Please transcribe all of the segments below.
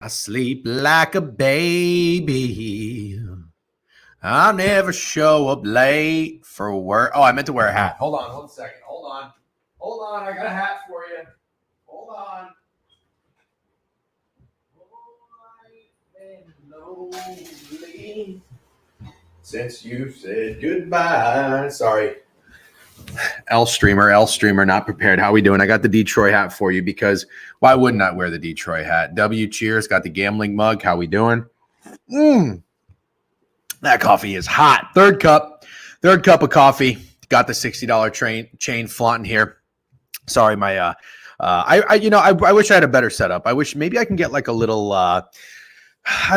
I sleep like a baby. I'll never show up late for work. Oh, I meant to wear a hat. Hold on a second. Hold on. I got a hat for you. Hold on. Lonely since you said goodbye. Sorry. L streamer, not prepared. How we doing? I got the Detroit hat for you because why wouldn't I wear the Detroit hat? W cheers, got the gambling mug. How we doing? That coffee is hot. Third cup of coffee. Got the $60 chain flaunting here. Sorry, my I wish I had a better setup. I wish maybe I can get like a little I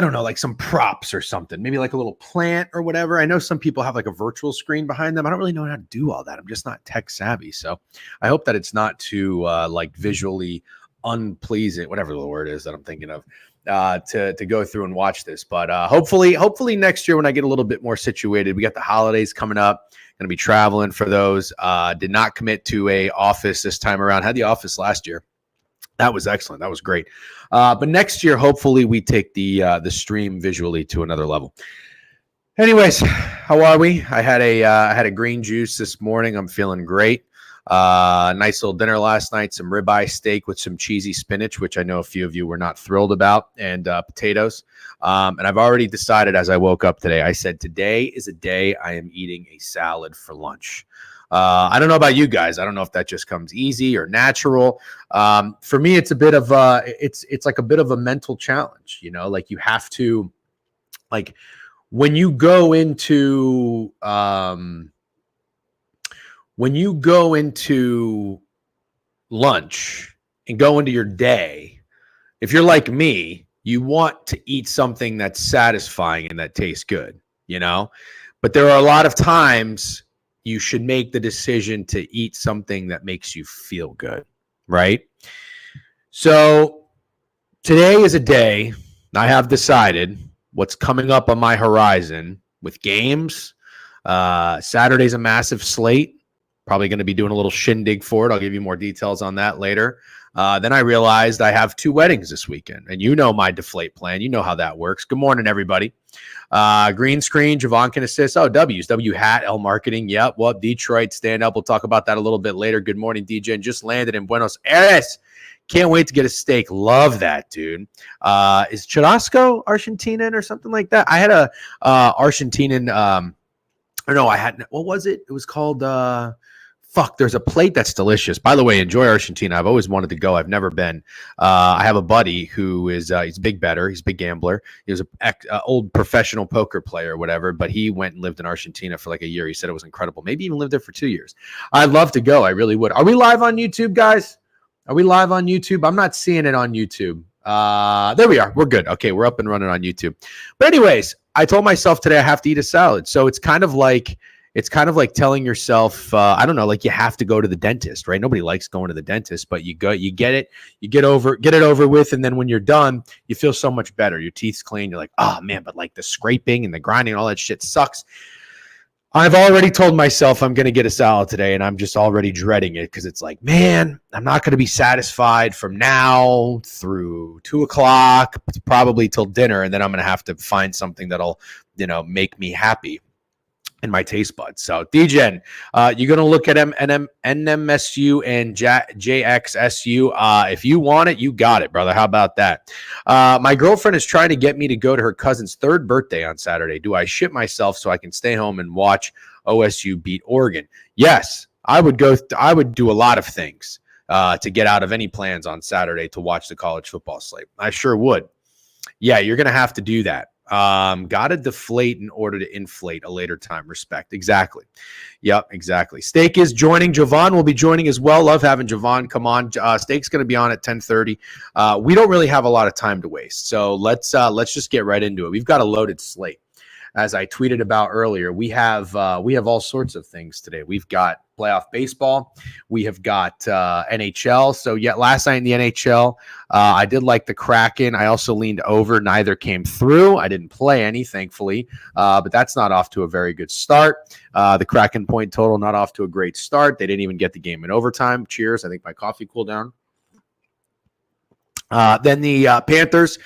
don't know, like some props or something, maybe like a little plant or whatever. I know some people have like a virtual screen behind them. I don't really know how to do all that. I'm just not tech savvy. So I hope that it's not too like visually unpleasing, whatever the word is that I'm thinking of, to go through and watch this. But hopefully next year when I get a little bit more situated, we got the holidays coming up. Going to be traveling for those. Did not commit to a office this time around. Had the office last year. That was excellent. That was great. But next year, hopefully, we take the stream visually to another level. Anyways, how are we? I had a green juice this morning. I'm feeling great. Nice little dinner last night. Some ribeye steak with some cheesy spinach, which I know a few of you were not thrilled about, and potatoes. And I've already decided as I woke up today. I said today is a day I am eating a salad for lunch. I don't know about you guys. I don't know if that just comes easy or natural. For me, it's a bit of it's like a bit of a mental challenge, you know, like you have to, like when you go into lunch and go into your day, if you're like me, you want to eat something that's satisfying and that tastes good, you know, but there are a lot of times you should make the decision to eat something that makes you feel good, right? So today is a day I have decided what's coming up on my horizon with games. Saturday's a massive slate. Probably going to be doing a little shindig for it. I'll give you more details on that later. Then I realized I have 2 weddings this weekend. And you know my deflate plan. You know how that works. Good morning, everybody. Green screen, Javon can assist. Oh, W hat, L marketing. Yep. Well, Detroit stand up. We'll talk about that a little bit later. Good morning, DJ. And just landed in Buenos Aires. Can't wait to get a steak. Love that, dude. Is Churrasco Argentinian or something like that? I had a Argentinian. Or no, I had. What was it? It was called. There's a plate that's delicious. By the way, enjoy Argentina. I've always wanted to go. I've never been. I have a buddy who is he's a big bettor. He's a big gambler. He was an old professional poker player or whatever, but he went and lived in Argentina for like a year. He said it was incredible. Maybe even lived there for 2 years. I'd love to go. I really would. Are we live on YouTube, guys? Are we live on YouTube? I'm not seeing it on YouTube. There we are. We're good. Okay, we're up and running on YouTube. But anyways, I told myself today I have to eat a salad. So it's kind of like telling yourself, I don't know, like you have to go to the dentist, right? Nobody likes going to the dentist, but you go, you get it over with. And then when you're done, you feel so much better. Your teeth's clean. You're like, oh man, but like the scraping and the grinding and all that shit sucks. I've already told myself I'm going to get a salad today, and I'm just already dreading it because it's like, man, I'm not going to be satisfied from now through 2 o'clock, probably till dinner, and then I'm going to have to find something that'll, make me happy in my taste buds. So, DGen, you're going to look at NMSU and JXSU. If you want it, you got it, brother. How about that? My girlfriend is trying to get me to go to her cousin's 3rd birthday on Saturday. Do I ship myself so I can stay home and watch OSU beat Oregon? Yes, I would go. I would do a lot of things to get out of any plans on Saturday to watch the college football slate. I sure would. Yeah, you're going to have to do that. Got to deflate in order to inflate a later time. Respect. Exactly. Yep, exactly. Steak is joining. Javon will be joining as well. Love having Javon come on. Steak's going to be on at 10:30. We don't really have a lot of time to waste. So let's just get right into it. We've got a loaded slate. As I tweeted about earlier, we have all sorts of things today. We've got playoff baseball. We have got NHL. So last night in the NHL, I did like the Kraken. I also leaned over. Neither came through. I didn't play any, thankfully, but that's not off to a very good start. The Kraken point total not off to a great start. They didn't even get the game in overtime. Cheers. I think my coffee cooled down. Then the Panthers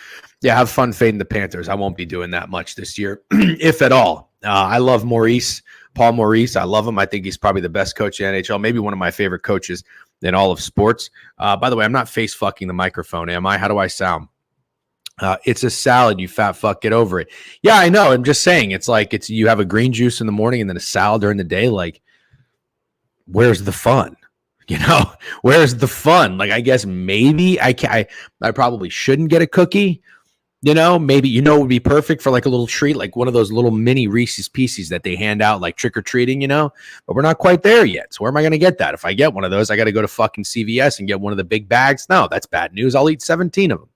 Yeah, have fun fading the Panthers. I won't be doing that much this year, if at all. I love Paul Maurice. I love him. I think he's probably the best coach in the NHL, maybe one of my favorite coaches in all of sports. By the way, I'm not face fucking the microphone, am I? How do I sound? It's a salad, you fat fuck. Get over it. Yeah, I know. I'm just saying. It's like you have a green juice in the morning and then a salad during the day. Like, where's the fun? Where's the fun? Like, I guess maybe I probably shouldn't get a cookie. Maybe, it would be perfect for like a little treat, like one of those little mini Reese's Pieces that they hand out like trick or treating, but we're not quite there yet. So where am I going to get that? If I get one of those, I got to go to fucking CVS and get one of the big bags. No, that's bad news. I'll eat 17 of them.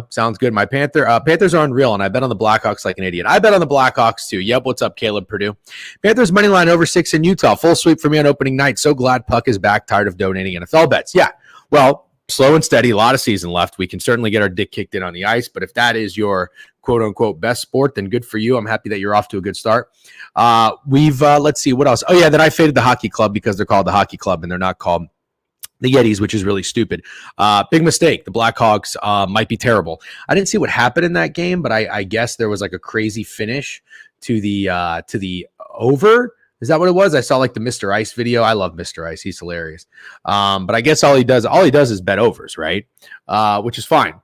Sounds good. My Panthers are unreal, and I bet on the Blackhawks like an idiot. I bet on the Blackhawks too. Yep, what's up, Caleb Purdue? Panthers money line over 6 in Utah. Full sweep for me on opening night. So glad Puck is back. Tired of donating NFL bets. Yeah, well, slow and steady. A lot of season left. We can certainly get our dick kicked in on the ice, but if that is your quote-unquote best sport, then good for you. I'm happy that you're off to a good start. Let's see, what else? Oh, yeah, then I faded the hockey club because they're called the hockey club, and they're not called the Yetis, which is really stupid. Big mistake. The Blackhawks might be terrible. I didn't see what happened in that game, but I guess there was like a crazy finish to the over. Is that what it was? I saw like the Mr. Ice video. I love Mr. Ice. He's hilarious. But I guess all he does is bet overs, right? Which is fine.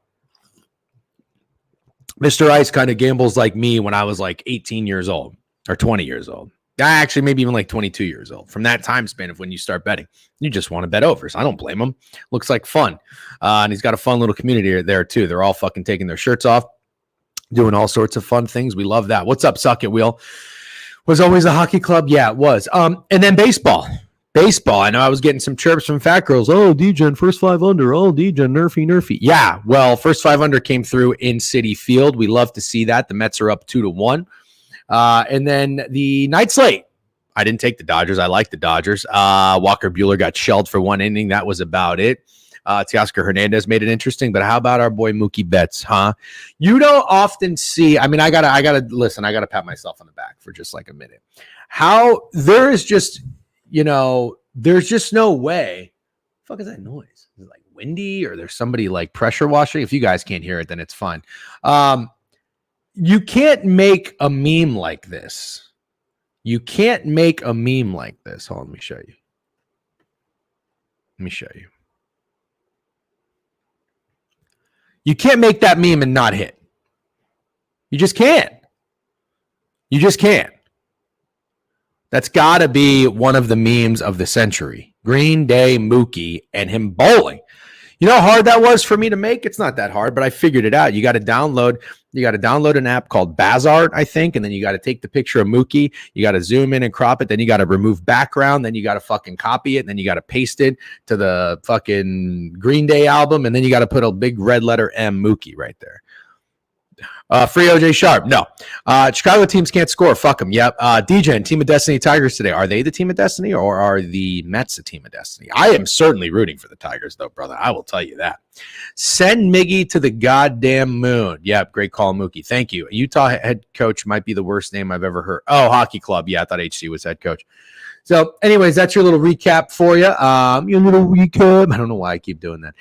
Mr. Ice kind of gambles like me when I was like 18 years old or 20 years old. Actually, maybe even like 22 years old. From that time span of when you start betting, you just want to bet overs. I don't blame him. Looks like fun. And he's got a fun little community there too. They're all fucking taking their shirts off, doing all sorts of fun things. We love that. What's up, Suck It Wheel? Was always a hockey club? Yeah, it was. And then baseball. I know I was getting some chirps from fat girls. Oh, D-Gen, first 5 under. Oh, D-Gen, nerfy. Yeah, well, first 5 under came through in Citi Field. We love to see that. The Mets are up 2-1. And then the night slate. I didn't take the Dodgers. I like the Dodgers. Walker Buehler got shelled for 1 inning. That was about it. Teoscar Hernandez made it interesting, but how about our boy Mookie Betts, huh? You don't often see, I gotta pat myself on the back for just like a minute. How there is just, there's just no way. What the fuck is that noise? Is it like windy or there's somebody like pressure washing? If you guys can't hear it, then it's fine. You can't make a meme like this. Hold on, let me show you. You can't make that meme and not hit. You just can't. That's got to be one of the memes of the century. Green Day Mookie and him bowling. You know how hard that was for me to make? It's not that hard, but I figured it out. You got to download an app called Bazart, I think, and then you got to take the picture of Mookie. You got to zoom in and crop it. Then you got to remove background. Then you got to fucking copy it. And then you got to paste it to the fucking Green Day album. And then you got to put a big red letter M Mookie right there. Free OJ Sharp. No. Chicago teams can't score. Fuck them. Yep. D-Gen, Team of Destiny Tigers today. Are they the Team of Destiny or are the Mets a Team of Destiny? I am certainly rooting for the Tigers, though, brother. I will tell you that. Send Miggy to the goddamn moon. Yep. Great call, Mookie. Thank you. Utah head coach might be the worst name I've ever heard. Oh, hockey club. Yeah, I thought HC was head coach. So, anyways, that's your little recap for you. Your little recap. I don't know why I keep doing that.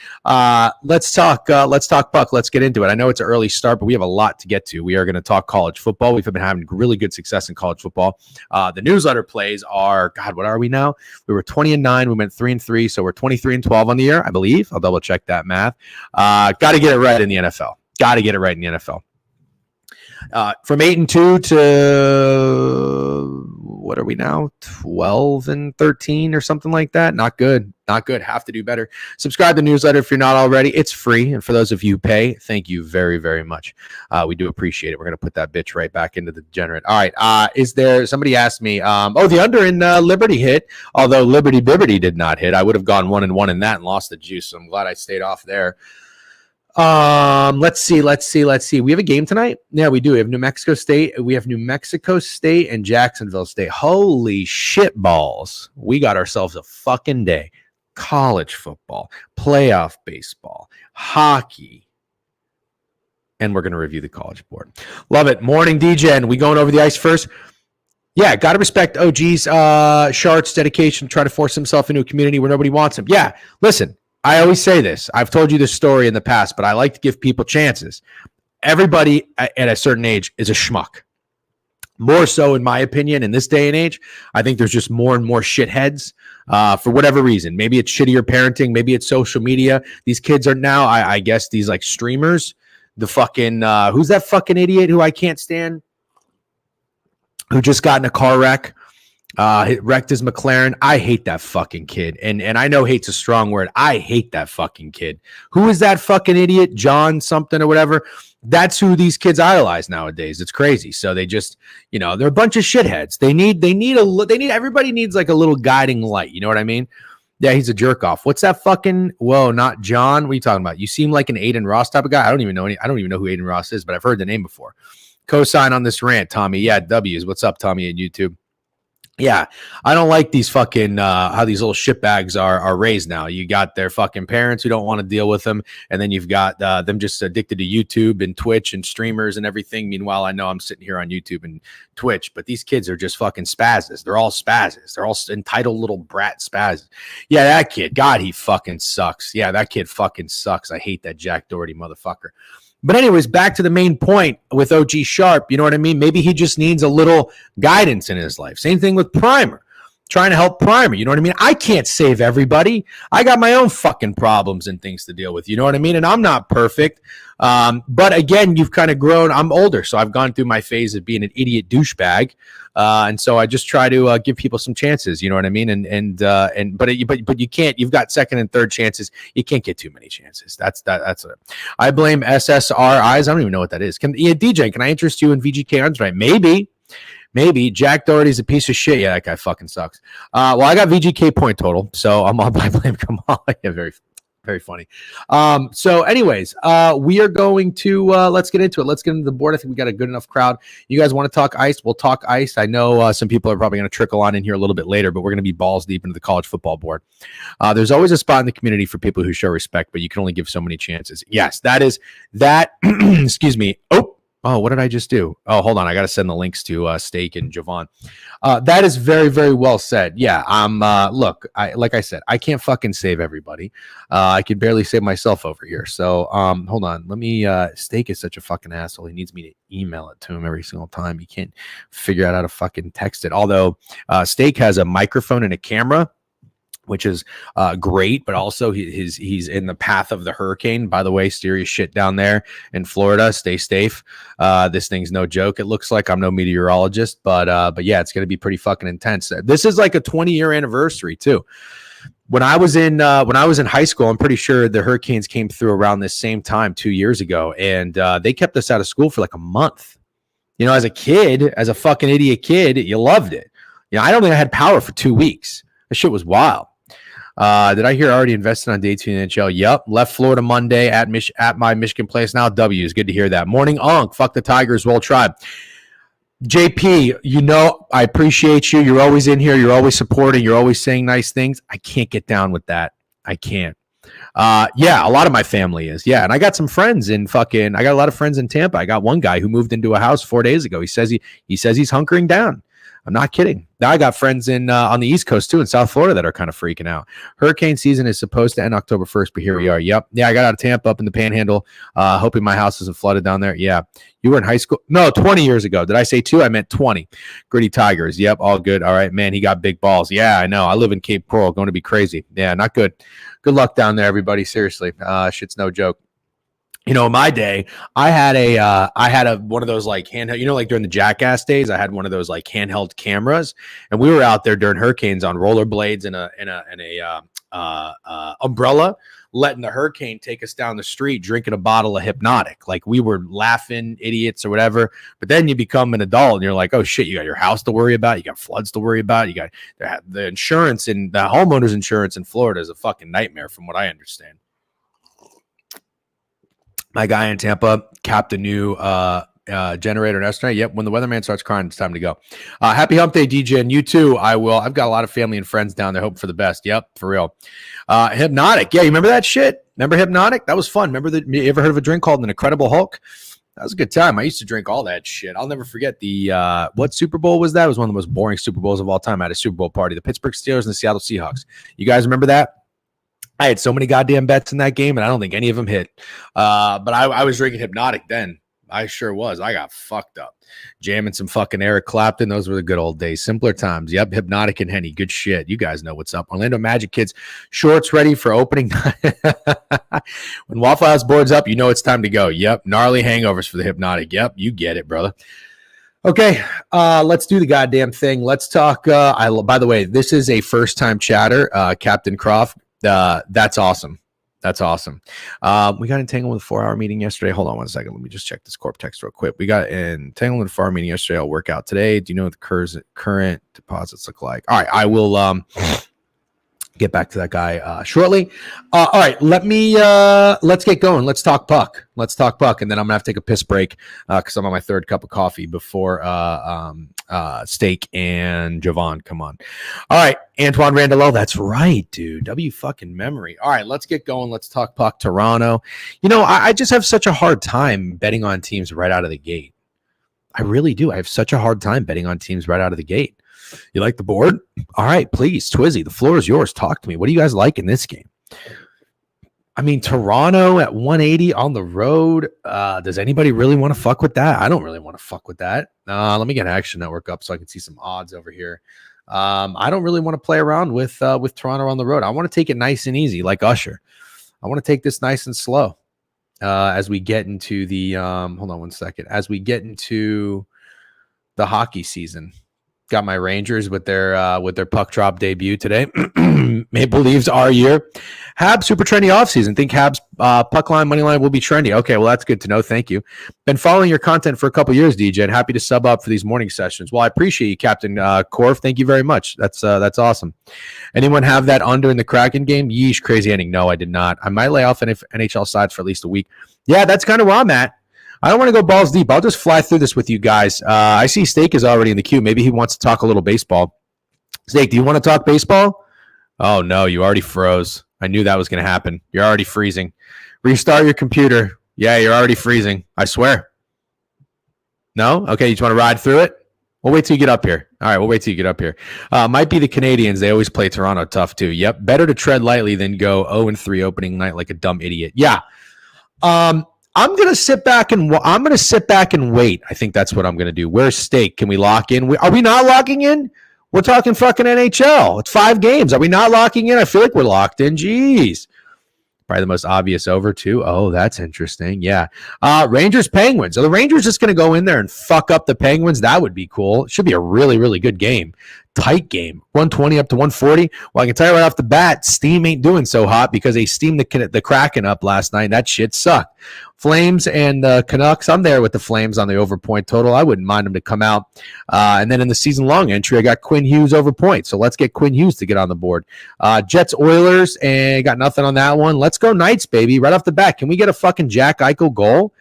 Let's talk Buck. Let's get into it. I know it's an early start, but we have a lot to get to. We are going to talk college football. We've been having really good success in college football. The newsletter plays are, God, what are we now? We were 20-9. We went 3-3. So we're 23-12 on the year, I believe. I'll double check that math. Got to get it right in the NFL. From 8-2 to what are we now? 12-13 or something like that. Not good. Have to do better. Subscribe to the newsletter if you're not already. It's free. And for those of you who pay, thank you very, very much. We do appreciate it. We're going to put that bitch right back into the degenerate. All right. Somebody asked me, the under in Liberty hit, although Liberty Bibbity did not hit. I would have gone 1-1 in that and lost the juice. So I'm glad I stayed off there. Let's see. We have a game tonight. Yeah, we do. We have New Mexico State and Jacksonville State. Holy shit balls. We got ourselves a fucking day. College football, playoff baseball, hockey. And we're going to review the college board. Love it. Morning, DJ. We going over the ice first? Yeah, got to respect OG's Shart's dedication, try to force himself into a community where nobody wants him. Yeah, listen. I always say this. I've told you this story in the past, but I like to give people chances. everybody at a certain age is a schmuck. More so, in my opinion, in this day and age, I think there's just more and more shitheads for whatever reason. Maybe it's shittier parenting. Maybe it's social media. These kids are now, I guess, these like streamers. The fucking, who's that fucking idiot who I can't stand? Who just got in a car wreck? Wrecked his McLaren. I hate that fucking kid. And I know hate's a strong word. I hate that fucking kid. Who is that fucking idiot? John something or whatever. That's who these kids idolize nowadays. It's crazy. So they just, they're a bunch of shitheads. Everybody needs like a little guiding light. You know what I mean? Yeah, he's a jerk off. What's that fucking, whoa, not John. What are you talking about? You seem like an Aiden Ross type of guy. I don't even know who Aiden Ross is, but I've heard the name before. Cosign on this rant, Tommy. Yeah, W's. What's up, Tommy, at YouTube? Yeah, I don't like these fucking how these little shitbags are raised now. You got their fucking parents who don't want to deal with them, and then you've got them just addicted to YouTube and Twitch and streamers and everything. Meanwhile, I know I'm sitting here on YouTube and Twitch, but these kids are just fucking spazzes. They're all spazzes. They're all entitled little brat spazzes. Yeah, that kid, God, he fucking sucks. Yeah, that kid fucking sucks. I hate that Jack Doherty motherfucker. But anyways, back to the main point with OG Sharp. You know what I mean? Maybe he just needs a little guidance in his life. Same thing with Primer. Trying to help Primer. You know what I mean? I can't save everybody. I got my own fucking problems and things to deal with. You know what I mean? And I'm not perfect. But again, you've kind of grown. I'm older, so I've gone through my phase of being an idiot douchebag. And so I just try to give people some chances. You know what I mean? But you can't. You've got second and third chances. You can't get too many chances. That's it. I blame SSRIs. I don't even know what that is. DJ, can I interest you in VGK Arms? Right? Maybe Jack Doherty's a piece of shit. Yeah, that guy fucking sucks. Well, I got VGK point total, so I'm on by blame Kamal. Yeah, very, very funny. So anyways, we are going to let's get into it. Let's get into the board. I think we got a good enough crowd. You guys want to talk ice? We'll talk ice. I know some people are probably going to trickle on in here a little bit later, but we're going to be balls deep into the college football board. There's always a spot in the community for people who show respect, but you can only give so many chances. Yes, that is that. Excuse me. Oh, what did I just do? Oh, hold on. I got to send the links to Steak and Javon. That is very, very well said. Yeah, look, like I said, I can't fucking save everybody. I can barely save myself over here. So hold on. Let me, Steak is such a fucking asshole. He needs me to email it to him every single time. He can't figure out how to fucking text it. Although Steak has a microphone and a camera, which is great, but also he's in the path of the hurricane. By the way, serious shit down there in Florida. Stay safe. This thing's no joke. It looks like I'm no meteorologist, but yeah, it's going to be pretty fucking intense. This is like a 20-year anniversary too. When I was in high school, I'm pretty sure the hurricanes came through around this same time 2 years ago, and they kept us out of school for like a month. You know, as a kid, as a fucking idiot kid, you loved it. You know, I don't think I had power for 2 weeks. That shit was wild. Did I hear already invested on day 2 in the NHL? Yep. Left Florida Monday at my Michigan place. Now W's. Good to hear that. Morning Unk. Fuck the Tigers. Well tried. JP, you know, I appreciate you. You're always in here. You're always supporting. You're always saying nice things. I can't get down with that. I can't. Yeah, a lot of my family is. Yeah, and I got some friends I got a lot of friends in Tampa. I got one guy who moved into a house 4 days ago. He says he's hunkering down. I'm not kidding. Now I got friends on the East Coast too, in South Florida, that are kind of freaking out. Hurricane season is supposed to end October 1st, but here we are. Yep. Yeah, I got out of Tampa up in the Panhandle, hoping my house isn't flooded down there. Yeah. You were in high school? No, 20 years ago. Did I say 2? I meant 20. Gritty Tigers. Yep, all good. All right, man, he got big balls. Yeah, I know. I live in Cape Coral. Going to be crazy. Yeah, not good. Good luck down there, everybody. Seriously, shit's no joke. You know, in my day, I had one of those like handheld, you know, like during the Jackass days, I had one of those like handheld cameras, and we were out there during hurricanes on rollerblades and a umbrella, letting the hurricane take us down the street, drinking a bottle of Hypnotic. Like, we were laughing idiots or whatever. But then you become an adult and you're like, oh shit, you got your house to worry about, you got floods to worry about, you got the insurance, and the homeowners insurance in Florida is a fucking nightmare from what I understand. My guy in Tampa capped a new generator and yesterday. Yep, when the weatherman starts crying, it's time to go. Happy hump day, DJ, and you too. I've got a lot of family and friends down there. Hope for the best. Yep, for real. Hypnotic. Yeah, you remember that shit? Remember Hypnotic? That was fun. You ever heard of a drink called an Incredible Hulk? That was a good time. I used to drink all that shit. I'll never forget what Super Bowl was that? It was one of the most boring Super Bowls of all time. I had a Super Bowl party. The Pittsburgh Steelers and the Seattle Seahawks. You guys remember that? I had so many goddamn bets in that game, and I don't think any of them hit. But I was drinking Hypnotic then. I sure was. I got fucked up. Jamming some fucking Eric Clapton. Those were the good old days. Simpler times. Yep. Hypnotic and Henny. Good shit. You guys know what's up. Orlando Magic kids. Shorts ready for opening night. When Waffle House boards up, you know it's time to go. Yep. Gnarly hangovers for the Hypnotic. Yep. You get it, brother. Okay. Let's do the goddamn thing. Let's talk. By the way, this is a first time chatter. Captain Croft. That's awesome. That's awesome. We got entangled with a 4-hour meeting yesterday. Hold on one second. Let me just check this corp text real quick. We got entangled with a 4-hour meeting yesterday. I'll work out today. Do you know what the current deposits look like? All right. I will get back to that guy shortly. All right. Let's get going. Let's talk puck. And then I'm gonna have to take a piss break because I'm on my third cup of coffee before Steak and Javon come on. All right, Antoine Randall. That's right, dude. W fucking memory. All right, let's get going. Let's talk puck. Toronto. You know, I just have such a hard time betting on teams right out of the gate. I really do. I have such a hard time betting on teams right out of the gate. You like the board? All right, please, Twizzy, the floor is yours. Talk to me. What do you guys like in this game? I mean, Toronto at 180 on the road. Does anybody really want to fuck with that? I don't really want to fuck with that. Let me get Action Network up so I can see some odds over here. I don't really want to play around with Toronto on the road. I want to take it nice and easy, like Usher. I want to take this nice and slow as we get into the hold on one second. As we get into the hockey season. Got my Rangers with their puck drop debut today. Maple Leafs our year. Habs super trendy offseason. Think Habs puck line, money line will be trendy. Okay, well, that's good to know. Thank you. Been following your content for a couple years, DJ, and happy to sub up for these morning sessions. Well, I appreciate you, Captain Korf. Thank you very much. That's awesome. Anyone have that under in the Kraken game? Yeesh, crazy ending. No, I did not. I might lay off NHL sides for at least a week. Yeah, that's kind of where I'm at. I don't want to go balls deep. I'll just fly through this with you guys. I see Steak is already in the queue. Maybe he wants to talk a little baseball. Steak, do you want to talk baseball? Oh, no, you already froze. I knew that was going to happen. You're already freezing. Restart your computer. Yeah, you're already freezing. I swear. No? Okay, you just want to ride through it? We'll wait till you get up here. All right, we'll wait till you get up here. Might be the Canadians. They always play Toronto tough, too. Yep, better to tread lightly than go 0-3 opening night like a dumb idiot. Yeah. I'm gonna sit back and wait. I think that's what I'm gonna do. Where's Steak? Can we lock in? Are we not locking in? We're talking fucking NHL. It's 5 games. Are we not locking in? I feel like we're locked in. Jeez. Probably the most obvious over too. Oh, that's interesting. Yeah. Rangers Penguins. Are the Rangers just gonna go in there and fuck up the Penguins? That would be cool. It should be a really, really good game. Tight game. 120 up to 140. Well, I can tell you right off the bat, Steam ain't doing so hot because they steamed the Kraken up last night. And that shit sucked. Flames and Canucks. I'm there with the Flames on the over point total. I wouldn't mind them to come out. And then in the season long entry, I got Quinn Hughes over point. So let's get Quinn Hughes to get on the board. Jets Oilers, and got nothing on that one. Let's go Knights, baby. Right off the bat. Can we get a fucking Jack Eichel goal?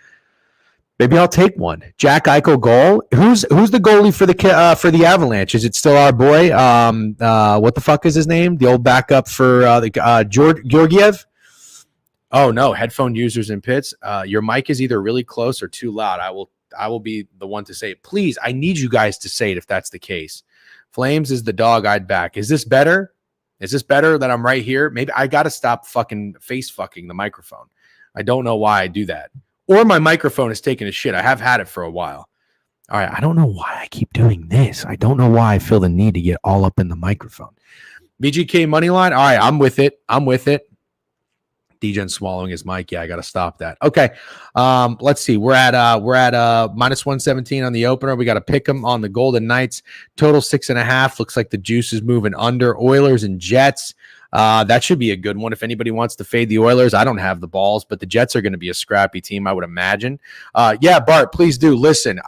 Maybe I'll take one. Jack Eichel goal. Who's the goalie for the Avalanche? Is it still our boy? What the fuck is his name? The old backup for Georgiev. Oh no, headphone users in pits. Your mic is either really close or too loud. I will be the one to say it. Please, I need you guys to say it if that's the case. Flames is the dog I'd back. Is this better? Is this better that I'm right here? Maybe I got to stop fucking face fucking the microphone. I don't know why I do that. Or my microphone is taking a shit. I have had it for a while. All right. I don't know why I keep doing this. I don't know why I feel the need to get all up in the microphone. BGK Moneyline. All right. I'm with it. DJ's swallowing his mic. Yeah, I got to stop that. Okay. Let's see. We're at minus 117 on the opener. We got to pick them on the Golden Knights. Total 6.5. Looks like the juice is moving under. Oilers and Jets. That should be a good one. If anybody wants to fade the Oilers, I don't have the balls, but the Jets are going to be a scrappy team, I would imagine. Yeah, Bart, please do. Listen,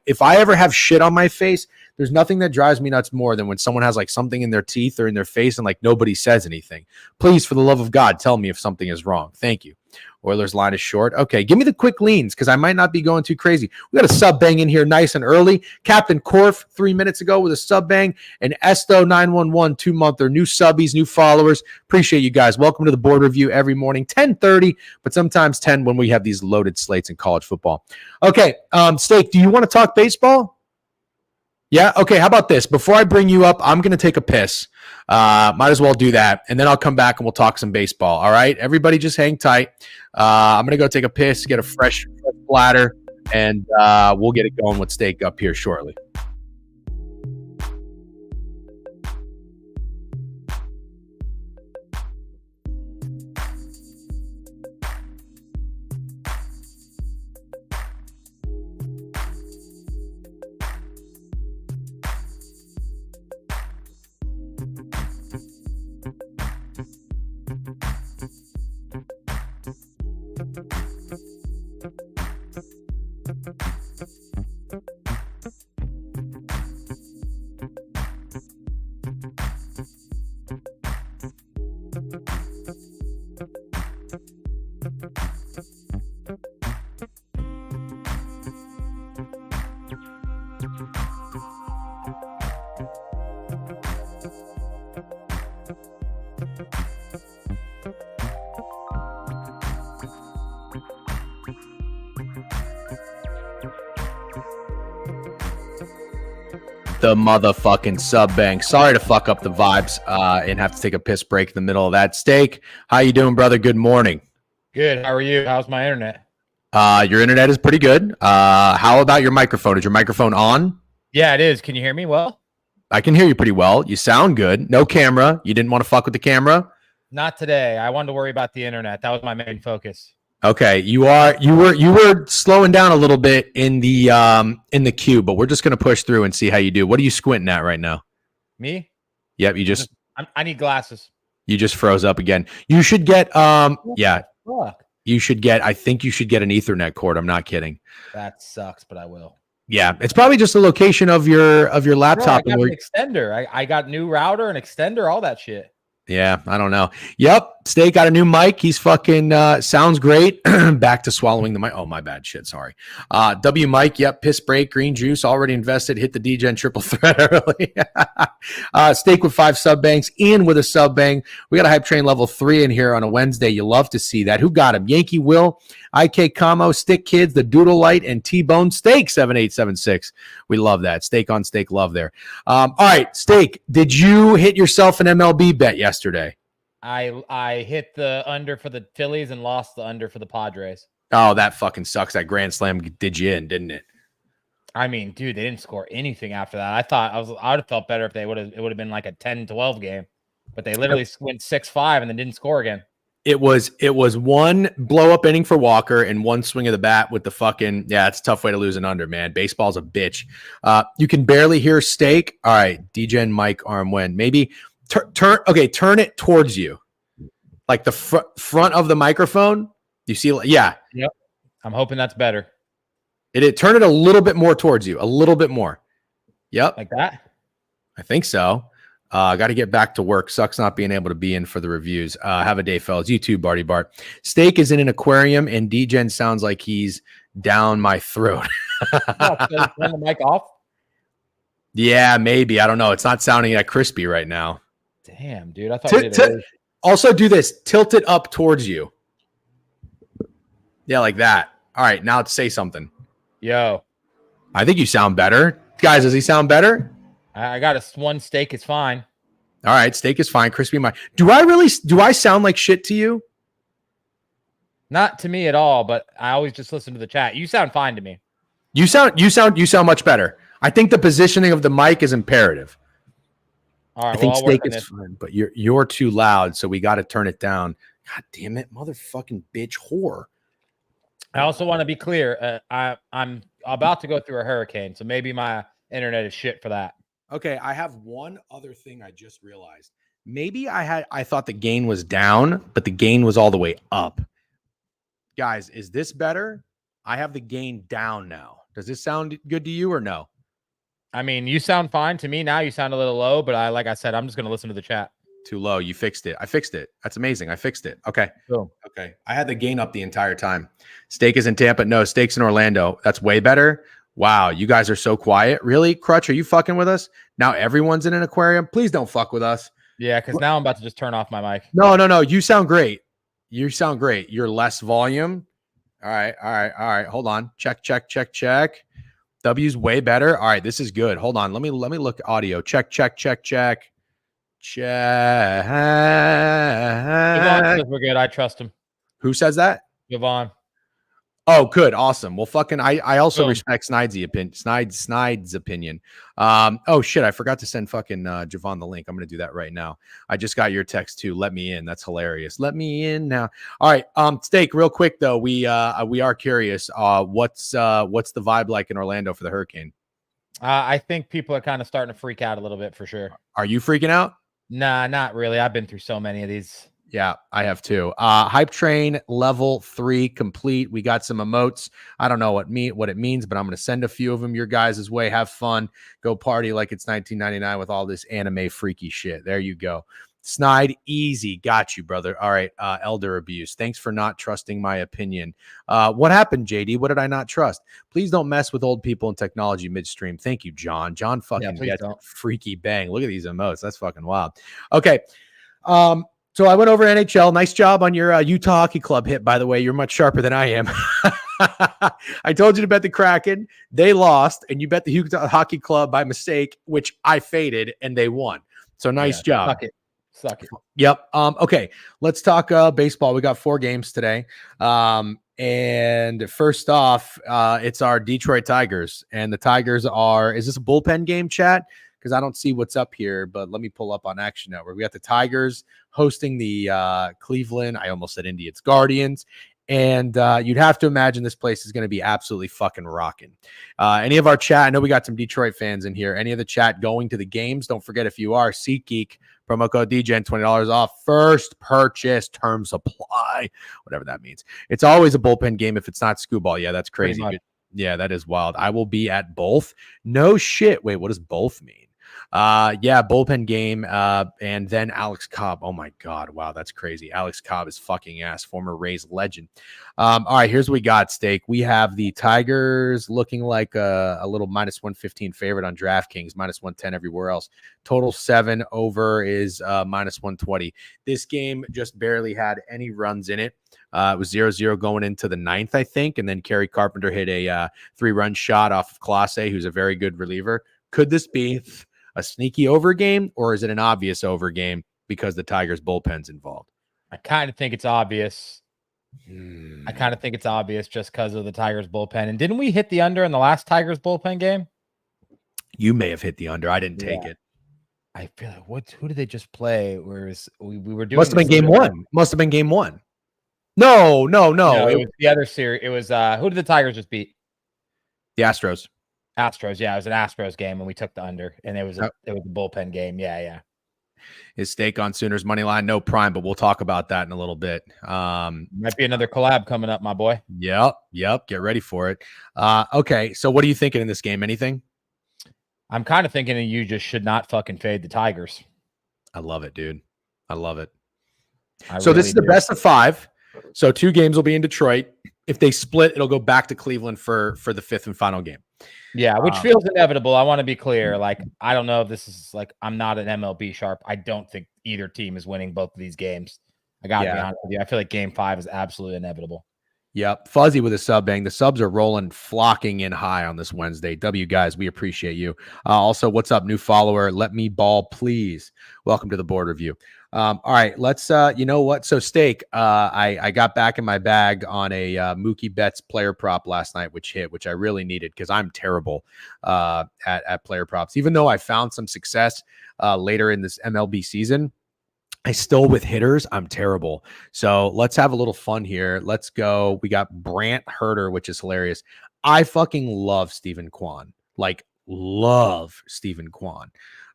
if I ever have shit on my face, there's nothing that drives me nuts more than when someone has like something in their teeth or in their face and like nobody says anything. Please, for the love of God, tell me if something is wrong. Thank you. Oilers line is short. Okay, give me the quick leans because I might not be going too crazy. We got a sub bang in here nice and early. Captain Korf 3 minutes ago with a sub bang. And Esto 911 2-monther. New subbies, new followers. Appreciate you guys. Welcome to the board review every morning, 10:30, but sometimes 10 when we have these loaded slates in college football. Okay, Steak, do you want to talk baseball? Yeah? Okay, how about this? Before I bring you up, I'm going to take a piss. Might as well do that, and then I'll come back and we'll talk some baseball. All right? Everybody just hang tight. I'm going to go take a piss, get a fresh bladder, and we'll get it going with steak up here shortly. The motherfucking sub bank. Sorry to fuck up the vibes and have to take a piss break in the middle of that. Steak, how you doing, brother? Good morning. Good. How are you? How's my internet? Your internet is pretty good. How about your microphone? Is your microphone on? Yeah, it is. Can you hear me well? I can hear you pretty well. You sound good. No camera. You didn't want to fuck with the camera? Not today. I wanted to worry about the internet. That was my main focus. Okay, you were slowing down a little bit in the queue, but we're just gonna push through and see how you do. What are you squinting at right now? Me? Yep, I need glasses. You just froze up again. You should get yeah. Fuck. You should get. I think you should get an Ethernet cord. I'm not kidding. That sucks, but I will. Yeah, it's probably just the location of your laptop. Bro, I got an extender. I got new router and extender, all that shit. Yeah, I don't know. Yep, Steak got a new mic. He's fucking sounds great. Back to swallowing the mic. Oh, my bad. Shit, sorry. W Mike. Yep, piss break. Green juice already invested. Hit the DGen triple threat early. Steak with 5 sub banks. Ian with a sub bang. We got a hype train level 3 in here on a Wednesday. You love to see that. Who got him? Yankee Will, IK Camo, Stick Kids, the Doodle Light, and T-Bone Steak 7876. We love that. Steak on steak love there. All right, Steak, did you hit yourself an MLB bet yesterday? I hit the under for the Phillies and lost the under for the Padres. Oh, that fucking sucks. That grand slam did you in, didn't it? I mean, dude, they didn't score anything after that. I would have felt better if it would have been like a 10-12 game, but they literally went 6-5 and then didn't score again. It was one blow up inning for Walker and one swing of the bat with the fucking, yeah, it's a tough way to lose an under, man. Baseball's a bitch. You can barely hear Steak. All right, DJ and Mike arm win. Maybe turn it towards you. Like the front of the microphone. You see, yeah. Yep. I'm hoping that's better. Turn it a little bit more towards you. A little bit more. Yep. Like that? I think so. Got to get back to work. Sucks not being able to be in for the reviews. Have a day, fellas. You too, Barty Bart. Steak is in an aquarium, and DGen sounds like he's down my throat. Turn the mic off? Yeah, maybe. I don't know. It's not sounding that crispy right now. Damn, dude. I thought also do this. Tilt it up towards you. Yeah, like that. All right, now say something. Yo. I think you sound better. Guys, does he sound better? I got one steak. It's fine. All right, steak is fine. Crispy mic. Do I sound like shit to you? Not to me at all, but I always just listen to the chat. You sound fine to me. You sound much better. I think the positioning of the mic is imperative. All right, I think steak is fine, but you're too loud, so we got to turn it down. God damn it, motherfucking bitch whore. I also want to be clear. I'm about to go through a hurricane, so maybe my internet is shit for that. Okay, I have one other thing I just realized. Maybe I thought the gain was down, but the gain was all the way up. Guys, is this better? I have the gain down now. Does this sound good to you or no? I mean, you sound fine to me now. You sound a little low, but like I said, I'm just going to listen to the chat. Too low. You fixed it. I fixed it. That's amazing. I fixed it. Okay. Cool. Okay. I had the gain up the entire time. Steak is in Tampa. No, Steak's in Orlando. That's way better. Wow. You guys are so quiet. Really? Crutch, are you fucking with us? Now everyone's in an aquarium. Please don't fuck with us. Yeah, because now I'm about to just turn off my mic. No. You sound great. You sound great. You're less volume. All right. Hold on. Check. W's way better. All right. This is good. Hold on. Let me look audio. Check. Yvonne says we're good. I trust him. Who says that? Yvonne. Oh, good. Awesome. Well, fucking, I also Boom. respect Snide's opinion. Oh shit. I forgot to send fucking, Javon the link. I'm going to do that right now. I just got your text too. Let me in. That's hilarious. Let me in now. All right. Steak real quick though. We are curious. What's the vibe like in Orlando for the Hurricane? I think people are kind of starting to freak out a little bit for sure. Are you freaking out? Nah, not really. I've been through so many of these. Yeah, I have too. Hype train level 3 complete. We got some emotes. I don't know what it means, but I'm going to send a few of them your guys' way. Have fun. Go party like it's 1999 with all this anime freaky shit. There you go. Snide, easy. Got you, brother. All right. Elder abuse. Thanks for not trusting my opinion. What happened, JD? What did I not trust? Please don't mess with old people and technology midstream. Thank you, John. John fucking gets it. Freaky bang. Look at these emotes. That's fucking wild. Okay. So I went over NHL. Nice job on your Utah Hockey Club hit, by the way. You're much sharper than I am. I told you to bet the Kraken. They lost, and you bet the Utah Hockey Club by mistake, which I faded, and they won. So nice job. Suck it. Yep. Okay. Let's talk baseball. We got 4 games today. And first off, it's our Detroit Tigers. And the Tigers is this a bullpen game, chat? Because I don't see what's up here, but let me pull up on Action Network. We got the Tigers hosting the Cleveland, I almost said Indians, Guardians. And you'd have to imagine this place is going to be absolutely fucking rocking. Any of our chat, I know we got some Detroit fans in here. Any of the chat going to the games? Don't forget, if you are SeatGeek, promo code DGen, $20 off first purchase, terms apply, whatever that means. It's always a bullpen game if it's not Scooball. Yeah, that's crazy. Yeah, that is wild. I will be at both. No shit. Wait, what does both mean? Yeah, bullpen game. And then Alex Cobb. Oh my God. Wow, that's crazy. Alex Cobb is fucking ass, former Rays legend. All right, here's what we got, Steak. We have the Tigers looking like a little -115 favorite on DraftKings, -110 everywhere else. Total 7 over is -120. This game just barely had any runs in it. It was 0-0 going into the 9th, I think. And then Kerry Carpenter hit a 3-run shot off of Clase, who's a very good reliever. Could this be a sneaky over game, or is it an obvious over game because the Tigers bullpen's involved? I kind of think it's obvious. I kind of think it's obvious just because of the Tigers bullpen. And didn't we hit the under in the last Tigers bullpen game? You may have hit the under. I didn't take it. I feel like who did they just play? Whereas we were doing must have been game one. Must have been game one. No. It was the other series. It was who did the Tigers just beat? The Astros. Yeah, it was an Astros game and we took the under, and it was a bullpen game. Yeah. His stake on Sooners money line, no prime, but we'll talk about that in a little bit. Might be another collab coming up, my boy. Yep. Get ready for it. Okay, so what are you thinking in this game? Anything? I'm kind of thinking that you just should not fucking fade the Tigers. I love it, dude. I love it. This is the best of 5. So 2 games will be in Detroit. If they split, it'll go back to Cleveland for the 5th and final game. Yeah, which feels inevitable. I want to be clear. Like, I don't know if this is like, I'm not an MLB sharp. I don't think either team is winning both of these games. I got to be honest with you. I feel like game 5 is absolutely inevitable. Yep. Fuzzy with a sub bang. The subs are rolling, flocking in high on this Wednesday. W guys, we appreciate you. Also, what's up, new follower? Let me ball, please. Welcome to the board review. All right, let's you know what? So Steak, I got back in my bag on a Mookie Betts player prop last night, which I really needed because I'm terrible at player props. Even though I found some success later in this MLB season, I still, with hitters, I'm terrible. So let's have a little fun here. Let's go. We got Brant Herter, which is hilarious. I fucking love Stephen Kwan. Like, love Stephen Kwan.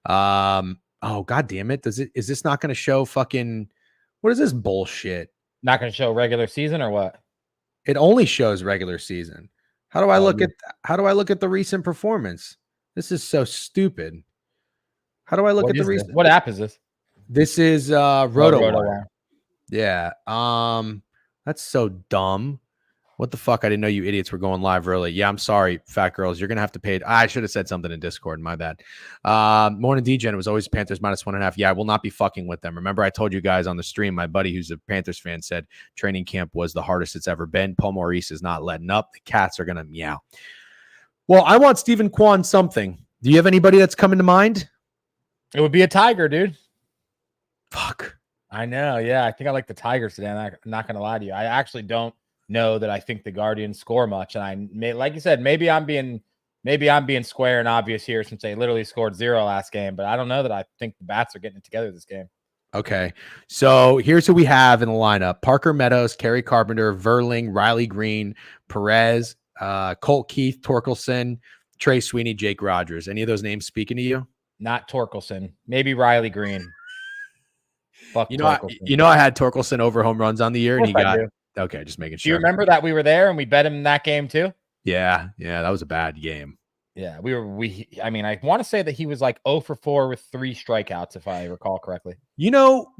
Oh, God damn it. Is this not going to show fucking, what is this bullshit? Not going to show regular season or what? It only shows regular season. How do I look at the recent performance? This is so stupid. How do I look at the recent? What app is this? This is RotoWire. Yeah. That's so dumb. What the fuck? I didn't know you idiots were going live early. Yeah, I'm sorry, fat girls. You're gonna have to pay. I should have said something in Discord. My bad. Morning DGen, it was always Panthers -1.5. Yeah, I will not be fucking with them. Remember, I told you guys on the stream, my buddy who's a Panthers fan said training camp was the hardest it's ever been. Paul Maurice is not letting up. The cats are gonna meow. Well, I want Stephen Kwan something. Do you have anybody that's coming to mind? It would be a Tiger, dude. Fuck. I know. Yeah, I think I like the Tigers today. I'm not going to lie to you. I actually don't know that I think the Guardians score much. And like you said, maybe I'm being square and obvious here since they literally scored 0 last game, but I don't know that I think the Bats are getting it together this game. Okay. So here's who we have in the lineup: Parker Meadows, Kerry Carpenter, Verling, Riley Green, Perez, Colt Keith, Torkelson, Trey Sweeney, Jake Rogers. Any of those names speaking to you? Not Torkelson. Maybe Riley Green. Fuck Torkelson. I had Torkelson over home runs on the year, and he got okay. Just making sure. Do you remember that we were there and we bet him in that game too? Yeah, that was a bad game. Yeah, I want to say that he was like 0 for 4 with 3 strikeouts, if I recall correctly.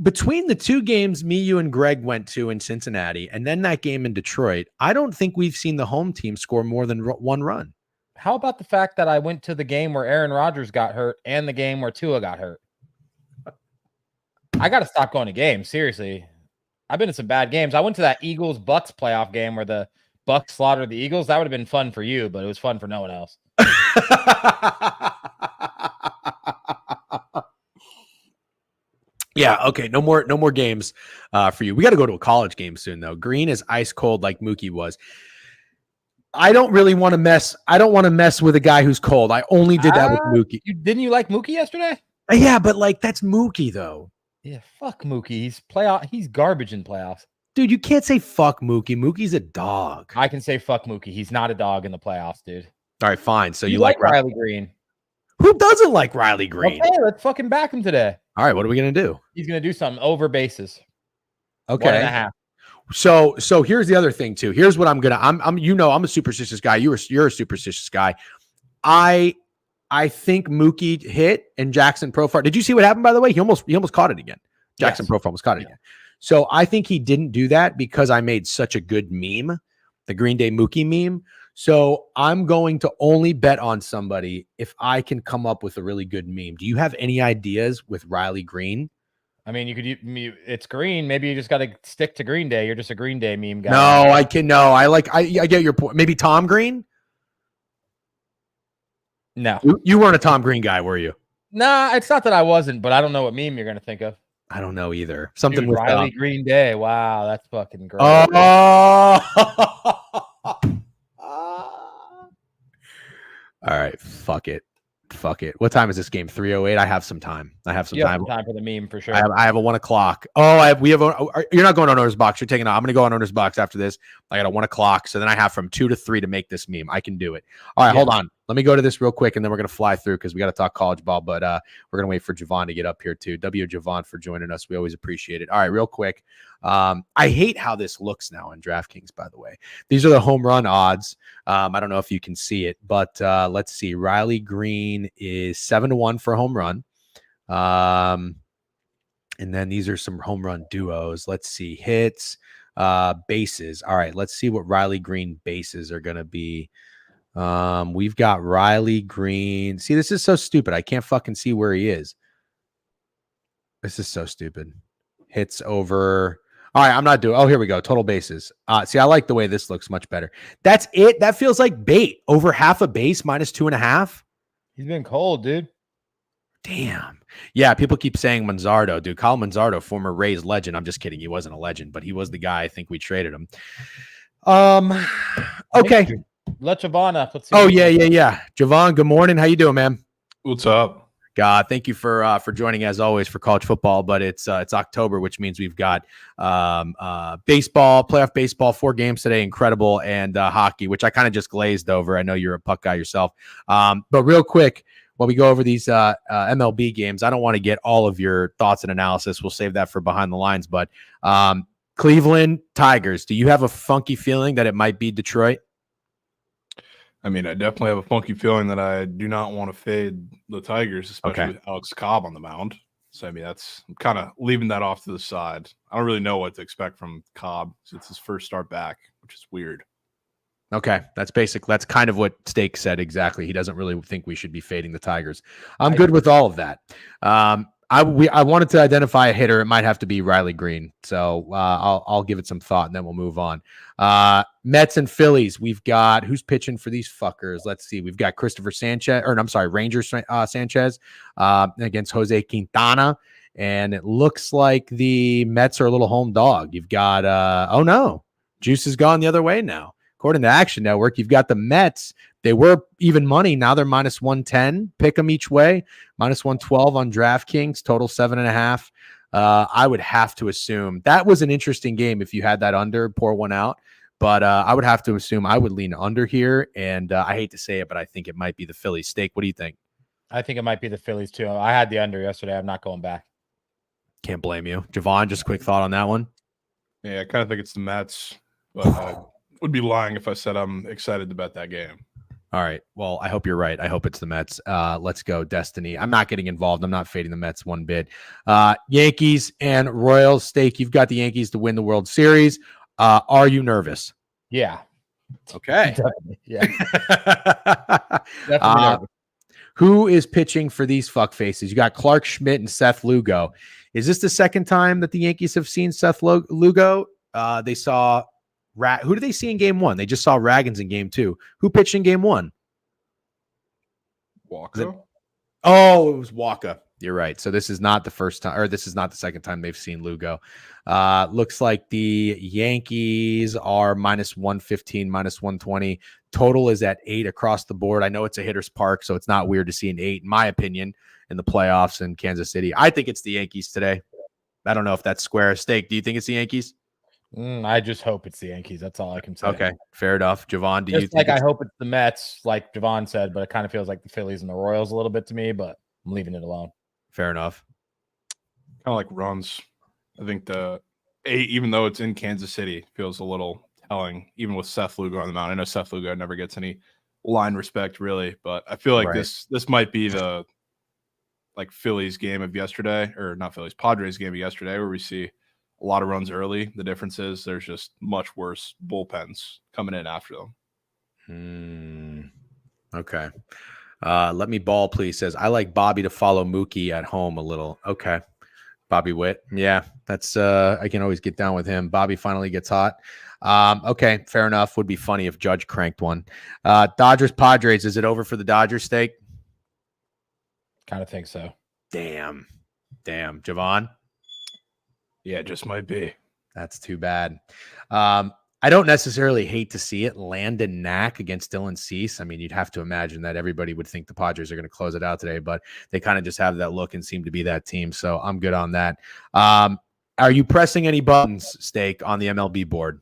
Between the 2 games me, you, and Greg went to in Cincinnati, and then that game in Detroit, I don't think we've seen the home team score more than 1 run. How about the fact that I went to the game where Aaron Rodgers got hurt and the game where Tua got hurt? I got to stop going to games. Seriously. I've been to some bad games. I went to that Eagles-Bucks playoff game where the Bucks slaughtered the Eagles. That would have been fun for you, but it was fun for no one else. Yeah, okay. No more games for you. We got to go to a college game soon, though. Green is ice cold like Mookie was. I don't really want to mess. I don't want to mess with a guy who's cold. I only did that with Mookie. Didn't you like Mookie yesterday? Yeah, but that's Mookie though. Yeah, fuck Mookie. He's garbage in playoffs. Dude, you can't say fuck Mookie. Mookie's a dog. I can say fuck Mookie. He's not a dog in the playoffs, dude. All right, fine. So you like Riley Green. Who doesn't like Riley Green? Okay, let's fucking back him today. All right, what are we going to do? He's going to do something over bases. Okay. 1.5. So here's the other thing too. Here's what I'm a superstitious guy. You're a superstitious guy. I think Mookie hit and Jackson Profar. Did you see what happened, by the way? He almost caught it again. Jackson Profar almost caught it again. So I think he didn't do that because I made such a good meme, the Green Day Mookie meme. So I'm going to only bet on somebody if I can come up with a really good meme. Do you have any ideas with Riley Green? I mean, it's Green. Maybe you just got to stick to Green Day. You're just a Green Day meme guy. No, I get your point. Maybe Tom Green? No. You weren't a Tom Green guy, were you? Nah, it's not that I wasn't, but I don't know what meme you're going to think of. I don't know either. Something Dude, with Riley Green Day. Wow, that's fucking great. Oh. All right, fuck it. What time is this game? 3:08. I have some time. You have time for the meme for sure. I have a 1 o'clock. Oh, you're not going on Owner's Box. You're taking. I'm going to go on Owner's Box after this. I got a 1 o'clock. So then I have from 2 to 3 to make this meme. I can do it. All right, hold on. Let me go to this real quick, and then we're going to fly through because we got to talk college ball. But we're going to wait for Javon to get up here too. Javon for joining us. We always appreciate it. All right, real quick. I hate how this looks now on DraftKings, by the way. These are the home run odds. I don't know if you can see it, but let's see. Riley Green is 7-1 for a home run. And then these are some home run duos. Let's see. Hits, bases. All right, let's see what Riley Green bases are going to be. We've got Riley Green. See, this is so stupid. I can't fucking see where he is. This is so stupid. Hits over. All right, I'm not doing. Oh, here we go. Total bases. See, I like the way this looks much better. That's it. That feels like bait. Over half a base minus 2.5. He's been cold, dude. Damn. Yeah, people keep saying Manzardo, dude. Kyle Manzardo, former Rays legend. I'm just kidding. He wasn't a legend, but he was the guy. I think we traded him. Okay. Let Javon up. Let's see. Oh, yeah. Javon, good morning. How you doing, man? What's up? God, thank you for joining as always for college football. But it's October, which means we've got baseball, playoff baseball, 4 games today, incredible, and hockey, which I kind of just glazed over. I know you're a puck guy yourself. But real quick, while we go over these MLB games, I don't want to get all of your thoughts and analysis. We'll save that for behind the lines. But Cleveland Tigers, do you have a funky feeling that it might be Detroit? I mean, I definitely have a funky feeling that I do not want to fade the Tigers, especially with Alex Cobb on the mound. So, I mean, I'm kind of leaving that off to the side. I don't really know what to expect from Cobb. It's his first start back, which is weird. Okay, that's basic. That's kind of what Steak said exactly. He doesn't really think we should be fading the Tigers. I'm good with all of that. I wanted to identify a hitter. It might have to be Riley Green. So I'll give it some thought, and then we'll move on. Mets and Phillies. We've got who's pitching for these fuckers. Let's see. We've got Christopher Sanchez, Rangers Sanchez against Jose Quintana, and it looks like the Mets are a little home dog. You've got Juice has gone the other way now. According to Action Network, you've got the Mets. They were even money. Now they're minus 110. Pick them each way. Minus 112 on DraftKings. Total 7.5. I would have to assume that was an interesting game if you had that under, pour one out. But I would have to assume I would lean under here. And I hate to say it, but I think it might be the Phillies. Steak, what do you think? I think it might be the Phillies too. I had the under yesterday. I'm not going back. Can't blame you. Javon, just a quick thought on that one. Yeah, I kind of think it's the Mets, but I would be lying if I said I'm excited to bet that game. All right. Well, I hope you're right. I hope it's the Mets. Let's go, Destiny. I'm not getting involved. I'm not fading the Mets one bit. Yankees and Royals. Steak, you've got the Yankees to win the World Series. Are you nervous? Yeah. Okay. Definitely. Yeah. Definitely nervous. Who is pitching for these fuck faces? You got Clark Schmidt and Seth Lugo. Is this the second time that the Yankees have seen Seth Lugo? They saw who did they see in game one? They just saw Raggins in game two. Who pitched in game one? Walker. Oh, it was Walker. You're right. So this is not the first time, or this is not the second time they've seen Lugo. Looks like the Yankees are minus 115, minus 120. Total is at 8 across the board. I know it's a hitter's park, so it's not weird to see an 8, in my opinion, in the playoffs in Kansas City. I think it's the Yankees today. I don't know if that's square. Steak, do you think it's the Yankees? I just hope it's the Yankees. That's all I can say. Okay, fair enough. Javon, do just you think I hope it's the Mets, like Javon said, but it kind of feels like the Phillies and the Royals a little bit to me, but I'm leaving it alone. Fair enough. Kind of like runs. I think the 8, even though it's in Kansas City, feels a little telling, even with Seth Lugo on the mound. I know Seth Lugo never gets any line respect, really, but I feel like this might be the Phillies game of yesterday, or not Phillies, Padres game of yesterday, where we see a lot of runs early. The difference is there's just much worse bullpens coming in after them. Okay. Let me ball, please. Says, I like Bobby to follow Mookie at home a little. Okay. Bobby Witt. Yeah, that's I can always get down with him. Bobby finally gets hot. Okay, fair enough. Would be funny if Judge cranked one. Dodgers Padres. Is it over for the Dodgers, Steak? Kind of think so. Damn. Javon? Yeah, it just might be. That's too bad. I don't necessarily hate to see it. Landon Knack against Dylan Cease. I mean, you'd have to imagine that everybody would think the Padres are going to close it out today, but they kind of just have that look and seem to be that team. So I'm good on that. Are you pressing any buttons, Steak, on the MLB board?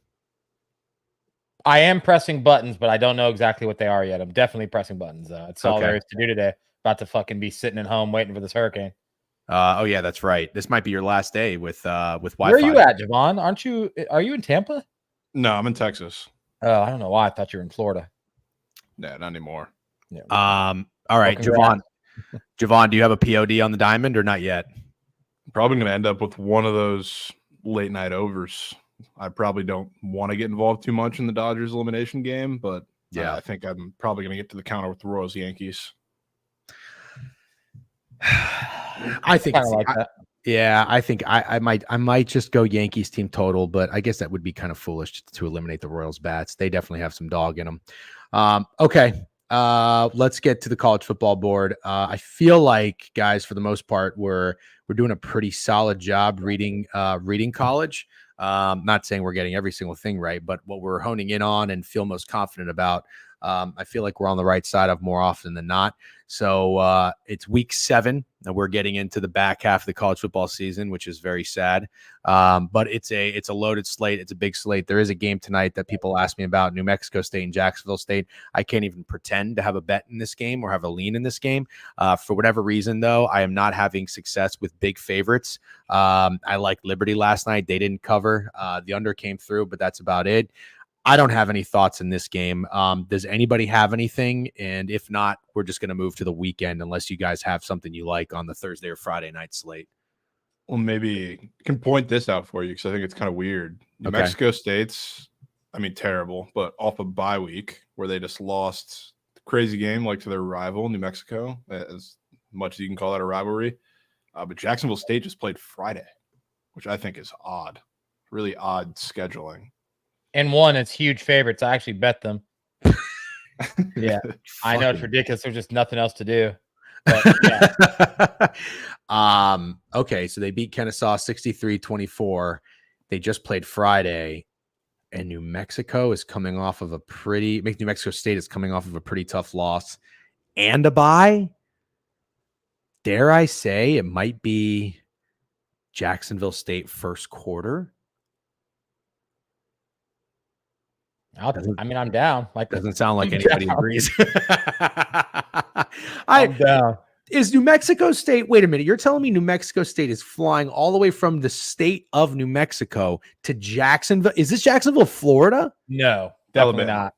I am pressing buttons, but I don't know exactly what they are yet. I'm definitely pressing buttons. It's all there is to do today. About to fucking be sitting at home waiting for this hurricane. Oh yeah, that's right. This might be your last day with Wi-Fi. Where are you at, Javon? Are you in Tampa? No, I'm in Texas. Oh, I don't know why. I thought you were in Florida. Yeah, not anymore. Yeah. All right, Javon. Javon, do you have a POD on the diamond or not yet? I'm probably going to end up with one of those late night overs. I probably don't want to get involved too much in the Dodgers elimination game, but yeah, I think I'm probably going to get to the counter with the Royals Yankees. I think it's like that. Yeah, I think I might just go Yankees team total, but I guess that would be kind of foolish to eliminate the Royals bats. They definitely have some dog in them. Okay, let's get to the college football board. I feel like, guys, for the most part, we're doing a pretty solid job reading college. Not saying we're getting every single thing right, but what we're honing in on and feel most confident about, I feel like we're on the right side of more often than not. So it's week 7, and we're getting into the back half of the college football season, which is very sad. But it's a loaded slate. It's a big slate. There is a game tonight that people ask me about, New Mexico State and Jacksonville State. I can't even pretend to have a bet in this game or have a lean in this game. For whatever reason, though, I am not having success with big favorites. I liked Liberty last night. They didn't cover. The under came through, but that's about it. I don't have any thoughts in this game. Does anybody have anything? And if not, we're just going to move to the weekend unless you guys have something you like on the Thursday or Friday night slate. Well, maybe I can point this out for you because I think it's kind of weird. New Mexico State's, I mean, terrible, but off a bye week where they just lost the crazy game to their rival, New Mexico, as much as you can call that a rivalry. But Jacksonville State just played Friday, which I think is odd. Really odd scheduling. And one, it's huge favorites. I actually bet them. Yeah, I know it's ridiculous. There's just nothing else to do. But, yeah. Okay, so they beat Kennesaw 63-24. They just played Friday. and New Mexico is coming off of New Mexico State is coming off of a pretty tough loss and a bye. Dare I say it might be Jacksonville State first quarter? I'm down. Like, doesn't sound like anybody agrees. I'm down. Is New Mexico State, wait a minute, you're telling me New Mexico State is flying all the way from the state of New Mexico to Jacksonville? Is this Jacksonville, Florida? No, definitely Alabama. not.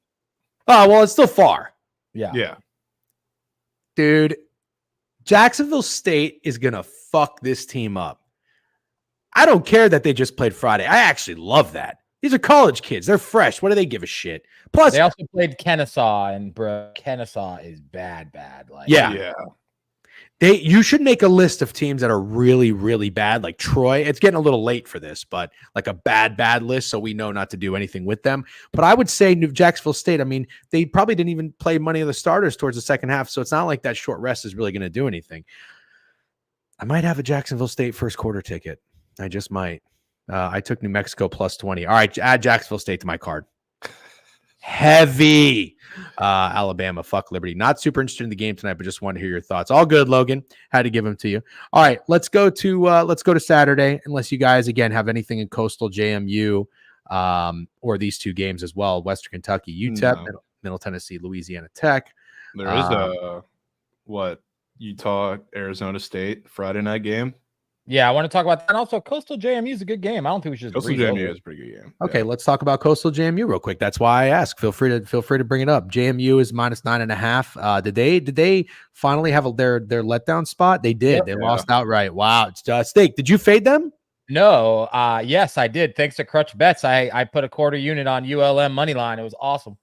Oh, well, it's still far. Yeah. Dude, Jacksonville State is going to fuck this team up. I don't care that they just played Friday. I actually love that. These are college kids. They're fresh. What do they give a shit? Plus, they also played Kennesaw, and bro, Kennesaw is bad. Like, yeah. You should make a list of teams that are really, really bad, like Troy. It's getting a little late for this, but like a bad list, so we know not to do anything with them. But I would say Jacksonville State, I mean, they probably didn't even play many of the starters towards the second half, so it's not like that short rest is really going to do anything. I might have a Jacksonville State first quarter ticket. I just might. I took New Mexico plus 20. All right, add Jacksonville State to my card. Heavy. Alabama, fuck Liberty. Not super interested in the game tonight, but just want to hear your thoughts. All good, Logan. Had to give them to you. All right, let's go to Saturday. Unless you guys again have anything in Coastal, JMU, or these two games as well. Western Kentucky, UTEP, Middle Tennessee, Louisiana Tech. There is Utah, Arizona State Friday night game. Yeah, I want to talk about that. And also, Coastal JMU is a good game. I don't think we should. Coastal JMU is a pretty good game. Okay, let's talk about Coastal JMU real quick. That's why I asked. Feel free to bring it up. JMU is minus 9.5. Did they finally have their letdown spot? They did. They lost outright. Wow, it's steak. Did you fade them? No. Yes, I did. Thanks to Crutch Bets, I put a quarter unit on ULM money line. It was awesome.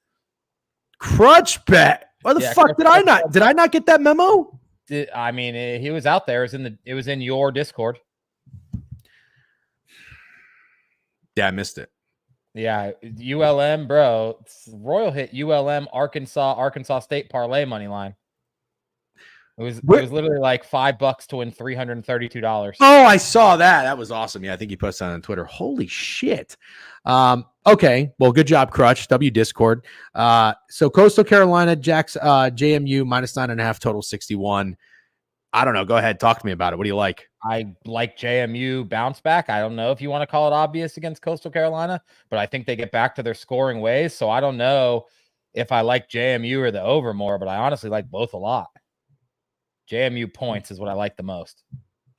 Crutch Bet. Why the fuck did I not get that memo? I mean, he was out there. It was in your Discord. Yeah, I missed it. Yeah, ULM, bro. Royal hit ULM, Arkansas State parlay money line. It was literally like $5 to win $332. Oh, I saw that. That was awesome. Yeah, I think he posted on Twitter. Holy shit. Okay. Well, good job, Crutch. Discord. So Coastal Carolina, JMU minus 9.5, total 61. I don't know. Go ahead. Talk to me about it. What do you like? I like JMU bounce back. I don't know if you want to call it obvious against Coastal Carolina, but I think they get back to their scoring ways. So I don't know if I like JMU or the over more, but I honestly like both a lot. JMU points is what I like the most.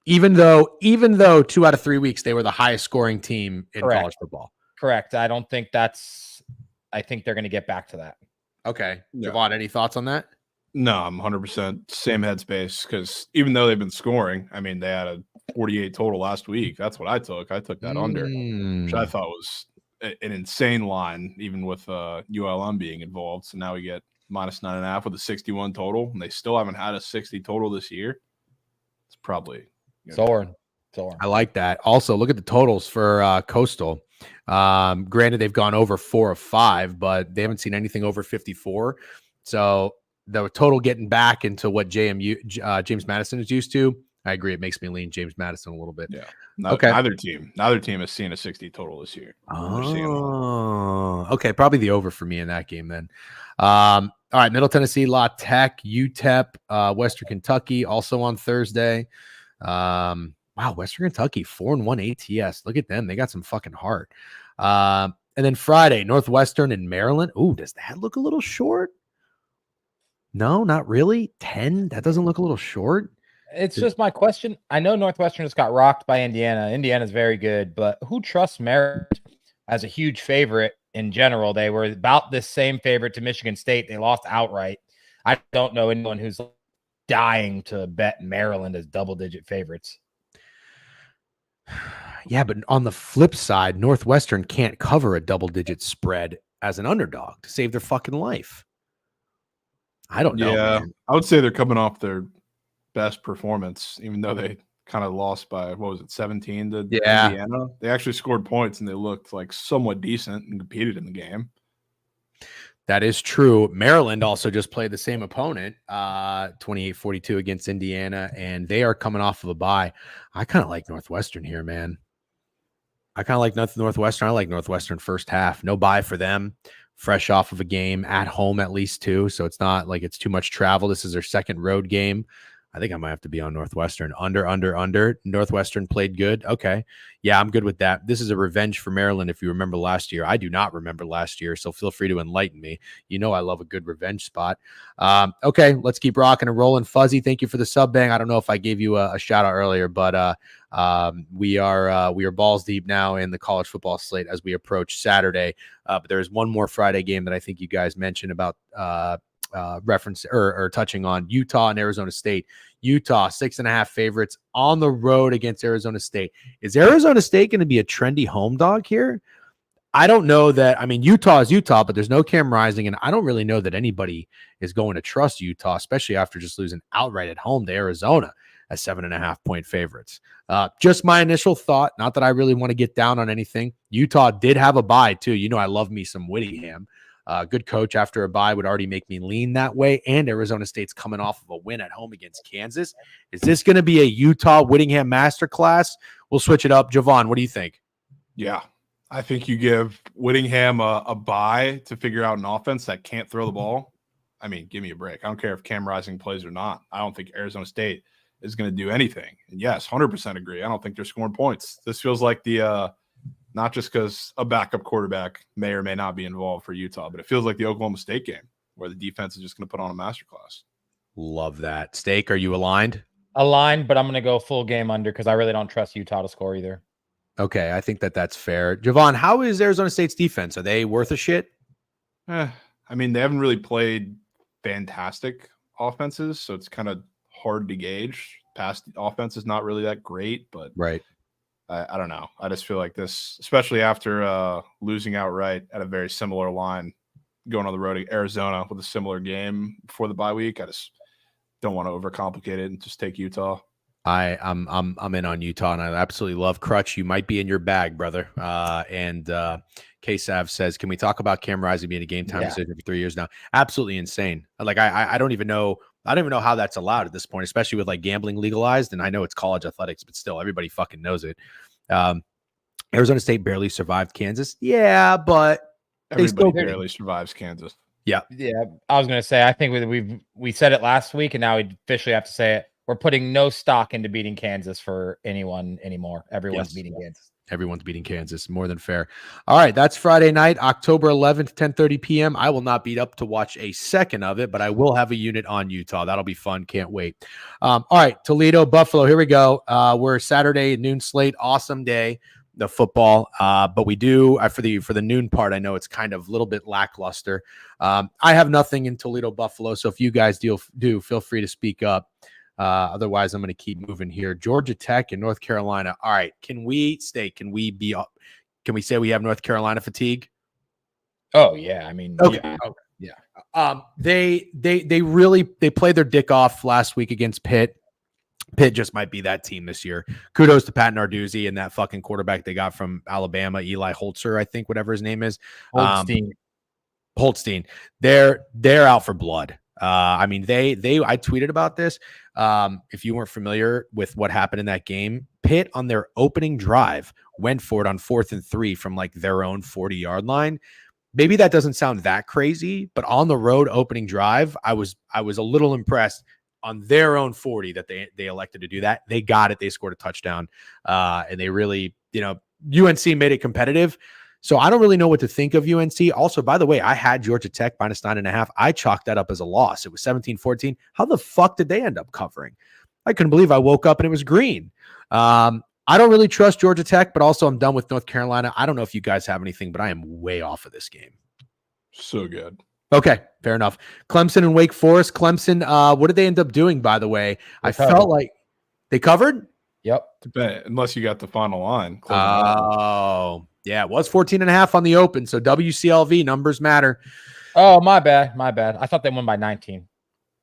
Even though 2 out of 3 weeks they were the highest scoring team in college football. Correct. I think they're going to get back to that. Okay. Yeah. Javon, any thoughts on that? No, I'm 100% same headspace because even though they've been scoring, I mean, they had a 48 total last week. That's what I took. I took that under, which I thought was an insane line, even with ULM being involved. So now we get minus 9.5 with a 61 total, and they still haven't had a 60 total this year. It's probably soaring. I like that. Also, look at the totals for Coastal. Granted, they've gone over 4 of 5, but they haven't seen anything over 54. So the total getting back into what James Madison is used to. I agree. It makes me lean James Madison a little bit. Yeah. Neither team has seen a 60 total this year. Oh, okay. Probably the over for me in that game then. All right. Middle Tennessee, La Tech, UTEP, Western Kentucky, also on Thursday. Wow. Western Kentucky, 4-1 ATS. Look at them. They got some fucking heart. And then Friday, Northwestern and Maryland. Ooh, does that look a little short? No, not really. 10? That doesn't look a little short. It's just my question. I know Northwestern just got rocked by Indiana. Indiana's very good, but who trusts Maryland as a huge favorite in general? They were about the same favorite to Michigan State. They lost outright. I don't know anyone who's dying to bet Maryland as double-digit favorites. Yeah, but on the flip side, Northwestern can't cover a double-digit spread as an underdog to save their fucking life. I don't know. Yeah, man. I would say they're coming off their best performance, even though they kind of lost by 17 to Indiana. They actually scored points and they looked like somewhat decent and competed in the game. That is true. Maryland also just played the same opponent, 28-42 against Indiana, and they are coming off of a bye. I kind of like Northwestern here, man. I kind of like Northwestern. I like Northwestern first half. No bye for them. Fresh off of a game at home, at least too. So it's not like it's too much travel. This is their second road game. I think I might have to be on Northwestern. Under. Northwestern played good. Okay. Yeah, I'm good with that. This is a revenge for Maryland. If you remember last year, I do not remember last year. So feel free to enlighten me. You know, I love a good revenge spot. Okay. Let's keep rocking and rolling. Fuzzy, thank you for the sub bang. I don't know if I gave you a shout out earlier, but we are balls deep now in the college football slate as we approach Saturday. But there is one more Friday game that I think you guys mentioned about reference or touching on Utah and Arizona State. Utah 6.5 favorites on the road against Arizona State. Is Arizona State going to be a trendy home dog here? I don't know that. I mean, Utah is Utah, but there's no Cam Rising, and I don't really know that anybody is going to trust Utah, especially after just losing outright at home to Arizona as 7.5-point favorites. Just my initial thought. Not that I really want to get down on anything. Utah did have a bye too. You know, I love me some Whittingham. Good coach after a bye would already make me lean that way. And Arizona State's coming off of a win at home against Kansas. Is this going to be a Utah Whittingham masterclass? We'll switch it up. Javon, what do you think? Yeah, I think you give Whittingham a bye to figure out an offense that can't throw the ball. I mean, give me a break. I don't care if Cam Rising plays or not. I don't think Arizona State is going to do anything. And yes, 100% agree. I don't think they're scoring points. This feels like the not just because a backup quarterback may or may not be involved for Utah, but it feels like the Oklahoma State game where the defense is just going to put on a masterclass. Love that. Steak, are you aligned? Aligned, but I'm going to go full game under because I really don't trust Utah to score either. Okay, I think that's fair. Javon, how is Arizona State's defense? Are they worth a shit? I mean, they haven't really played fantastic offenses, so it's kind of hard to gauge. Past offense is not really that great, but right. I don't know. I just feel like this, especially after losing outright at a very similar line, going on the road to Arizona with a similar game before the bye week. I just don't want to overcomplicate it and just take Utah. I'm in on Utah, and I absolutely love Crutch. You might be in your bag, brother. And K-Sav says, can we talk about Cam Rising being a game time decision for 3 years now? Absolutely insane. Like I don't even know. I don't even know how that's allowed at this point, especially with like gambling legalized. And I know it's college athletics, but still, everybody fucking knows it. Arizona State barely survived Kansas. Yeah, but everybody barely survives Kansas. Yeah. Yeah. I was going to say, I think we said it last week, and now we officially have to say it. We're putting no stock into beating Kansas for anyone anymore. Everyone's beating Kansas. Everyone's beating Kansas. More than fair. All right. That's Friday night, October 11th, 10:30 p.m. I will not be up to watch a second of it, but I will have a unit on Utah. That'll be fun. Can't wait. All right. Toledo, Buffalo. Here we go. We're Saturday noon slate. Awesome day. The football. But we do for the noon part. I know it's kind of a little bit lackluster. I have nothing in Toledo, Buffalo. So if you guys do, feel free to speak up. Otherwise, I'm going to keep moving here. Georgia Tech and North Carolina. All right. Can we say we have North Carolina fatigue? Oh, yeah. I mean, okay. Yeah. They really played their dick off last week against Pitt. Pitt just might be that team this year. Kudos to Pat Narduzzi and that fucking quarterback they got from Alabama, Eli Holzer, I think, whatever his name is. Holstein. They're out for blood. I mean, I tweeted about this. If you weren't familiar with what happened in that game, Pitt on their opening drive went for it on 4th and 3 from like their own 40-yard line. Maybe that doesn't sound that crazy, but on the road opening drive, I was a little impressed on their own 40 that they elected to do that. They got it. They scored a touchdown. And they really, UNC made it competitive. So I don't really know what to think of UNC. Also, by the way, I had Georgia Tech minus 9.5. I chalked that up as a loss. It was 17-14. How the fuck did they end up covering? I couldn't believe I woke up and it was green. I don't really trust Georgia Tech, but also I'm done with North Carolina. I don't know if you guys have anything, but I am way off of this game. So good. Okay, fair enough. Clemson and Wake Forest. Clemson, what did they end up doing, by the way? I felt like they covered? Yep. Unless you got the final line. Oh, yeah, it was 14.5 on the open, so WCLV numbers matter. Oh, my bad. I thought they won by 19.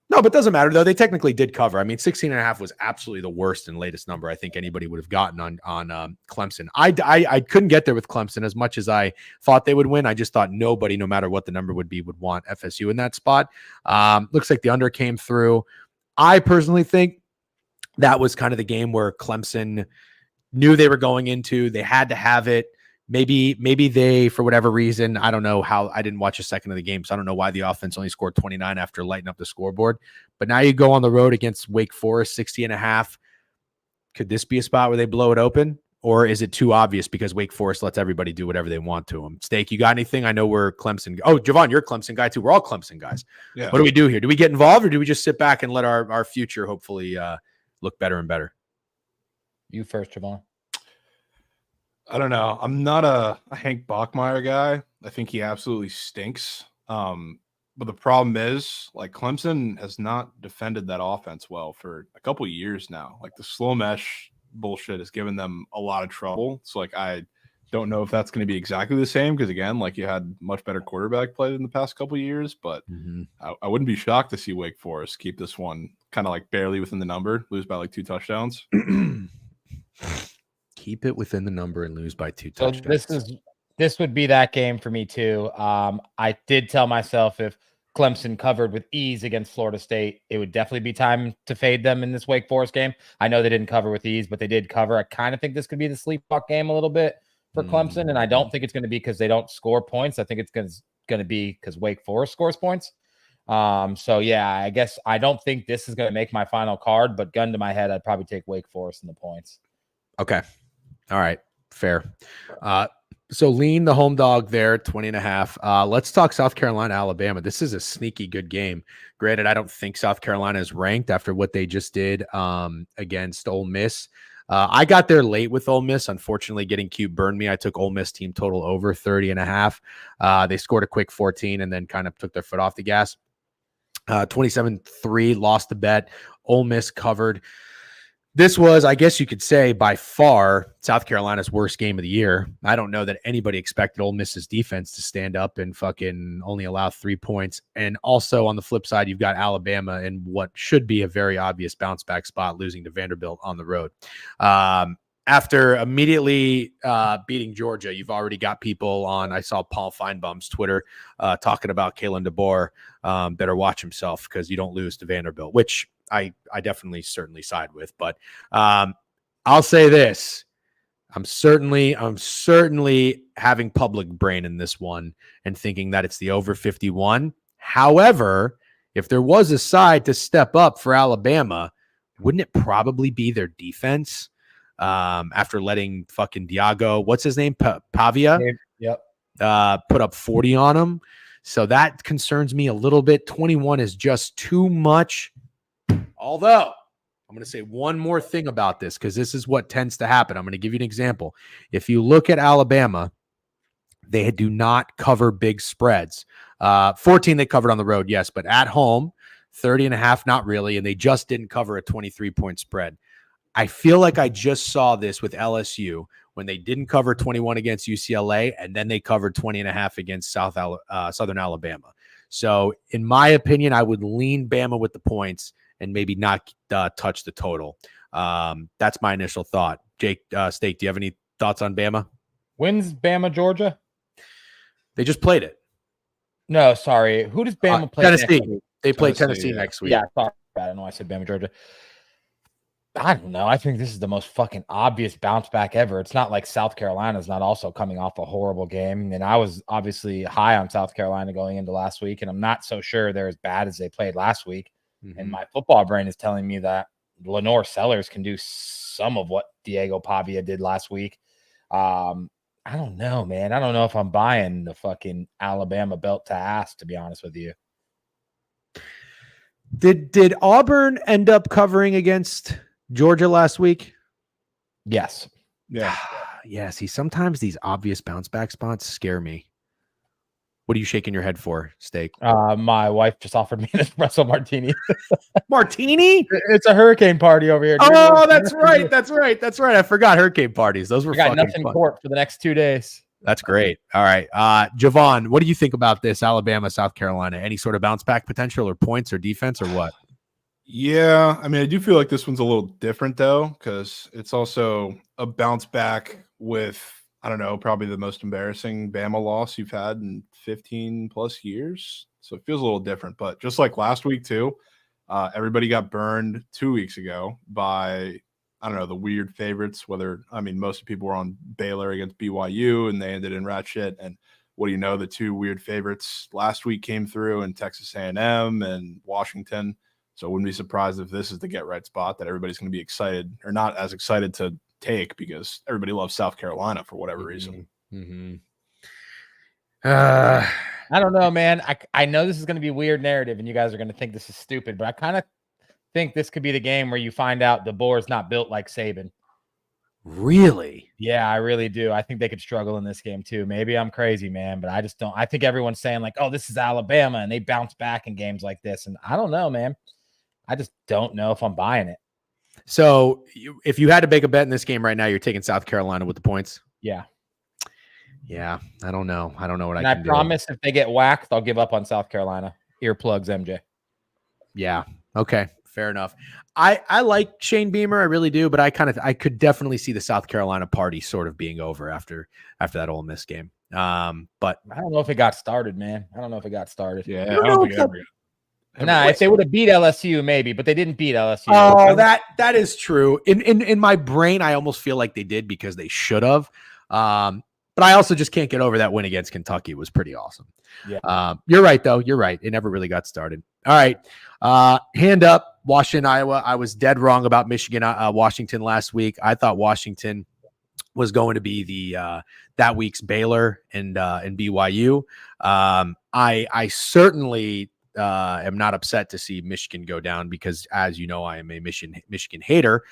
No, but it doesn't matter, though. They technically did cover. I mean, 16.5 was absolutely the worst and latest number I think anybody would have gotten on Clemson. I couldn't get there with Clemson as much as I thought they would win. I just thought nobody, no matter what the number would be, would want FSU in that spot. Looks like the under came through. I personally think that was kind of the game where Clemson knew they were going into. They had to have it. Maybe they, for whatever reason, I don't know how. I didn't watch a second of the game, so I don't know why the offense only scored 29 after lighting up the scoreboard. But now you go on the road against Wake Forest, 60.5. Could this be a spot where they blow it open? Or is it too obvious because Wake Forest lets everybody do whatever they want to them? Steak, you got anything? I know we're Clemson. Oh, Javon, you're a Clemson guy too. We're all Clemson guys. Yeah. What do we do here? Do we get involved or do we just sit back and let our future hopefully look better and better? You first, Javon. I don't know. I'm not a Hank Bachmeier guy. I think he absolutely stinks. But the problem is, like, Clemson has not defended that offense well for a couple of years now. Like, the slow mesh bullshit has given them a lot of trouble. So, like, I don't know if that's going to be exactly the same because, again, like, you had much better quarterback play in the past couple of years. But I wouldn't be shocked to see Wake Forest keep this one kind of like barely within the number, lose by like 2 touchdowns. Keep it within the number and lose by 2 touchdowns. So this would be that game for me too. I did tell myself if Clemson covered with ease against Florida State, it would definitely be time to fade them in this Wake Forest game. I know they didn't cover with ease, but they did cover. I kind of think this could be the sleepwalk game a little bit for Clemson, and I don't think it's going to be because they don't score points. I think it's going to be because Wake Forest scores points. So yeah, I guess I don't think this is going to make my final card, but gun to my head, I'd probably take Wake Forest in the points. Okay. All right. Fair. So lean the home dog there, 20.5. Let's talk South Carolina, Alabama. This is a sneaky good game. Granted, I don't think South Carolina is ranked after what they just did against Ole Miss. I got there late with Ole Miss. Unfortunately, getting cute burned me. I took Ole Miss team total over 30.5. They scored a quick 14 and then kind of took their foot off the gas. 27-3, lost the bet. Ole Miss covered. This was, I guess you could say, by far South Carolina's worst game of the year. I don't know that anybody expected Ole Miss's defense to stand up and fucking only allow 3 points. And also on the flip side, you've got Alabama in what should be a very obvious bounce back spot, losing to Vanderbilt on the road. After immediately beating Georgia, you've already got people on, I saw Paul Feinbaum's Twitter talking about Kalen DeBoer better watch himself because you don't lose to Vanderbilt, which I definitely certainly side with. But I'll say this. I'm certainly having public brain in this one and thinking that it's the over 51. However, if there was a side to step up for Alabama, wouldn't it probably be their defense? After letting fucking Diago, what's his name? Pavia? Yep. Put up 40 on him. So that concerns me a little bit. 21 is just too much. Although, I'm going to say one more thing about this because this is what tends to happen. I'm going to give you an example. If you look at Alabama, they do not cover big spreads. 14 they covered on the road, yes, but at home, 30.5, not really, and they just didn't cover a 23-point spread. I feel like I just saw this with LSU when they didn't cover 21 against UCLA, and then they covered 20.5 against Southern Alabama. So, in my opinion, I would lean Bama with the points and maybe not touch the total. That's my initial thought. Jake, Steak, do you have any thoughts on Bama? When's Bama, Georgia? They just played it. No, sorry. Who does Bama play Tennessee. next week? They play Tennessee next week. Yeah, sorry. I don't know. I said Bama, Georgia. I don't know. I think this is the most fucking obvious bounce back ever. It's not like South Carolina's not also coming off a horrible game. And I was obviously high on South Carolina going into last week, and I'm not so sure they're as bad as they played last week. Mm-hmm. And my football brain is telling me that Lenore Sellers can do some of what Diego Pavia did last week. I don't know, man. I don't know if I'm buying the fucking Alabama belt to ass, to be honest with you. Did Auburn end up covering against Georgia last week? Yes. Yeah. Yeah. See, sometimes these obvious bounce back spots scare me. What are you shaking your head for, Steak? My wife just offered me an espresso martini. Martini? It's a hurricane party over here. Oh, that's right. That's right. I forgot hurricane parties. Those were fucking nothing fun. Court for the next 2 days. That's great. All right. Javon, what do you think about this Alabama, South Carolina? Any sort of bounce back potential or points or defense or what? Yeah, I mean, I do feel like this one's a little different, though, because it's also a bounce back with, I don't know, probably the most embarrassing Bama loss you've had in 15 plus years. So it feels a little different. But just like last week, too, everybody got burned 2 weeks ago by I don't know, the weird favorites, most people were on Baylor against BYU and they ended in rat shit. And what do you know? The two weird favorites last week came through in Texas A&M and Washington. So I wouldn't be surprised if this is the get right spot that everybody's going to be excited or not as excited to take because everybody loves South Carolina for whatever reason. Mm-hmm. I don't know, man. I know this is going to be a weird narrative and you guys are going to think this is stupid, but I kind of think this could be the game where you find out DeBoer is not built like Saban. Really? Yeah, I really do. I think they could struggle in this game too. Maybe I'm crazy, man, but I just don't. I think everyone's saying like, oh, this is Alabama and they bounce back in games like this. And I don't know, man. I just don't know if I'm buying it. So if you had to make a bet in this game right now, you're taking South Carolina with the points? Yeah. Yeah. I don't know. I don't know what and I can do. I promise if they get whacked, I'll give up on South Carolina. Earplugs, MJ. Yeah. Okay. Fair enough. I like Shane Beamer. I really do. But I could definitely see the South Carolina party sort of being over after that Ole Miss game. But I don't know if it got started, man. I don't know if it got started. Yeah. I don't think it ever got. Nah, if they would have beat LSU, maybe, but they didn't beat LSU. Oh, that is true. In my brain, I almost feel like they did because they should have. But I also just can't get over that win against Kentucky. It was pretty awesome. Yeah. You're right, though. You're right. It never really got started. All right. Hand up, Washington, Iowa. I was dead wrong about Michigan, Washington last week. I thought Washington was going to be the that week's Baylor and BYU. I certainly am not upset to see Michigan go down because, as you know, I am a Michigan hater.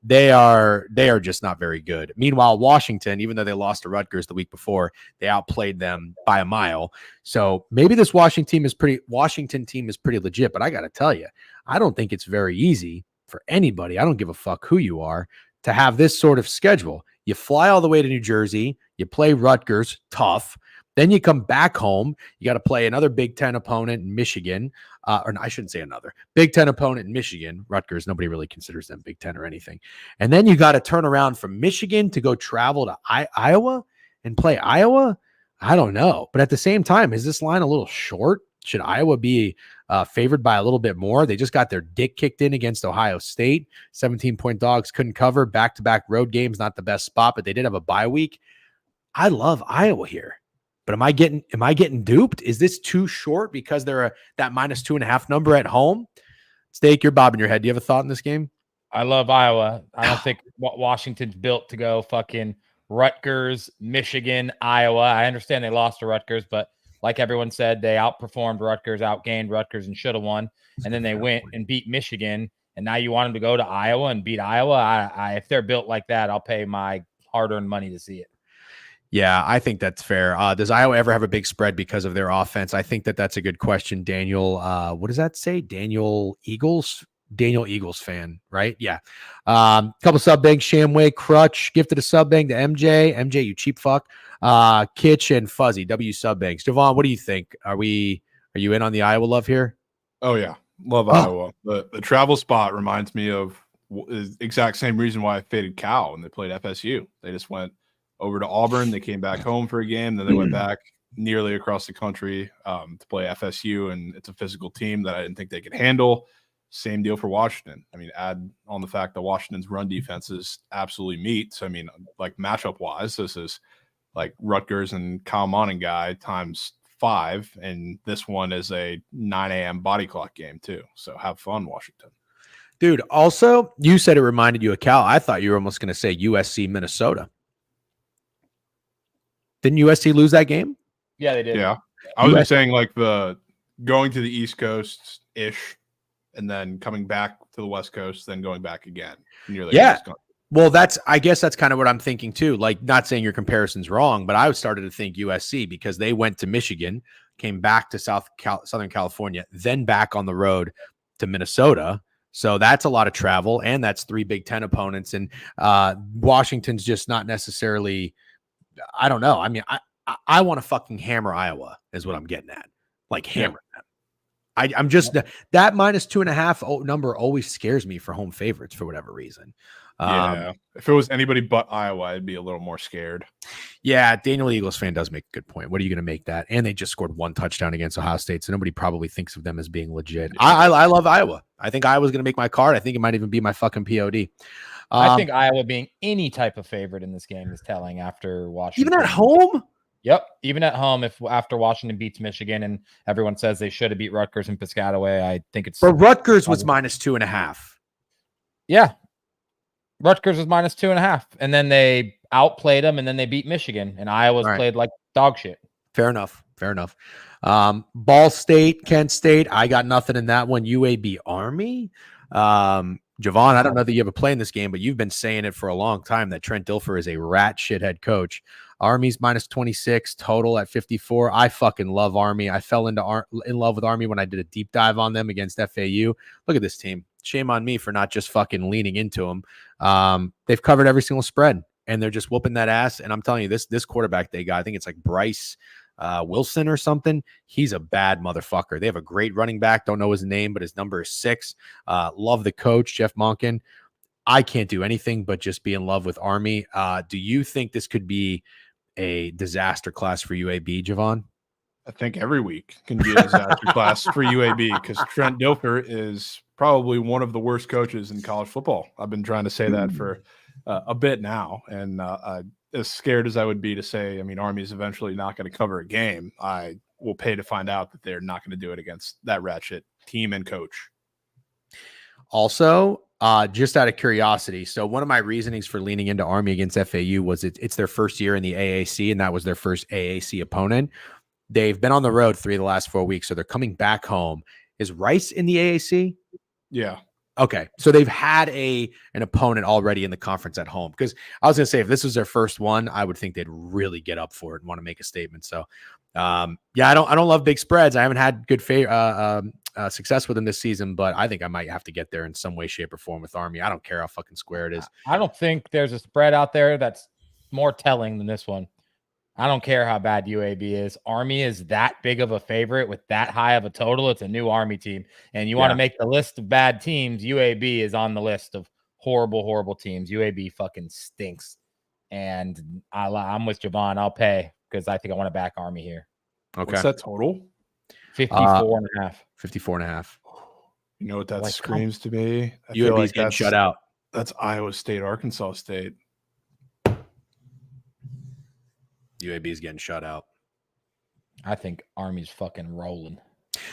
They are just not very good. Meanwhile, Washington, even though they lost to Rutgers the week before, they outplayed them by a mile. So maybe this Washington team is pretty legit. But I got to tell you, I don't think it's very easy for anybody. I don't give a fuck who you are to have this sort of schedule. You fly all the way to New Jersey, you play Rutgers, tough. Then you come back home. You got to play another Big Ten opponent in Michigan. Or I shouldn't say another. Big Ten opponent in Michigan. Rutgers, nobody really considers them Big Ten or anything. And then you got to turn around from Michigan to go travel to Iowa and play Iowa? I don't know. But at the same time, is this line a little short? Should Iowa be favored by a little bit more? They just got their dick kicked in against Ohio State. 17-point dogs couldn't cover. Back-to-back road games, not the best spot, but they did have a bye week. I love Iowa here. But am I getting duped? Is this too short because they're that -2.5 number at home? Steak, you're bobbing your head. Do you have a thought in this game? I love Iowa. I don't think Washington's built to go fucking Rutgers, Michigan, Iowa. I understand they lost to Rutgers, but like everyone said, they outperformed Rutgers, outgained Rutgers, and should have won. And then they went and beat Michigan. And now you want them to go to Iowa and beat Iowa? If they're built like that, I'll pay my hard-earned money to see it. Yeah, I think that's fair. Does Iowa ever have a big spread because of their offense? I think that's a good question. Daniel, what does that say? Daniel Eagles fan, right? Yeah. Couple sub banks, Shamway, Crutch, gifted a sub bank to MJ. MJ, you cheap fuck. Kitch and Fuzzy, W sub banks. Devon, what do you think? Are you in on the Iowa love here? Oh yeah, love Iowa. The travel spot reminds me of the exact same reason why I faded Cal when they played FSU. They just went over to Auburn. They came back home for a game. Then they went back nearly across the country to play FSU, and it's a physical team that I didn't think they could handle. Same deal for Washington. I mean, add on the fact that Washington's run defense is absolutely meat. So, I mean, like matchup-wise, this is like Rutgers and Kyle Monangai times 5, and this one is a 9 a.m. body clock game too. So have fun, Washington. Dude, also, you said it reminded you of Cal. I thought you were almost going to say USC, Minnesota. Didn't USC lose that game? Yeah, they did. Yeah. I was just saying like the going to the East Coast-ish and then coming back to the West Coast, then going back again. Yeah. Well, I guess that's kind of what I'm thinking too. Like, not saying your comparison's wrong, but I started to think USC because they went to Michigan, came back to Southern California, then back on the road to Minnesota. So that's a lot of travel, and that's 3 Big Ten opponents. And Washington's just not necessarily – I don't know. I mean, I want to fucking hammer Iowa is what I'm getting at. Like, hammer them. I'm just that -2.5 number always scares me for home favorites for whatever reason. Yeah. If it was anybody but Iowa, I'd be a little more scared. Yeah, Daniel Eagles fan does make a good point. What are you going to make that? And they just scored 1 touchdown against Ohio State, so nobody probably thinks of them as being legit. I love Iowa. I think Iowa's going to make my card. I think it might even be my fucking POD. I think Iowa being any type of favorite in this game is telling after Washington. Even at home? Yep. Even at home, if after Washington beats Michigan and everyone says they should have beat Rutgers and Piscataway, I think it's. But Rutgers was -2.5. Yeah. Rutgers was -2.5. And then they outplayed them and then they beat Michigan. And Iowa's played like dog shit. Fair enough. Ball State, Kent State. I got nothing in that one. UAB Army. Javon, I don't know that you have a play in this game, but you've been saying it for a long time that Trent Dilfer is a rat shit head coach. Army's -26, total at 54. I fucking love Army. I fell in love with Army when I did a deep dive on them against FAU. Look at this team. Shame on me for not just fucking leaning into them. They've covered every single spread, and they're just whooping that ass. And I'm telling you, this quarterback they got, I think it's like Bryce Wilson or something. He's a bad motherfucker. They have a great running back. Don't know his name, but his number is 6. Love the coach, Jeff Monken. I can't do anything but just be in love with Army. Do you think this could be a disaster class for UAB, Javon? I think every week can be a disaster class for UAB because Trent Dilfer is probably one of the worst coaches in college football. I've been trying to say that for a bit now, and as scared as I would be to say, I mean, Army is eventually not going to cover a game, I will pay to find out that they're not going to do it against that ratchet team and coach. Also, just out of curiosity, so one of my reasonings for leaning into Army against FAU was it's their first year in the AAC, and that was their first AAC opponent. They've been on the road 3 of the last 4 weeks, so they're coming back home. Is Rice in the AAC? Yeah. Okay, so they've had an opponent already in the conference at home. Because I was going to say, if this was their first one, I would think they'd really get up for it and want to make a statement. So, yeah, I don't love big spreads. I haven't had good success with them this season, but I think I might have to get there in some way, shape, or form with Army. I don't care how fucking square it is. I don't think there's a spread out there that's more telling than this one. I don't care how bad UAB is. Army is that big of a favorite with that high of a total. It's a new Army team. And you want to make the list of bad teams, UAB is on the list of horrible, horrible teams. UAB fucking stinks. And I'm with Javon. I'll pay because I think I want to back Army here. Okay. What's that total? 54.5. 54.5. You know what that screams to me? I UAB's feel like getting shut out. That's Iowa State, Arkansas State. UAB is getting shut out. I think Army's fucking rolling.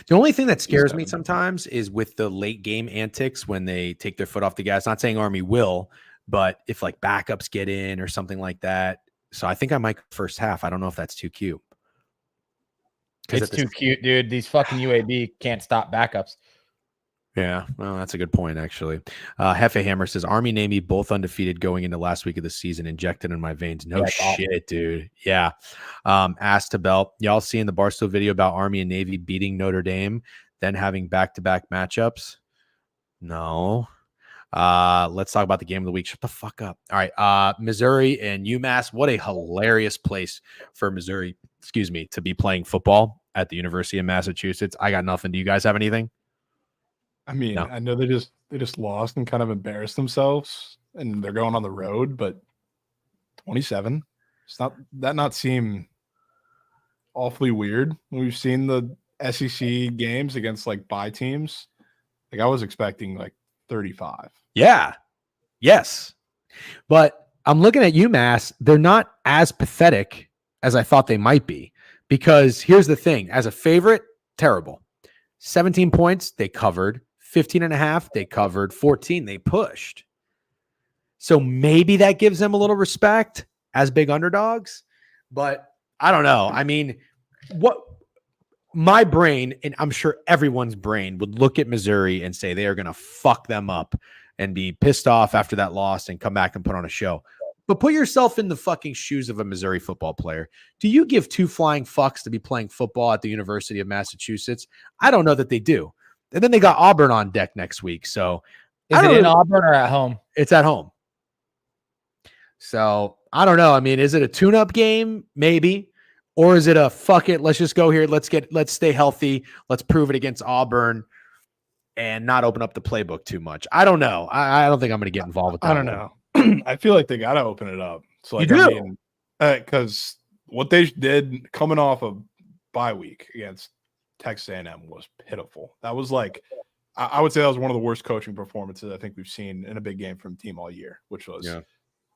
The only thing that scares me sometimes is with the late game antics when they take their foot off the gas. Not saying Army will, but if like backups get in or something like that. So I think I might first half. I don't know if that's too cute. It's too cute, dude. These fucking UAB can't stop backups. Yeah, well, that's a good point, actually. Hefe Hammer says, Army and Navy both undefeated going into last week of the season, injected in my veins. No shit, awesome. Dude. Yeah. Ask to Belt. Y'all seeing the Barstool video about Army and Navy beating Notre Dame, then having back-to-back matchups? No. Let's talk about the game of the week. Shut the fuck up. All right. Missouri and UMass. What a hilarious place for Missouri, to be playing football at the University of Massachusetts. I got nothing. Do you guys have anything? I mean, no. I know they just lost and kind of embarrassed themselves, and they're going on the road. But 27, not seem awfully weird. We've seen the SEC games against like bye teams. Like I was expecting like 35. Yeah. Yes. But I'm looking at UMass. They're not as pathetic as I thought they might be, because here's the thing: as a favorite, terrible. 17 points they covered. 15.5, they covered. 14, they pushed. So maybe that gives them a little respect as big underdogs. But I don't know. I mean, what my brain, and I'm sure everyone's brain, would look at Missouri and say they are going to fuck them up and be pissed off after that loss and come back and put on a show. But put yourself in the fucking shoes of a Missouri football player. Do you give 2 flying fucks to be playing football at the University of Massachusetts? I don't know that they do. And then they got Auburn on deck next week. So is it in Auburn or at home? It's at home. So I don't know. I mean, is it a tune-up game? Maybe. Or is it a fuck it, let's just go here. Let's stay healthy. Let's prove it against Auburn and not open up the playbook too much. I don't know. I don't think I'm going to get involved with that. I don't know. I feel like they got to open it up. So like, you do? I mean, because what they did coming off of bye week against Texas A&M was pitiful. That was like I would say that was one of the worst coaching performances I think we've seen in a big game from a team all year, which was,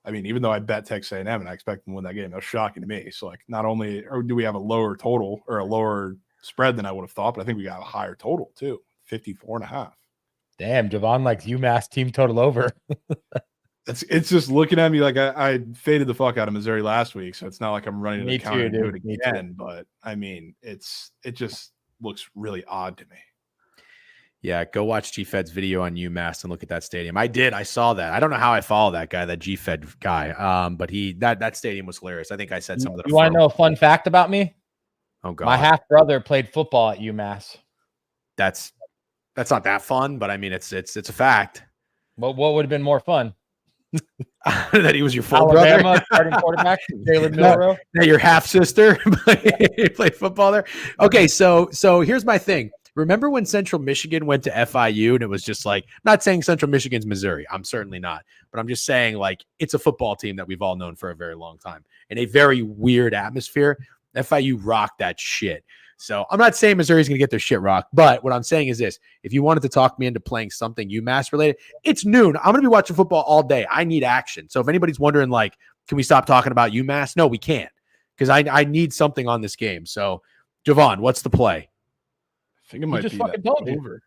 I mean, even though I bet Texas A&M and I expect them to win that game, that was shocking to me. So, like, not only do we have a lower total or a lower spread than I would have thought, but I think we got a higher total too, 54.5. Damn, Javon likes UMass team total over. It's just looking at me like I faded the fuck out of Missouri last week, so it's not like I'm running to the counter and do it again. But I mean, it just looks really odd to me. Yeah, go watch G-Fed's video on UMass and look at that stadium. I saw that. I don't know how I follow that guy, that G-Fed guy. But that stadium was hilarious. I think I said some of the. You want to know a fun fact about me? Oh God, my half brother played football at UMass. That's not that fun, but I mean, it's a fact. What would have been more fun? That he was your full Alabama brother, starting quarterback, Jalen Milroe. That your half sister played football there. Okay, so here's my thing. Remember when Central Michigan went to FIU and it was just like, I'm not saying Central Michigan's Missouri. I'm certainly not. But I'm just saying, like, it's a football team that we've all known for a very long time in a very weird atmosphere. FIU rocked that shit. So I'm not saying Missouri's going to get their shit rocked. But what I'm saying is this. If you wanted to talk me into playing something UMass related, it's noon. I'm going to be watching football all day. I need action. So if anybody's wondering, like, can we stop talking about UMass? No, we can't. Because I need something on this game. So, Javon, what's the play? I think it might be that over.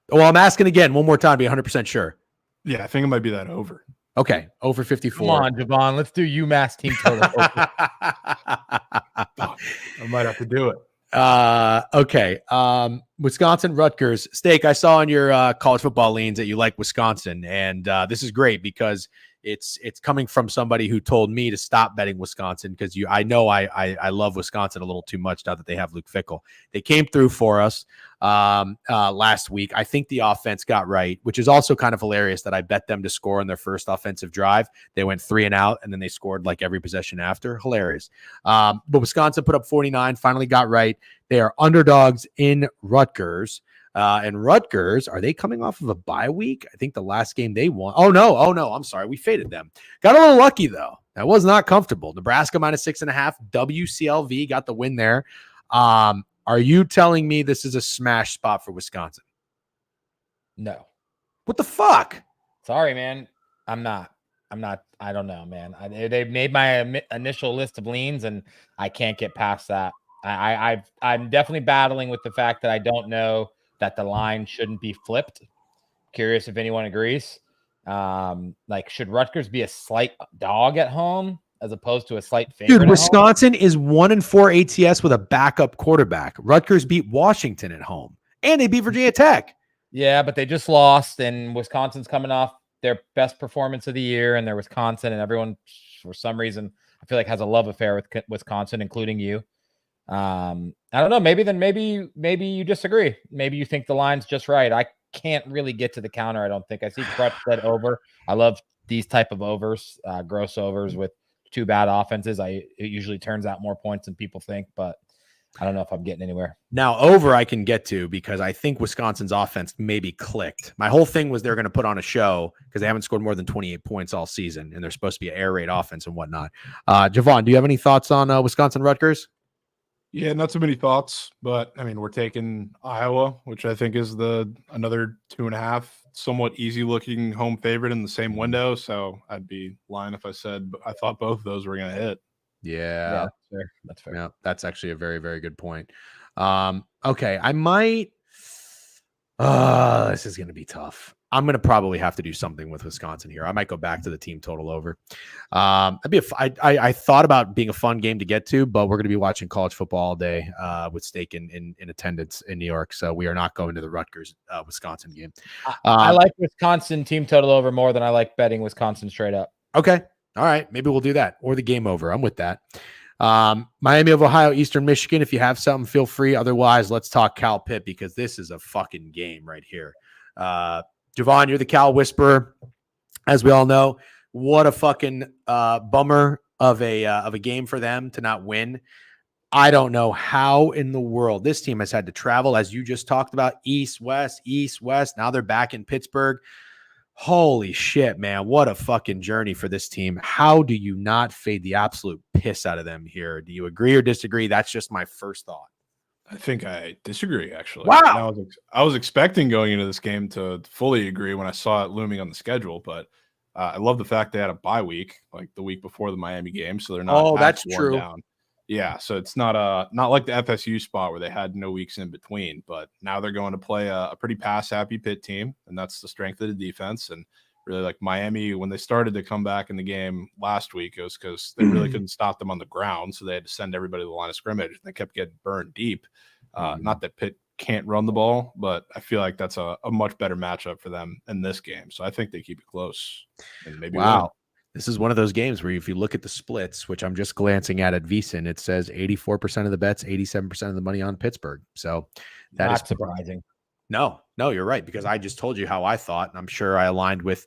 Well, I'm asking again one more time to be 100% sure. Yeah, I think it might be that over. Okay, over 54. Come on, Javon. Let's do UMass team total. I might have to do it. Okay. Wisconsin, Rutgers. Steak, I saw on your college football leans that you like Wisconsin, and this is great because it's coming from somebody who told me to stop betting Wisconsin because I know I love Wisconsin a little too much now that they have Luke Fickell. They came through for us last week. I think the offense got right, which is also kind of hilarious that I bet them to score on their first offensive drive. They went 3 and out, and then they scored like every possession after. Hilarious. But Wisconsin put up 49, finally got right. They are underdogs in Rutgers. And Rutgers, are they coming off of a bye week? I think the last game they won. Oh, no. I'm sorry. We faded them. Got a little lucky, though. That was not comfortable. Nebraska -6.5. WCLV got the win there. Are you telling me this is a smash spot for Wisconsin? No. What the fuck? Sorry, man. I'm not. I don't know, man. They made my initial list of leans, and I can't get past that. I'm definitely battling with the fact that I don't know that the line shouldn't be flipped. Curious if anyone agrees. Like, should Rutgers be a slight dog at home as opposed to a slight favorite? Dude, Wisconsin is 1-4 ATS with a backup quarterback. Rutgers beat Washington at home, and they beat Virginia Tech. Yeah, but they just lost, and Wisconsin's coming off their best performance of the year, and they're Wisconsin, and everyone, for some reason, I feel like has a love affair with Wisconsin, including you. I don't know. Maybe you disagree. Maybe you think the line's just right. I can't really get to the counter. I don't think. I see Crutch said over. I love these type of overs, gross overs with two bad offenses. It usually turns out more points than people think, but I don't know if I'm getting anywhere. Now, over I can get to because I think Wisconsin's offense maybe clicked. My whole thing was they're going to put on a show because they haven't scored more than 28 points all season, and they're supposed to be an air raid offense and whatnot. Javon, do you have any thoughts on Wisconsin Rutgers? Yeah, not so many thoughts, but I mean, we're taking Iowa, which I think is another 2.5, somewhat easy looking home favorite in the same window. So I'd be lying if I said I thought both of those were going to hit. Yeah, that's fair. Yeah, that's actually a very, very good point. Okay, I might. This is going to be tough. I'm going to probably have to do something with Wisconsin here. I might go back to the team total over. I thought about being a fun game to get to, but we're going to be watching college football all day with Steak in attendance in New York. So we are not going to the Rutgers Wisconsin game. I like Wisconsin team total over more than I like betting Wisconsin straight up. Okay. All right. Maybe we'll do that or the game over. I'm with that. Miami of Ohio, Eastern Michigan. If you have something, feel free. Otherwise, let's talk Cal Pitt because this is a fucking game right here. Javon, you're the Cal whisperer. As we all know, what a fucking bummer of a game for them to not win. I don't know how in the world this team has had to travel, as you just talked about, east, west. Now they're back in Pittsburgh. Holy shit, man. What a fucking journey for this team. How do you not fade the absolute piss out of them here? Do you agree or disagree? That's just my first thought. I think I disagree, actually. Wow. And I was expecting going into this game to fully agree when I saw it looming on the schedule, but I love the fact they had a bye week, like the week before the Miami game, so they're not That's worn true. down. Yeah, so it's not like the FSU spot where they had no weeks in between, but now they're going to play a pretty pass-happy Pitt team, and that's the strength of the defense. And really, like Miami, when they started to come back in the game last week, it was because they really couldn't stop them on the ground, so they had to send everybody to the line of scrimmage. They kept getting burned deep. Not that Pitt can't run the ball, but I feel like that's a much better matchup for them in this game. So I think they keep it close and maybe win. This is one of those games where if you look at the splits, which I'm just glancing at VSiN, it says 84% of the bets, 87% of the money on Pittsburgh. So that Not is surprising. No, you're right, because I just told you how I thought, and I'm sure I aligned with,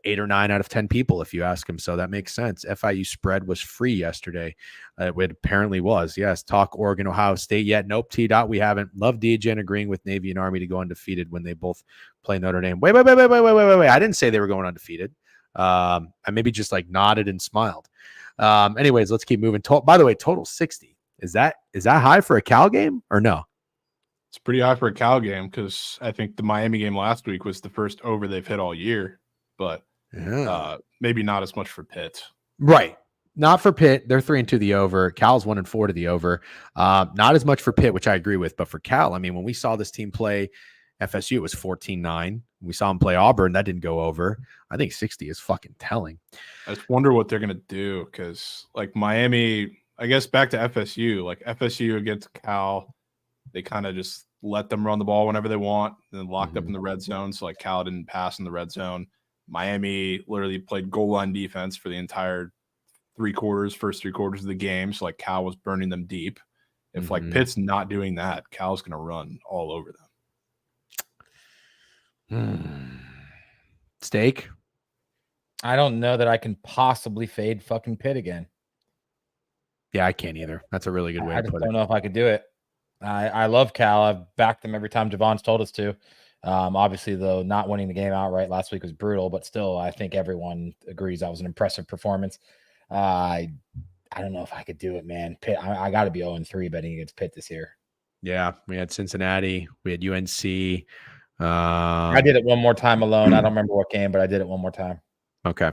8 or 9 out of 10 people if you ask them. So that makes sense. FIU spread was free yesterday. It apparently was. Yes. Talk Oregon, Ohio State yet. Nope. T-Dot. We haven't. Love DJN agreeing with Navy and Army to go undefeated when they both play Notre Dame. Wait. I didn't say they were going undefeated. I maybe just like nodded and smiled. Anyways, let's keep moving. By the way, total 60. Is that high for a Cal game or no? It's pretty high for a Cal game because I think the Miami game last week was the first over they've hit all year, but maybe not as much for Pitt. Right. Not for Pitt. They're 3-2 to the over. Cal's 1-4 to the over. Not as much for Pitt, which I agree with, but for Cal, I mean, when we saw this team play FSU, it was 14-9. We saw them play Auburn. That didn't go over. I think 60 is fucking telling. I just wonder what they're going to do because, like, Miami, I guess back to FSU, like FSU against Cal, they kind of just let them run the ball whenever they want and then locked up in the red zone. So, like, Cal didn't pass in the red zone. Miami literally played goal line defense for the entire first 3 quarters of the game. So, like, Cal was burning them deep. If, like, Pitt's not doing that, Cal's going to run all over them. Steak? I don't know that I can possibly fade fucking Pitt again. Yeah, I can't either. That's a really good way to put it. I don't know if I could do it. I love Cal. I've backed them every time Javon's told us to. Obviously, though, not winning the game outright last week was brutal, but still, I think everyone agrees that was an impressive performance. I don't know if I could do it, man. Pitt, I got to be 0-3 betting against Pitt this year. Yeah, we had Cincinnati, we had UNC. I did it one more time alone. I don't remember what game, but I did it one more time. Okay.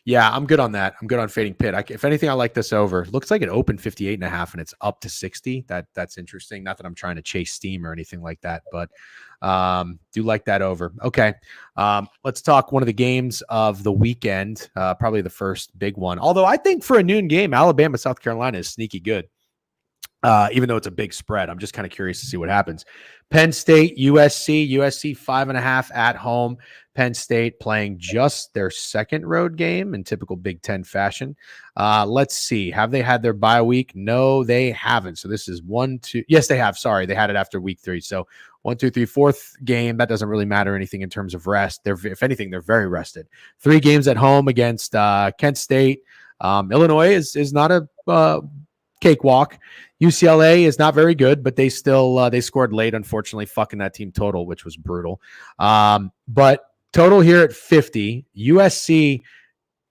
Yeah, I'm good on that. I'm good on fading Pitt. If anything, I like this over. Looks like it opened 58.5 and it's up to 60. That's interesting. Not that I'm trying to chase steam or anything like that, but do like that over. Okay. Let's talk one of the games of the weekend, probably the first big one. Although I think for a noon game, Alabama, South Carolina is sneaky good. Even though it's a big spread, I'm just kind of curious to see what happens. Penn State, USC 5.5 at home. Penn State playing just their second road game in typical Big Ten fashion. Let's see. Have they had their bye week? No, they haven't. So this is 1, 2. Yes, they have. Sorry. They had it after week 3. So 1, 2, 3, fourth game. That doesn't really matter anything in terms of rest. If anything, they're very rested. 3 games at home against Kent State. Illinois is not a cakewalk. UCLA is not very good, but they still they scored late, unfortunately, fucking that team total, which was brutal. But total here at 50. USC,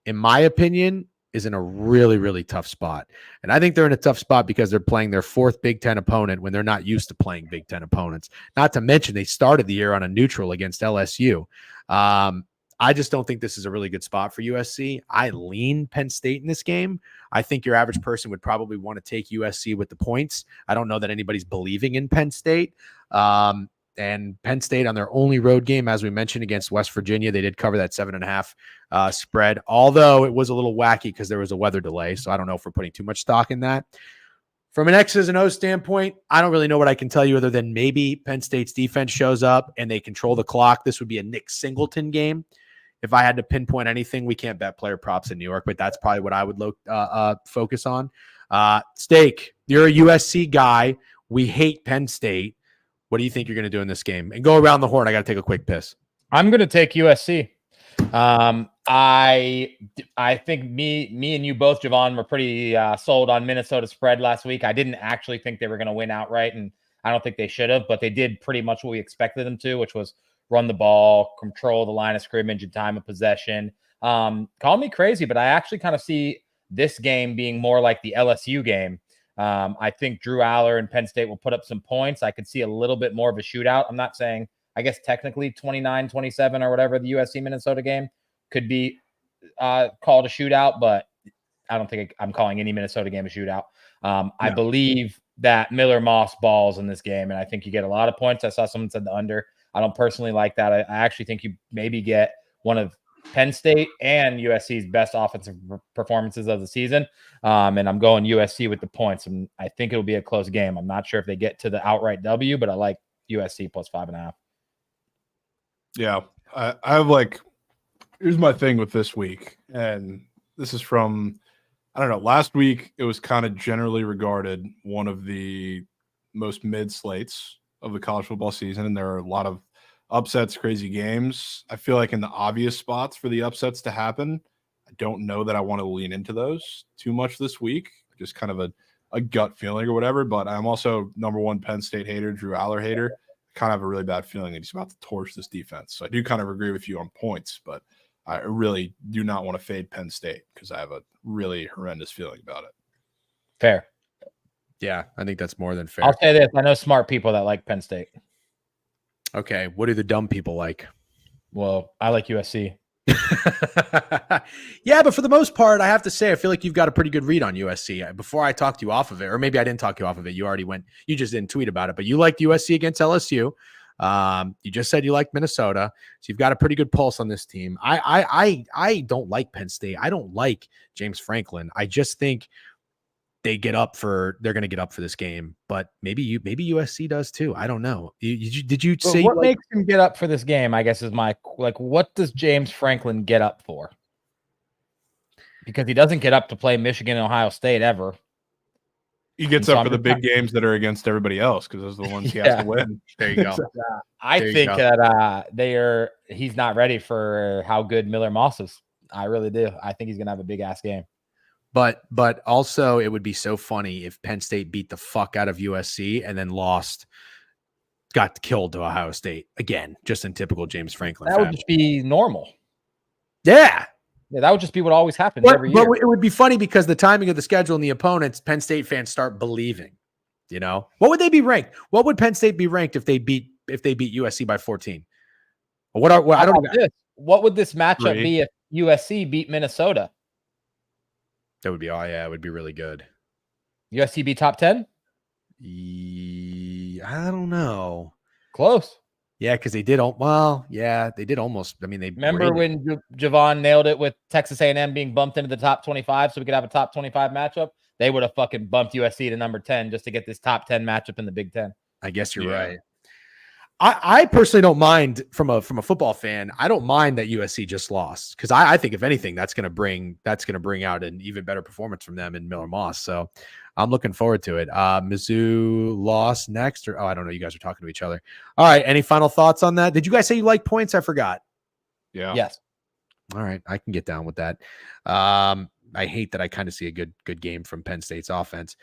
in my opinion, is in a really, really tough spot. And I think they're in a tough spot because they're playing their 4th Big Ten opponent when they're not used to playing Big Ten opponents. Not to mention they started the year on a neutral against LSU. I just don't think this is a really good spot for USC. I lean Penn State in this game. I think your average person would probably want to take USC with the points. I don't know that anybody's believing in Penn State. And Penn State on their only road game, as we mentioned, against West Virginia, they did cover that 7.5 spread, although it was a little wacky because there was a weather delay. So I don't know if we're putting too much stock in that. From an X's and O's standpoint, I don't really know what I can tell you other than maybe Penn State's defense shows up and they control the clock. This would be a Nick Singleton game. If I had to pinpoint anything, we can't bet player props in New York, but that's probably what I would focus on. Steak, you're a USC guy. We hate Penn State. What do you think you're going to do in this game? And go around the horn. I got to take a quick piss. I'm going to take USC. I think me and you both, Javon, were pretty sold on Minnesota spread last week. I didn't actually think they were going to win outright, and I don't think they should have, but they did pretty much what we expected them to, which was run the ball, control the line of scrimmage and time of possession. Call me crazy, but I actually kind of see this game being more like the LSU game I think Drew Aller and Penn State will put up some points. I could see a little bit more of a shootout. I'm not saying, I guess technically 29-27 or whatever the USC-Minnesota game could be called a shootout, but I don't think I'm calling any Minnesota game a shootout. I believe that Miller Moss balls in this game, and I think you get a lot of points. I saw someone said the under. I don't personally like that. I actually think you maybe get one of Penn State and USC's best offensive performances of the season. And I'm going USC with the points, and I think it'll be a close game. I'm not sure if they get to the outright W, but I like USC plus 5.5. Yeah. I have here's my thing with this week. And this is from, I don't know, last week it was kind of generally regarded one of the most mid slates of the college football season. And there are a lot of upsets, crazy games. I feel like in the obvious spots for the upsets to happen, I don't know that I want to lean into those too much this week. Just kind of a gut feeling or whatever. But I'm also number one Penn State hater, Drew Aller hater. I kind of have a really bad feeling that he's about to torch this defense. So I do kind of agree with you on points, but I really do not want to fade Penn State because I have a really horrendous feeling about it. Fair. Yeah, I think that's more than fair. I'll say this. I know smart people that like Penn State. Okay, what do the dumb people like? Well, I like USC. Yeah, but for the most part, I have to say, I feel like you've got a pretty good read on USC. Before I talked you off of it, or maybe I didn't talk you off of it. You just didn't tweet about it, but you liked USC against LSU. You just said you liked Minnesota, so you've got a pretty good pulse on this team. I don't like Penn State. I don't like James Franklin. I just think they're going to get up for this game, but maybe USC does too. I don't know. Did you say what makes him get up for this game? I guess is my what does James Franklin get up for? Because he doesn't get up to play Michigan and Ohio State ever. He gets up for the big games that are against everybody else because those are the ones he has to win. There you go. I think that he's not ready for how good Miller Moss is. I really do. I think he's gonna have a big ass game. But also it would be so funny if Penn State beat the fuck out of USC and then got killed to Ohio State again, just in typical James Franklin That would just be normal. Yeah. Yeah, that would just be what always happens every year. But it would be funny because the timing of the schedule and the opponents, Penn State fans start believing. You know, what would they be ranked? What would Penn State be ranked if they beat USC by 14? What would this matchup be if USC beat Minnesota? That would be it would be really good. USC be top 10? I don't know. Close. Yeah, because they did. They did almost. I mean, they remember when Javon nailed it with Texas A&M being bumped into the top 25, so we could have a top 25 matchup. They would have fucking bumped USC to number 10 just to get this top 10 matchup in the Big Ten. I guess you're right. I personally don't mind from a football fan. I don't mind that USC just lost because I think if anything, that's going to bring out an even better performance from them in Miller Moss. So I'm looking forward to it. Mizzou lost next, I don't know. You guys are talking to each other. All right. Any final thoughts on that? Did you guys say you like points? I forgot. Yeah. Yes. All right. I can get down with that. I hate that I kind of see a good game from Penn State's offense.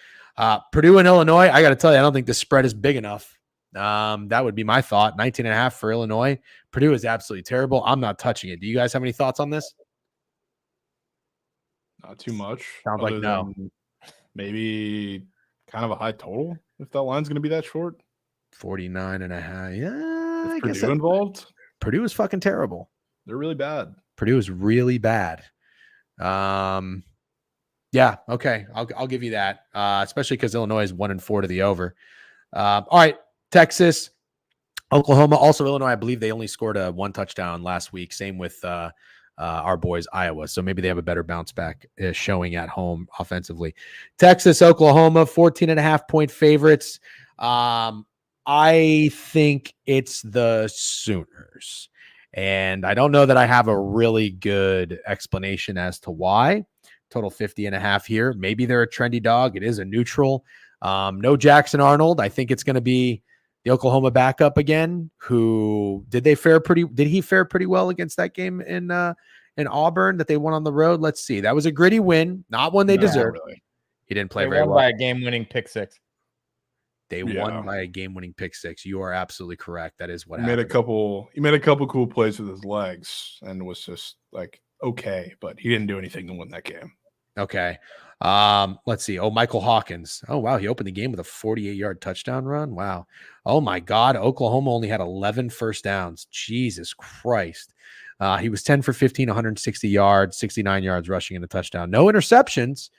Purdue and Illinois. I got to tell you, I don't think the spread is big enough. That would be my thought. 19.5 for Illinois. Purdue is absolutely terrible. I'm not touching it. Do you guys have any thoughts on this? Not too much. Sounds like no. Maybe kind of a high total if that line's going to be that short. 49.5. Yeah. Is Purdue involved? Purdue is fucking terrible. They're really bad. Purdue is really bad. Yeah. Okay. I'll give you that. Especially because Illinois is 1-4 to the over. All right. Texas, Oklahoma, also Illinois. I believe they only scored one touchdown last week. Same with our boys, Iowa. So maybe they have a better bounce back showing at home offensively. Texas, Oklahoma, 14.5 point favorites. I think it's the Sooners. And I don't know that I have a really good explanation as to why. Total 50.5 here. Maybe they're a trendy dog. It is a neutral. No Jackson Arnold. I think it's going to be the Oklahoma backup again. Did he fare pretty well against that game in Auburn that they won on the road? Let's see. That was a gritty win, not one they deserved. Really. He didn't play very well. By a game-winning pick six. They won by a game-winning pick six. You are absolutely correct. That is what happened. He made a couple cool plays with his legs and was just like okay, but he didn't do anything to win that game. Okay. Let's see. Oh, Michael Hawkins. Oh, wow. He opened the game with a 48-yard touchdown run. Wow. Oh, my God. Oklahoma only had 11 first downs. Jesus Christ. He was 10 for 15, 160 yards, 69 yards rushing and a touchdown. No interceptions.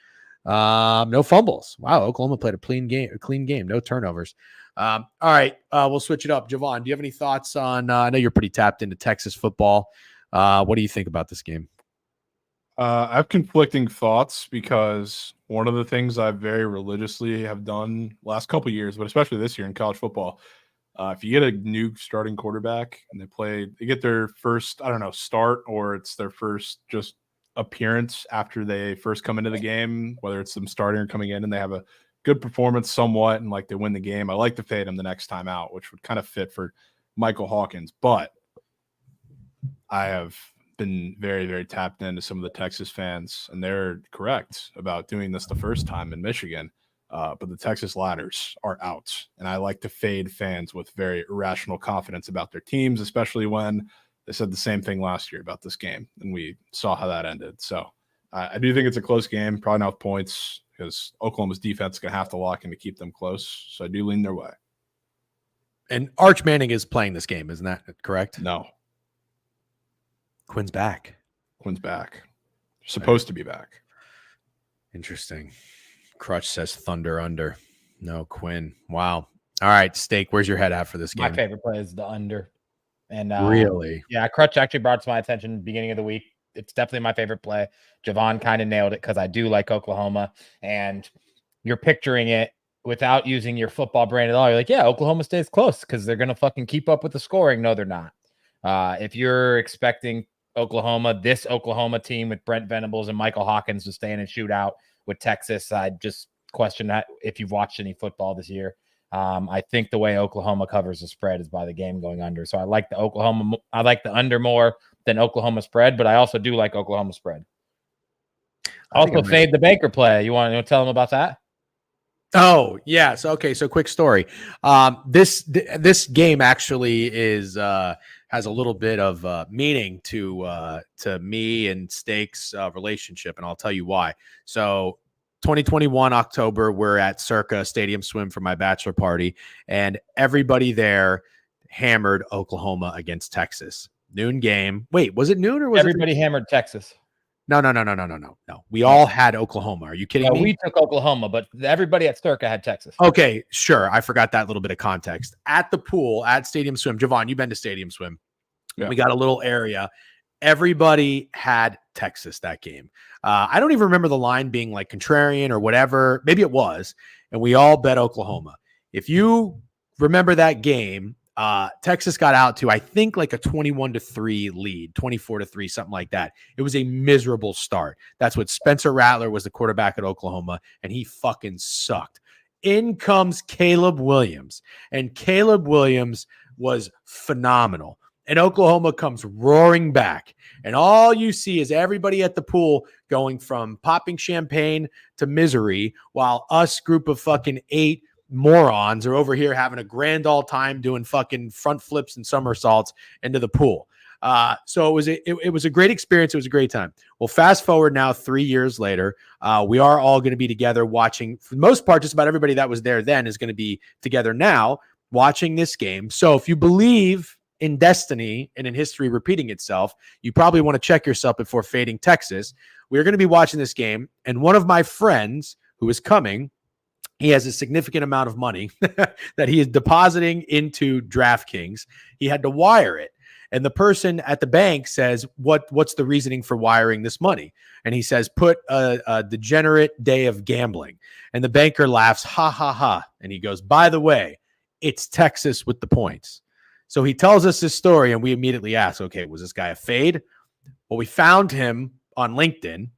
No fumbles. Wow. Oklahoma played a clean game. No turnovers. All right. We'll switch it up. Javon, do you have any thoughts on, I know you're pretty tapped into Texas football. What do you think about this game? I have conflicting thoughts because one of the things I very religiously have done last couple of years, but especially this year in college football, if you get a new starting quarterback and they get their first, start, or it's their first just appearance after they first come into the game, whether it's them starting or coming in and they have a good performance somewhat and like they win the game, I like to fade them the next time out, which would kind of fit for Michael Hawkins. But I have been very, very tapped into some of the Texas fans, and they're correct about doing this the first time in Michigan. But the Texas ladders are out, and I like to fade fans with very irrational confidence about their teams, especially when they said the same thing last year about this game, and we saw how that ended. So I do think it's a close game, probably not with points, because Oklahoma's defense is going to have to lock in to keep them close. So I do lean their way. And Arch Manning is playing this game, isn't that correct? No. Quinn's back. Supposed to be back. Interesting. Crutch says Thunder under. No, Quinn. Wow. All right, Steak, where's your head at for this game? My favorite play is the under. And really? Yeah, Crutch actually brought it to my attention beginning of the week. It's definitely my favorite play. Javon kind of nailed it because I do like Oklahoma. And you're picturing it without using your football brain at all. You're like, yeah, Oklahoma stays close because they're going to fucking keep up with the scoring. No, they're not. If you're expecting this Oklahoma team with Brent Venables and Michael Hawkins to stay in and shoot out with Texas, I'd just question that if you've watched any football this year. I think the way Oklahoma covers the spread is by the game going under. So I like the under more than Oklahoma spread, but I also do like Oklahoma spread. Also fade the Baker play. You want to tell them about that? Oh, yes. Okay. So quick story. This game actually is, has a little bit of meaning to me and Steak's relationship, and I'll tell you why. So 2021 October, we're at Circa Stadium Swim for my bachelor party, and everybody there hammered Oklahoma against Texas. Noon game. Wait, was it noon or was everybody hammered Texas? No. We all had Oklahoma. Are you kidding me? We took Oklahoma, but everybody at Circa had Texas. Okay, sure. I forgot that little bit of context. At the pool, at Stadium Swim, Javon, you've been to Stadium Swim. Yeah. We got a little area. Everybody had Texas that game. I don't even remember the line being like contrarian or whatever. Maybe it was. And we all bet Oklahoma. If you remember that game, Texas got out to, I think, like a 21-3 lead, 24-3, something like that. It was a miserable start. That's what Spencer Rattler was the quarterback at Oklahoma, and he fucking sucked. In comes Caleb Williams, and Caleb Williams was phenomenal. And Oklahoma comes roaring back. And all you see is everybody at the pool going from popping champagne to misery, while us group of fucking 8 morons are over here having a grand all time doing fucking front flips and somersaults into the pool. So it was a great experience. It was a great time. Well, fast forward now 3 years later, we are all going to be together watching. For the most part, just about everybody that was there then is going to be together now watching this game. So if you believe in destiny and in history repeating itself, you probably want to check yourself before fading Texas. We're going to be watching this game, and one of my friends who is coming, he has a significant amount of money that he is depositing into DraftKings. He had to wire it. And the person at the bank says, what's the reasoning for wiring this money? And he says, put a degenerate day of gambling. And the banker laughs, ha, ha, ha. And he goes, by the way, it's Texas with the points. So he tells us this story, and we immediately ask, okay, was this guy a fade? Well, we found him on LinkedIn.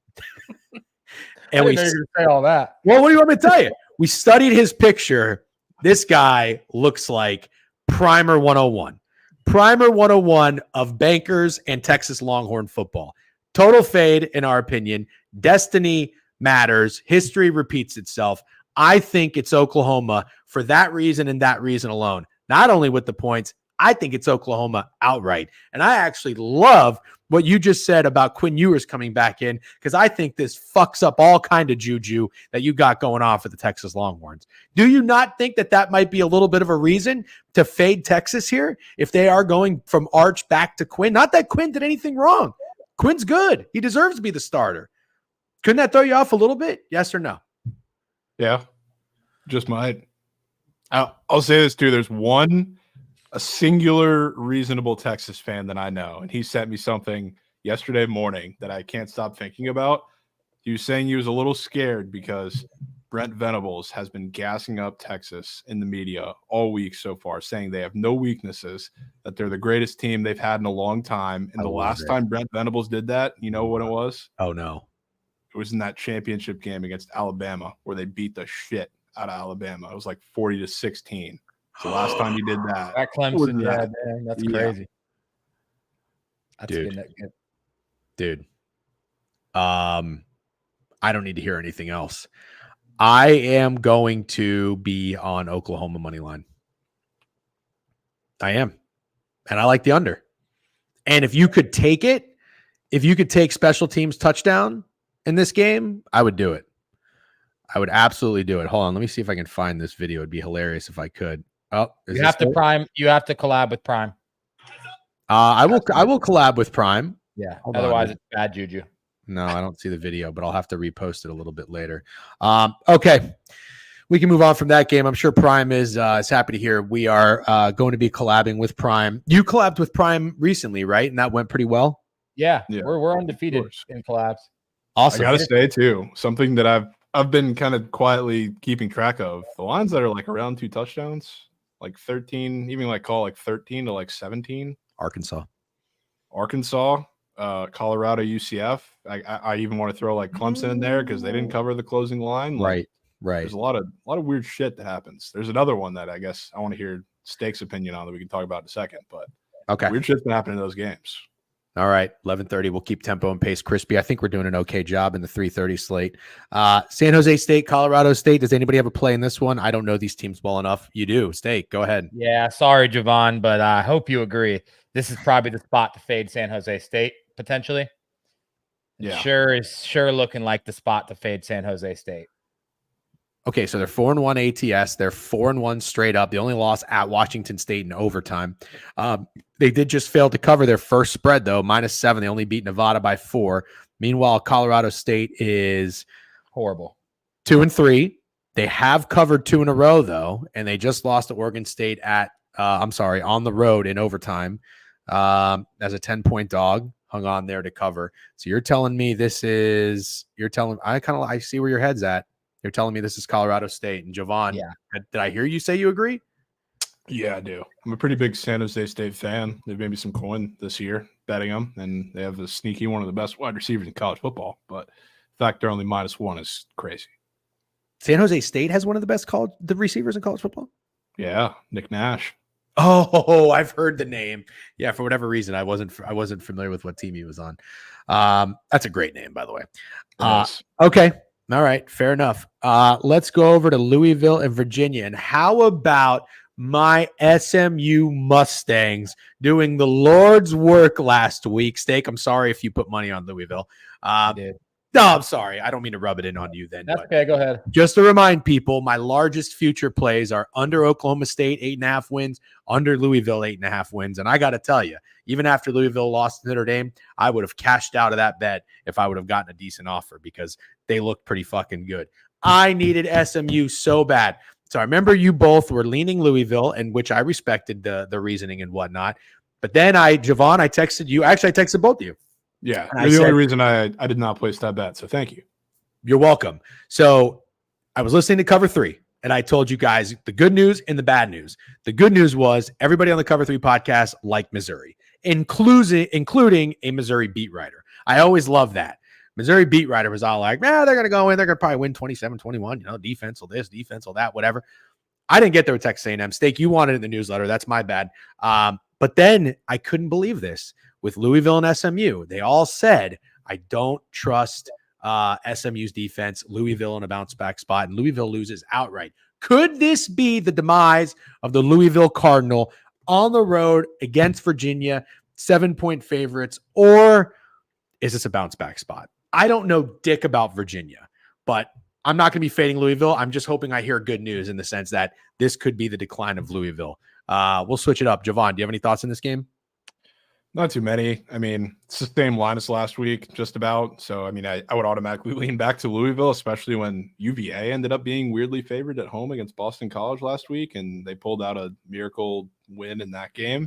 And we say all that. Well, what do you want me to tell you? We studied his picture. This guy looks like Primer 101. Primer 101 of bankers and Texas Longhorn football. Total fade, in our opinion. Destiny matters. History repeats itself. I think it's Oklahoma for that reason and that reason alone. Not only with the points, I think it's Oklahoma outright. And I actually love what you just said about Quinn Ewers coming back in, because I think this fucks up all kind of juju that you got going on for the Texas Longhorns. Do you not think that might be a little bit of a reason to fade Texas here if they are going from Arch back to Quinn? Not that Quinn did anything wrong. Quinn's good. He deserves to be the starter. Couldn't that throw you off a little bit? Yes or no? Yeah, just might. I'll say this too. There's a singular reasonable Texas fan that I know, and he sent me something yesterday morning that I can't stop thinking about. He was saying he was a little scared because Brent Venables has been gassing up Texas in the media all week so far, saying they have no weaknesses, that they're the greatest team they've had in a long time. And the last time Brent Venables did that, you know what it was? Oh, no. It was in that championship game against Alabama where they beat the shit out of Alabama. It was like 40-16. The last time he did that. At Clemson, yeah, man, that's crazy. That's Dude. I don't need to hear anything else. I am going to be on Oklahoma money line. I am. And I like the under. And if you could take it, if you could take special teams touchdown in this game, I would do it. I would absolutely do it. Hold on. Let me see if I can find this video. It'd be hilarious if I could. Oh, you have to Prime. You have to collab with Prime. I will collab with Prime. Yeah. Otherwise, it's bad juju. No, I don't see the video, but I'll have to repost it a little bit later. Okay. We can move on from that game. I'm sure Prime is happy to hear we are going to be collabing with Prime. You collabed with Prime recently, right? And that went pretty well. Yeah. We're undefeated in collabs. Awesome. I gotta say too, something that I've been kind of quietly keeping track of. The lines that are like around 2 touchdowns, like 13, even like call like 13 to like 17. Arkansas, Colorado, UCF. I even want to throw like Clemson in there because they didn't cover the closing line. Like, right. There's a lot of weird shit that happens. There's another one that I guess I want to hear Steak's opinion on that we can talk about in a second. But okay, weird shit's been happening in those games. All right, 11:30. We'll keep tempo and pace crispy. I think we're doing an okay job in the 3:30 slate. San Jose State, Colorado State. Does anybody have a play in this one? I don't know these teams well enough. You do. Steak, go ahead. Yeah, sorry, Javon, but I hope you agree. This is probably the spot to fade San Jose State potentially. Yeah, sure looking like the spot to fade San Jose State. Okay, so they're 4-1 ATS. They're 4-1 straight up. The only loss at Washington State in overtime. They did just fail to cover their first spread, though, -7. They only beat Nevada by 4. Meanwhile, Colorado State is horrible. 2-3. They have covered 2 in a row, though, and they just lost to Oregon State on the road in overtime as a 10-point dog. Hung on there to cover. So you're telling me I see where your head's at. You're telling me this is Colorado State. And Javon, did I hear you say you agree? Yeah, I do. I'm a pretty big San Jose State fan. They've made me some coin this year betting them, and they have a sneaky one of the best wide receivers in college football. But the fact they're only -1 is crazy. San Jose State has one of the best receivers in college football? Yeah, Nick Nash. Oh, I've heard the name. Yeah, for whatever reason, I wasn't familiar with what team he was on. That's a great name, by the way. Okay. All right, fair enough. Let's go over to Louisville and Virginia. And how about my SMU Mustangs doing the Lord's work last week? Steak, I'm sorry if you put money on Louisville. I did. No, I'm sorry. I don't mean to rub it in on you then. That's okay. Go ahead. Just to remind people, my largest future plays are under Oklahoma State, 8.5 wins, under Louisville, 8.5 wins. And I got to tell you, even after Louisville lost to Notre Dame, I would have cashed out of that bet if I would have gotten a decent offer because they looked pretty fucking good. I needed SMU so bad. So I remember you both were leaning Louisville, and which I respected the reasoning and whatnot. But then Javon, I texted you. Actually, I texted both of you. Yeah, you're the only reason I did not place that bet, so thank you. You're welcome. So I was listening to Cover 3, and I told you guys the good news and the bad news. The good news was everybody on the Cover 3 podcast liked Missouri, including a Missouri beat writer. I always love that. Missouri beat writer was all like, they're going to go in. They're going to probably win 27-21, defense will this, defense will that, whatever. I didn't get there with Texas A&M. Steak, you wanted it in the newsletter. That's my bad. But then I couldn't believe this. With Louisville and SMU, they all said, I don't trust SMU's defense. Louisville in a bounce back spot, and Louisville loses outright. Could this be the demise of the Louisville Cardinal? on the road against Virginia, 7-point favorites, or is this a bounce back spot? I don't know dick about Virginia, but I'm not going to be fading Louisville. I'm just hoping I hear good news in the sense that this could be the decline of Louisville. We'll switch it up. Javon, do you have any thoughts in this game? Not too many. I mean, it's the same line as last week, just about. So, I mean, I would automatically lean back to Louisville, especially when UVA ended up being weirdly favored at home against Boston College last week, and they pulled out a miracle win in that game.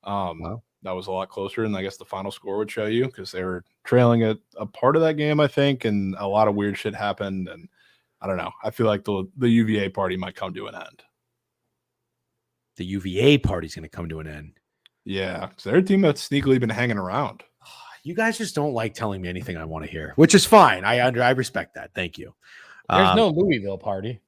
Wow. That was a lot closer than I guess the final score would show you, because they were trailing a part of that game, I think, and a lot of weird shit happened. And I don't know. I feel like the UVA party might come to an end. The UVA party's going to come to an end. Yeah, because they're a team that's sneakily been hanging around. You guys just don't like telling me anything I want to hear, which is fine. I respect that. Thank you. There's no Louisville party.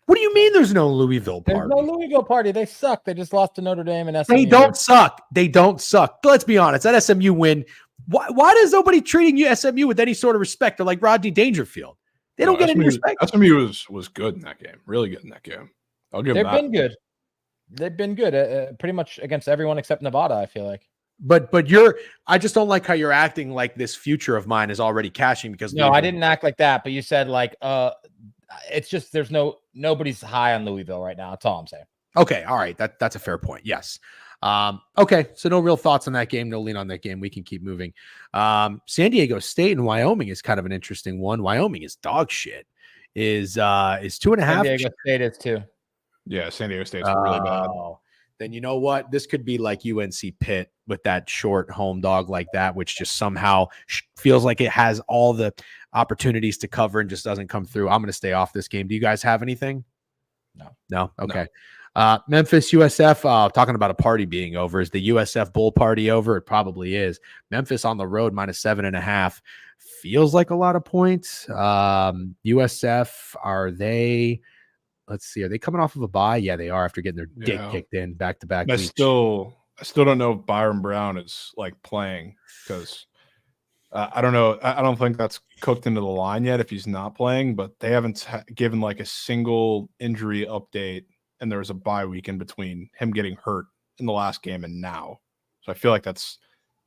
What do you mean there's no Louisville party? There's no Louisville party. They suck. They just lost to Notre Dame and SMU. They don't suck. They don't suck. Let's be honest. That SMU win. Why is nobody treating you SMU with any sort of respect? They're like Rodney Dangerfield. They don't get any respect. SMU was good in that game. Really good in that game. I'll give them that. They've been good. They've been good pretty much against everyone except Nevada, I feel like. But I just don't like how you're acting like this future of mine is already cashing because no, I didn't act like that. But you said like, it's just there's nobody's high on Louisville right now. That's all I'm saying. Okay, all right, that's a fair point. Yes. Okay, so no real thoughts on that game. No lean on that game. We can keep moving. San Diego State and Wyoming is kind of an interesting one. Wyoming is dog shit. Is 2.5. San Diego State is too. Yeah, San Diego State's really bad. Then you know what? This could be like UNC Pitt with that short home dog like that, which just somehow feels like it has all the opportunities to cover and just doesn't come through. I'm going to stay off this game. Do you guys have anything? No. Okay. No. Memphis USF, talking about a party being over. Is the USF Bull party over? It probably is. Memphis on the road, -7.5. Feels like a lot of points. USF, are they... Let's see. Are they coming off of a bye? Yeah, they are after getting their dick kicked in back-to-back I weeks. still don't know if Byron Brown is like playing, because I don't know. I don't think that's cooked into the line yet if he's not playing, but they haven't given like a single injury update, and there was a bye week in between him getting hurt in the last game and now. So I feel like that's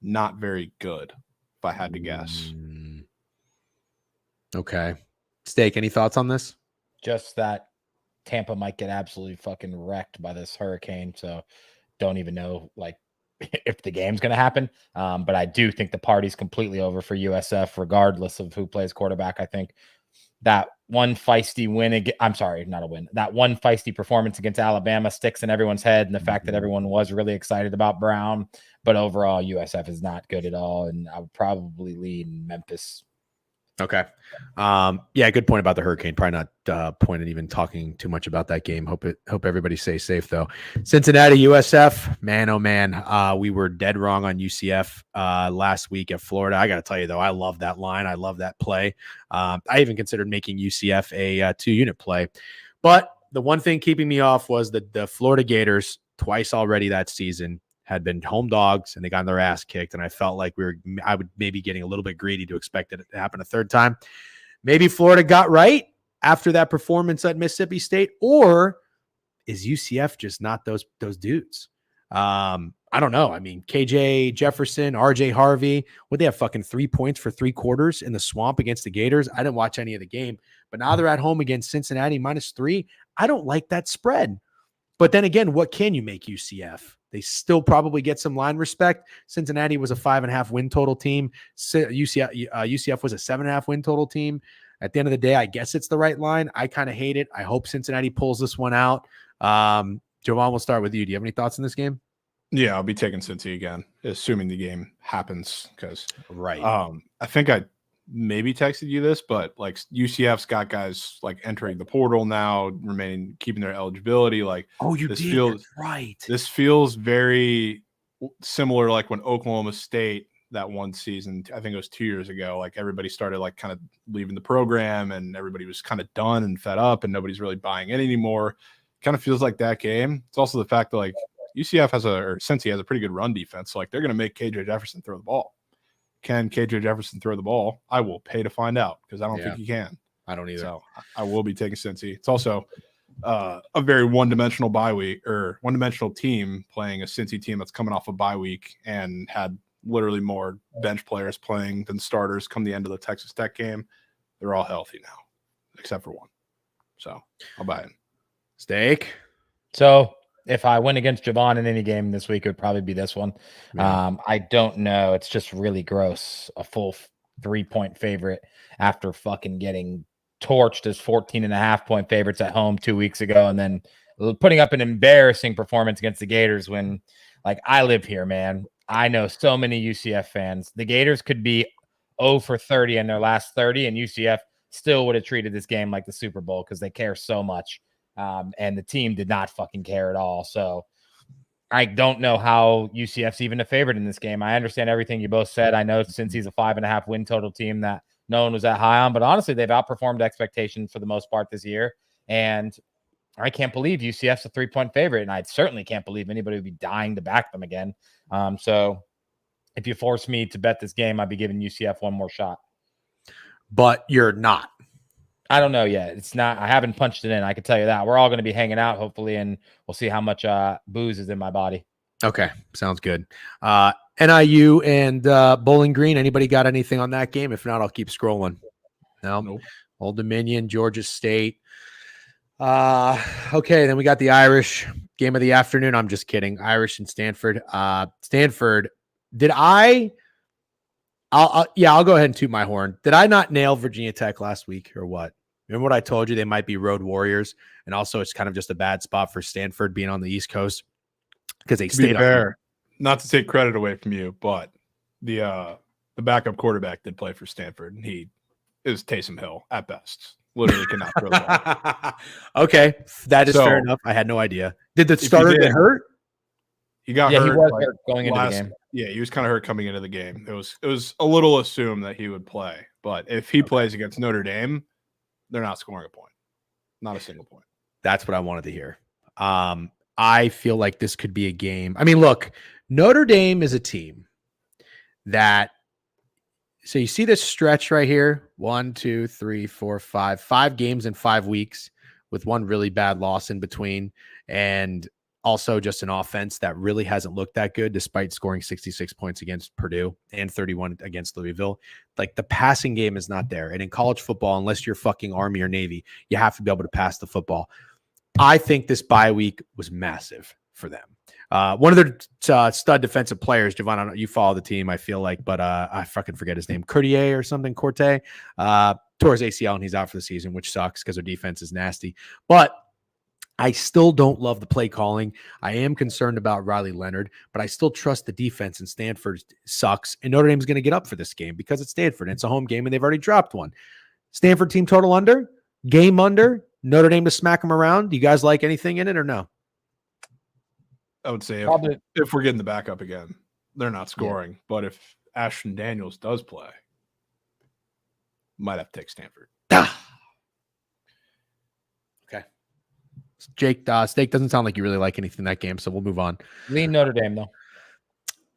not very good, if I had to guess. Okay. Steak, any thoughts on this? Just that Tampa might get absolutely fucking wrecked by this hurricane. So don't even know like if the game's going to happen. But I do think the party's completely over for USF, regardless of who plays quarterback. I think that one feisty win, I'm sorry, not a win. That one feisty performance against Alabama sticks in everyone's head. And the fact that everyone was really excited about Brown, but overall USF is not good at all. And I would probably lean Memphis. Okay. Yeah, good point about the hurricane. Probably not point at even talking too much about that game. Hope everybody stays safe though. Cincinnati USF, man, oh man. We were dead wrong on UCF last week at Florida. I got to tell you though, I love that line. I love that play. I even considered making UCF a 2-unit play. But the one thing keeping me off was that the Florida Gators twice already that season had been home dogs and they got their ass kicked. And I felt like I would maybe getting a little bit greedy to expect it to happen a third time. Maybe Florida got right after that performance at Mississippi State, or is UCF just not those dudes? I don't know. I mean, KJ Jefferson, RJ Harvey, would they have fucking 3 points for 3 quarters in the swamp against the Gators? I didn't watch any of the game, but now they're at home against Cincinnati -3. I don't like that spread. But then again, what can you make UCF? They still probably get some line respect. Cincinnati was a 5.5 win total team. UCF was a 7.5 win total team. At the end of the day, I guess it's the right line. I kind of hate it. I hope Cincinnati pulls this one out. Jovan, we'll start with you. Do you have any thoughts on this game? Yeah, I'll be taking Cincy again, assuming the game happens. Because right, I think I maybe texted you this, but like UCF's got guys like entering the portal now, keeping their eligibility. Like, That's right. This feels very similar, like when Oklahoma State that one season, I think it was 2 years ago, like everybody started like kind of leaving the program and everybody was kind of done and fed up and nobody's really buying it anymore. Kind of feels like that game. It's also the fact that like UCF Cincy has a pretty good run defense. So like they're going to make KJ Jefferson throw the ball. Can KJ Jefferson throw the ball? I will pay to find out because I don't think he can. I don't either. So I will be taking Cincy. It's also a very one-dimensional bye week or one-dimensional team playing a Cincy team that's coming off a bye week and had literally more bench players playing than starters come the end of the Texas Tech game. They're all healthy now, except for one. So I'll buy it. Steak. So if I win against Javon in any game this week, it would probably be this one. Yeah. I don't know. It's just really gross. A full 3-point favorite after fucking getting torched as 14.5-point favorites at home 2 weeks ago, and then putting up an embarrassing performance against the Gators when, like, I live here, man. I know so many UCF fans. The Gators could be 0 for 30 in their last 30, and UCF still would have treated this game like the Super Bowl because they care so much. And the team did not fucking care at all. So I don't know how UCF's even a favorite in this game. I understand everything you both said. I know since he's a 5.5 win total team that no one was that high on, but honestly, they've outperformed expectations for the most part this year. And I can't believe UCF's a 3-point favorite. And I certainly can't believe anybody would be dying to back them again. So if you force me to bet this game, I'd be giving UCF one more shot. But you're not. I don't know yet. It's not. I haven't punched it in. I can tell you that. We're all going to be hanging out, hopefully, and we'll see how much booze is in my body. Okay, sounds good. NIU and Bowling Green. Anybody got anything on that game? If not, I'll keep scrolling. No. Nope. Old Dominion, Georgia State. Okay, then we got the Irish game of the afternoon. I'm just kidding. Irish and Stanford. Stanford. I'll go ahead and toot my horn. Did I not nail Virginia Tech last week or what? Remember what I told you? They might be road warriors. And also it's kind of just a bad spot for Stanford being on the East Coast because they stayed fair. Not to take credit away from you, but the backup quarterback did play for Stanford, and he is Taysom Hill at best. Literally cannot throw the ball. Okay, that is fair enough. I had no idea. Did the starter get hurt? He got hurt. He was hurt going into the game. Yeah, he was kind of hurt coming into the game. It was a little assumed that he would play, but if he plays against Notre Dame, they're not scoring a point. Not a single point. That's what I wanted to hear. I feel like this could be a game. I mean, look, Notre Dame is a team that, so you see this stretch right here, 1, 2, 3, 4, 5 games in 5 weeks with one really bad loss in between. And also just an offense that really hasn't looked that good despite scoring 66 points against Purdue and 31 against Louisville. Like, the passing game is not there. And in college football, unless you're fucking Army or Navy, you have to be able to pass the football. I think this bye week was massive for them. One of their stud defensive players, Javon, I don't know, you follow the team, I feel like, but I fucking forget his name, Corte or something, tore his ACL and he's out for the season, which sucks because their defense is nasty. But I still don't love the play calling. I am concerned about Riley Leonard, but I still trust the defense, and Stanford sucks. And Notre Dame's going to get up for this game because it's Stanford. And it's a home game, and they've already dropped one. Stanford team total under, game under, Notre Dame to smack them around. Do you guys like anything in it or no? I would say if we're getting the backup again, they're not scoring. Yeah. But if Ashton Daniels does play, might have to take Stanford. Okay. Jake, Steak doesn't sound like you really like anything in that game, so we'll move on. Lean Notre Dame, though.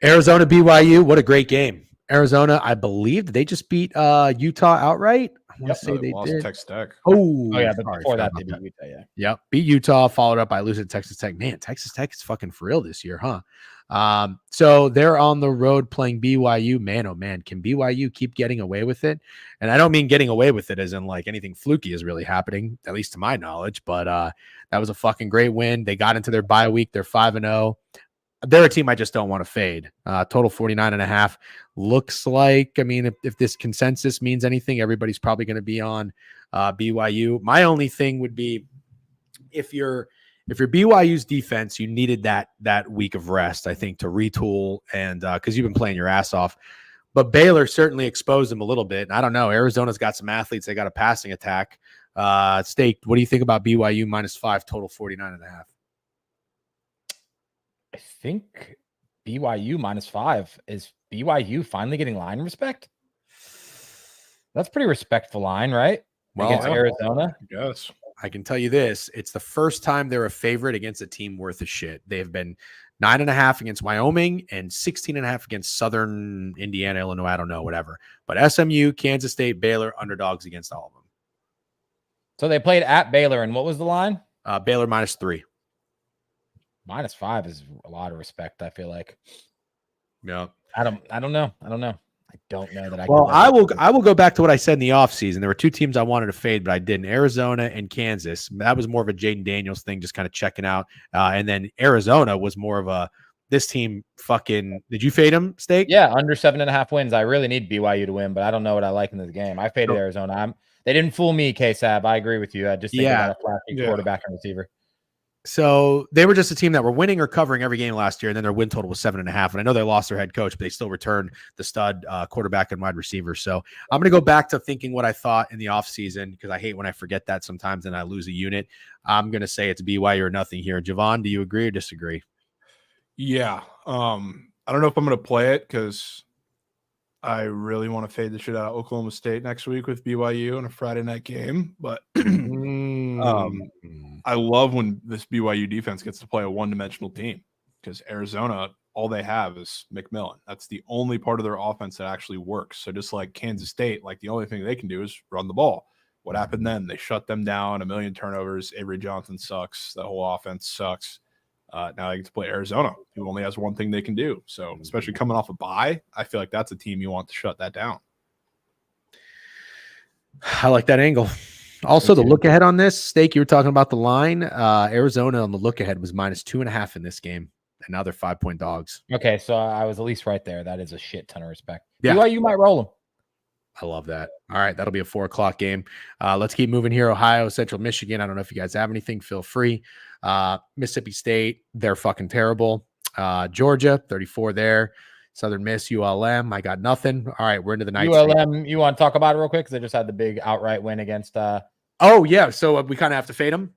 Arizona, BYU, what a great game. Arizona, I believe, they just beat Utah outright. I want to say they did. Texas Tech. Oh yeah, but before that, they beat Utah, yeah. Yep, beat Utah, followed up by losing to Texas Tech. Man, Texas Tech is fucking for real this year, huh? So they're on the road playing BYU. Man, oh man, can BYU keep getting away with it? And I don't mean getting away with it as in like anything fluky is really happening, at least to my knowledge. But that was a fucking great win. They got into their bye week. They're 5-0. They're a team I just don't want to fade. Total 49.5. Looks like, I mean, if this consensus means anything, everybody's probably going to be on BYU. My only thing would be if you're BYU's defense, you needed that week of rest, I think, to retool and because you've been playing your ass off. But Baylor certainly exposed them a little bit. And I don't know. Arizona's got some athletes. They got a passing attack. Steak, what do you think about BYU -5, total 49.5? I think BYU -5. Is BYU finally getting line respect? That's pretty respectful line, right? Well, against Arizona? Yes. I can tell you this. It's the first time they're a favorite against a team worth of shit. They have been 9.5 against Wyoming and 16.5 against Southern Indiana, Illinois. I don't know, whatever. But SMU, Kansas State, Baylor, underdogs against all of them. So they played at Baylor, and what was the line? Baylor -3. -5 is a lot of respect, I feel like. Yeah. I don't know. I don't know that I Well, can. I will go back to what I said in the offseason. There were two teams I wanted to fade, but I didn't. Arizona and Kansas. That was more of a Jaden Daniels thing, just kind of checking out. And then Arizona was more of a this team fucking. Did you fade them, Steak? Yeah, under 7.5 wins. I really need BYU to win, but I don't know what I like in this game. I faded Arizona. They didn't fool me, K-Sab. I agree with you. I just think they got a flashy quarterback and receiver. So they were just a team that were winning or covering every game last year, and then their win total was 7.5. And I know they lost their head coach, but they still returned the stud quarterback and wide receiver. So I'm going to go back to thinking what I thought in the offseason because I hate when I forget that sometimes and I lose a unit. I'm going to say it's BYU or nothing here. Javon, do you agree or disagree? Yeah. I don't know if I'm going to play it because I really want to fade the shit out of Oklahoma State next week with BYU in a Friday night game. But I love when this BYU defense gets to play a one-dimensional team because Arizona, all they have is McMillan. That's the only part of their offense that actually works. So just like Kansas State, like the only thing they can do is run the ball. What happened then? They shut them down, a million turnovers. Avery Johnson sucks. The whole offense sucks. Now they get to play Arizona, who only has one thing they can do. So especially coming off a bye, I feel like that's a team you want to shut that down. I like that angle. Also, the look ahead on this, Steak, you were talking about the line. Arizona on the look ahead was -2.5 in this game, and now they're 5-point dogs. Okay, so I was at least right there. That is a shit ton of respect. Yeah. BYU might roll them. I love that. All right, that'll be a 4:00 game. Let's keep moving here. Ohio, Central Michigan. I don't know if you guys have anything. Feel free. Mississippi State, they're fucking terrible. Georgia, 34 there. Southern Miss, ULM. I got nothing. All right, we're into the night. ULM, you want to talk about it real quick? Because they just had the big outright win against. Oh, yeah. So we kind of have to fade them?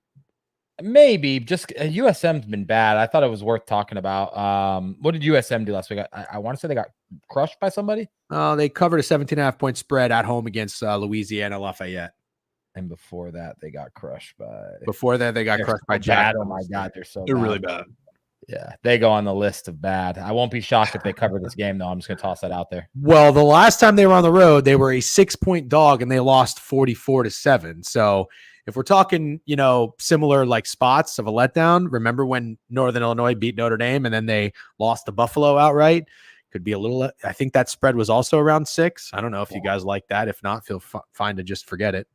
Maybe. Just USM's been bad. I thought it was worth talking about. What did USM do last week? I want to say they got crushed by somebody. They covered a 17.5-point spread at home against Louisiana Lafayette. And before that, they got crushed by. Before that, they got crushed by Jack. Oh my God, they're really bad. Yeah, they go on the list of bad. I won't be shocked if they cover this game, though. I'm just going to toss that out there. Well, the last time they were on the road, they were a 6-point dog and they lost 44-7. So if we're talking, similar like spots of a letdown, remember when Northern Illinois beat Notre Dame and then they lost to Buffalo outright? Could be a little. I think that spread was also around 6. I don't know if you guys like that. If not, feel fine to just forget it.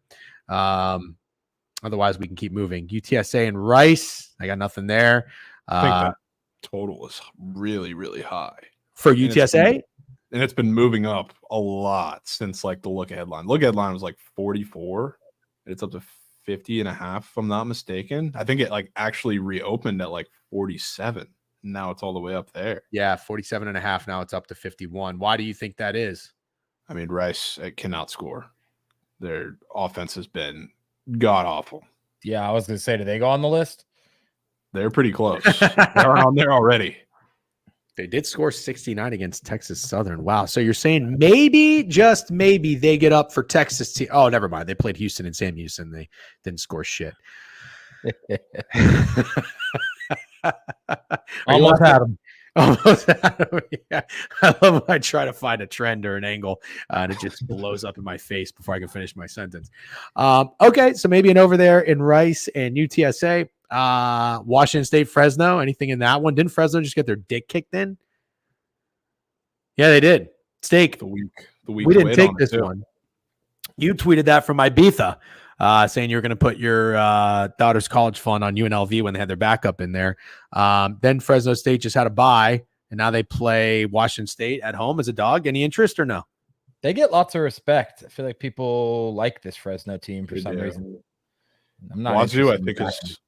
Otherwise, we can keep moving. UTSA and Rice. I got nothing there. I think that total is really, really high for UTSA. And it's been moving up a lot since like the look ahead line. Look ahead line was like 44. And it's up to 50.5, if I'm not mistaken. I think it like actually reopened at like 47. Now it's all the way up there. Yeah, 47.5. Now it's up to 51. Why do you think that is? I mean, Rice cannot score. Their offense has been god awful. Yeah, I was going to say, do they go on the list? They're pretty close. They're on there already. They did score 69 against Texas Southern. Wow. So you're saying maybe, just maybe, they get up for Texas. Oh, never mind. They played Houston and Sam Houston. They didn't score shit. Almost had him. Almost had him. Yeah. I love when I try to find a trend or an angle and it just blows up in my face before I can finish my sentence. Okay. So maybe an over there in Rice and UTSA. Washington State, Fresno, anything in that one? Didn't Fresno just get their dick kicked in? Yeah, they did. Steak. The week we didn't take this one. You tweeted that from Ibiza, saying you were going to put your daughter's college fund on UNLV when they had their backup in there. Then Fresno State just had a bye, and now they play Washington State at home as a dog. Any interest or no? They get lots of respect. I feel like people like this Fresno team for some reason. I'm not. Wazoo, I think, is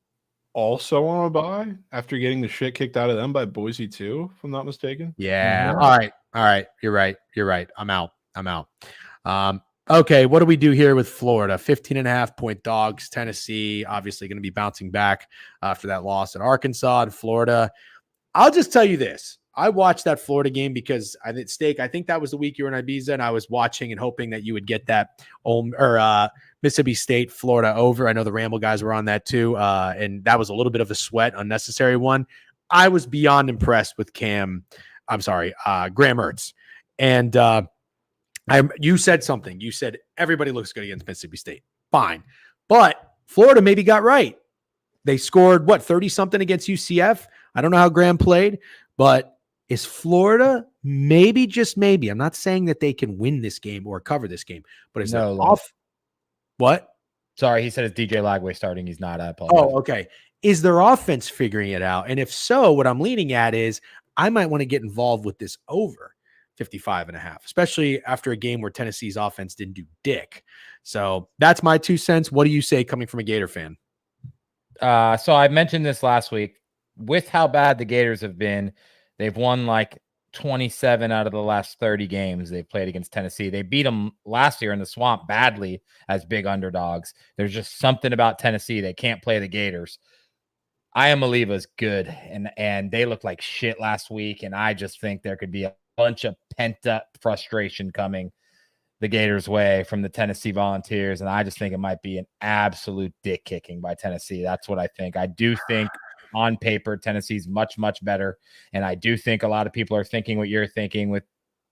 also on a bye after getting the shit kicked out of them by Boise too, if I'm not mistaken. Yeah. All right. You're right. I'm out. Okay. What do we do here with Florida? 15.5-point dogs. Tennessee obviously going to be bouncing back after that loss at Arkansas and Florida. I'll just tell you this. I watched that Florida game because I think that was the week you were in Ibiza, and I was watching and hoping that you would get that Mississippi State, Florida over. I know the Ramble guys were on that too, and that was a little bit of a sweat, unnecessary one. I was beyond impressed with Graham Mertz. And you said something. You said everybody looks good against Mississippi State. Fine. But Florida maybe got right. They scored 30 something against UCF. I don't know how Graham played, but is Florida maybe, just maybe, I'm not saying that they can win this game or cover this game, but is No, that off? What? Sorry, he said it's DJ Lagway starting. He's not. I apologize. Oh, okay. Is their offense figuring it out? And if so, what I'm leaning at is I might want to get involved with this over 55.5, especially after a game where Tennessee's offense didn't do dick. So that's my 2 cents. What do you say coming from a Gator fan? So I mentioned this last week. With how bad the Gators have been, they've won like 27 out of the last 30 games they've played against Tennessee. They beat them last year in the Swamp badly as big underdogs. There's just something about Tennessee. They can't play the Gators. Iamaleva's good, and they looked like shit last week, and I just think there could be a bunch of pent-up frustration coming the Gators' way from the Tennessee Volunteers, and I just think it might be an absolute dick kicking by Tennessee. That's what I think. I do think on paper Tennessee's much, much better, and I do think a lot of people are thinking what you're thinking with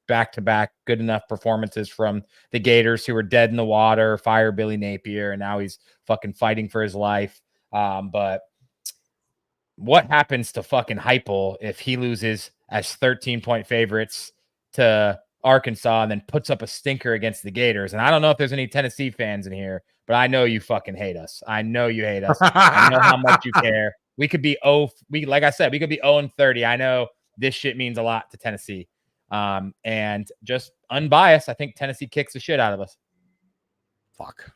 back-to-back good enough performances from the Gators, who were dead in the water, fire Billy Napier, and now he's fucking fighting for his life. But what happens to fucking Heupel if he loses as 13-point favorites to Arkansas and then puts up a stinker against the Gators? And I don't know if there's any Tennessee fans in here, but I know you fucking hate us. I know you hate us. I know how much you care. We could be like I said, we could be 0-30. I know this shit means a lot to Tennessee. And just unbiased, I think Tennessee kicks the shit out of us. Fuck.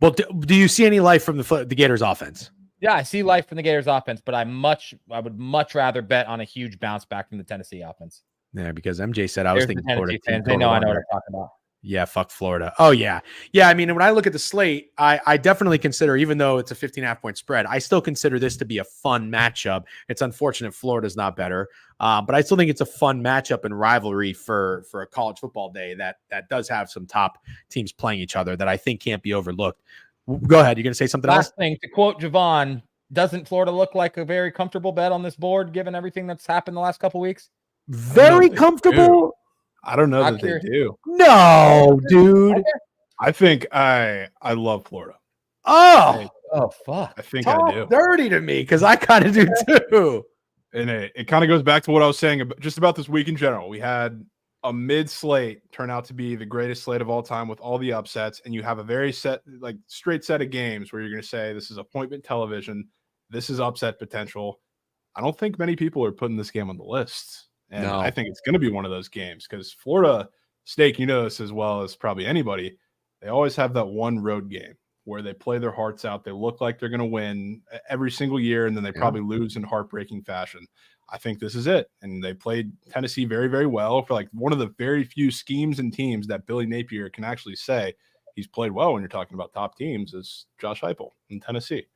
Well, do you see any life from the Gators offense? Yeah, I see life from the Gators offense, but I would much rather bet on a huge bounce back from the Tennessee offense. Yeah, because MJ said I was thinking Florida. Fans, they know I know what I'm talking about. Yeah, fuck Florida. Oh, yeah. Yeah, I mean, when I look at the slate, I definitely consider, even though it's a 15.5 point spread, I still consider this to be a fun matchup. It's unfortunate Florida's not better, but I still think it's a fun matchup and rivalry for a college football day that does have some top teams playing each other that I think can't be overlooked. Go ahead. You're going to say something else? Last thing, to quote Javon, doesn't Florida look like a very comfortable bet on this board, given everything that's happened the last couple weeks? Very comfortable? I don't know that they do. No, dude. I think I love Florida. Oh, fuck. I think talk I do. dirty to me because I kind of do too. And it kind of goes back to what I was saying about this week in general. We had a mid slate turn out to be the greatest slate of all time with all the upsets, and you have a very straight set of games where you're going to say this is appointment television, this is upset potential. I don't think many people are putting this game on the list. And no. I think it's going to be one of those games because Florida State, you know this as well as probably anybody, they always have that one road game where they play their hearts out. They look like they're going to win every single year, and then they probably lose in heartbreaking fashion. I think this is it. And they played Tennessee very, very well for like one of the very few schemes and teams that Billy Napier can actually say he's played well when you're talking about top teams is Josh Heupel in Tennessee.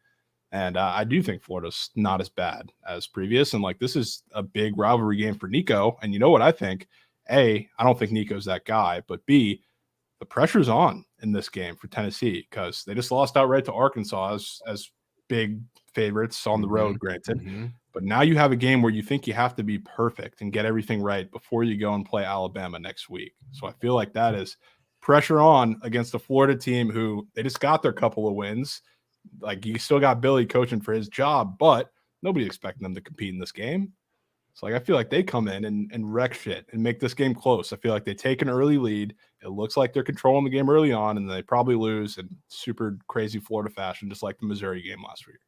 And I do think Florida's not as bad as previous. And like, this is a big rivalry game for Nico. And you know what I think? A, I don't think Nico's that guy, but B, the pressure's on in this game for Tennessee because they just lost outright to Arkansas as big favorites on the road, granted. Mm-hmm. But now you have a game where you think you have to be perfect and get everything right before you go and play Alabama next week. So I feel like that is pressure on against a Florida team who they just got their couple of wins. Like, you still got Billy coaching for his job, but nobody expecting them to compete in this game. So, like, I feel like they come in and wreck shit and make this game close. I feel like they take an early lead. It looks like they're controlling the game early on, and they probably lose in super crazy Florida fashion, just like the Missouri game last week.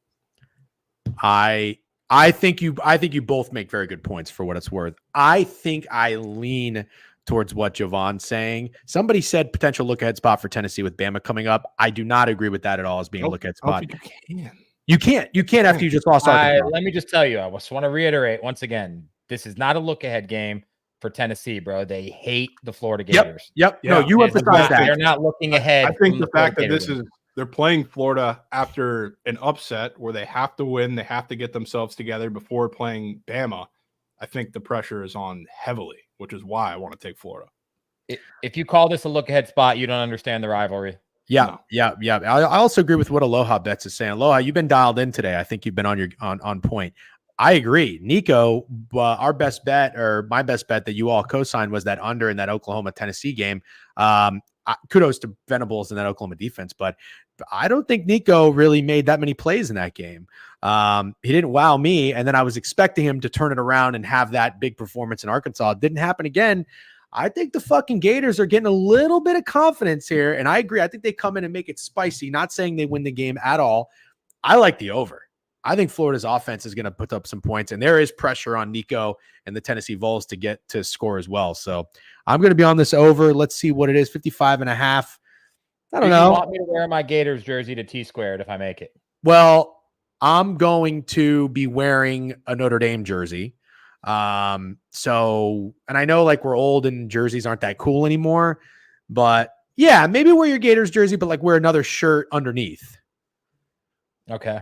I think you both make very good points for what it's worth. I think I lean towards what Javon's saying. Somebody said potential look-ahead spot for Tennessee with Bama coming up. I do not agree with that at all as being a look-ahead spot. You can't after you just lost Arkansas. Let me just tell you, I just want to reiterate once again, this is not a look-ahead game for Tennessee, bro. They hate the Florida Gators. Yep. No, you emphasize that. They're not looking ahead. I think the fact that they're playing Florida after an upset where they have to win, they have to get themselves together before playing Bama. I think the pressure is on heavily, which is why I want to take Florida. If you call this a look-ahead spot, you don't understand the rivalry. Yeah. I also agree with what Aloha Bets is saying. Aloha, you've been dialed in today. I think you've been on point. I agree. Nico, our best bet, or my best bet that you all co-signed, was that under in that Oklahoma-Tennessee game. kudos to Venables and that Oklahoma defense, but I don't think Nico really made that many plays in that game. He didn't wow me, and then I was expecting him to turn it around and have that big performance in Arkansas. It didn't happen again. I think the fucking Gators are getting a little bit of confidence here, and I agree. I think they come in and make it spicy, not saying they win the game at all. I like the over. I think Florida's offense is going to put up some points, and there is pressure on Nico and the Tennessee Vols to get to score as well. So I'm going to be on this over. Let's see what it is, 55.5. I don't know. You want me to wear my Gators jersey to T-squared if I make it? Well, I'm going to be wearing a Notre Dame jersey. And I know like we're old and jerseys aren't that cool anymore, but yeah, maybe wear your Gators jersey, but like wear another shirt underneath. Okay.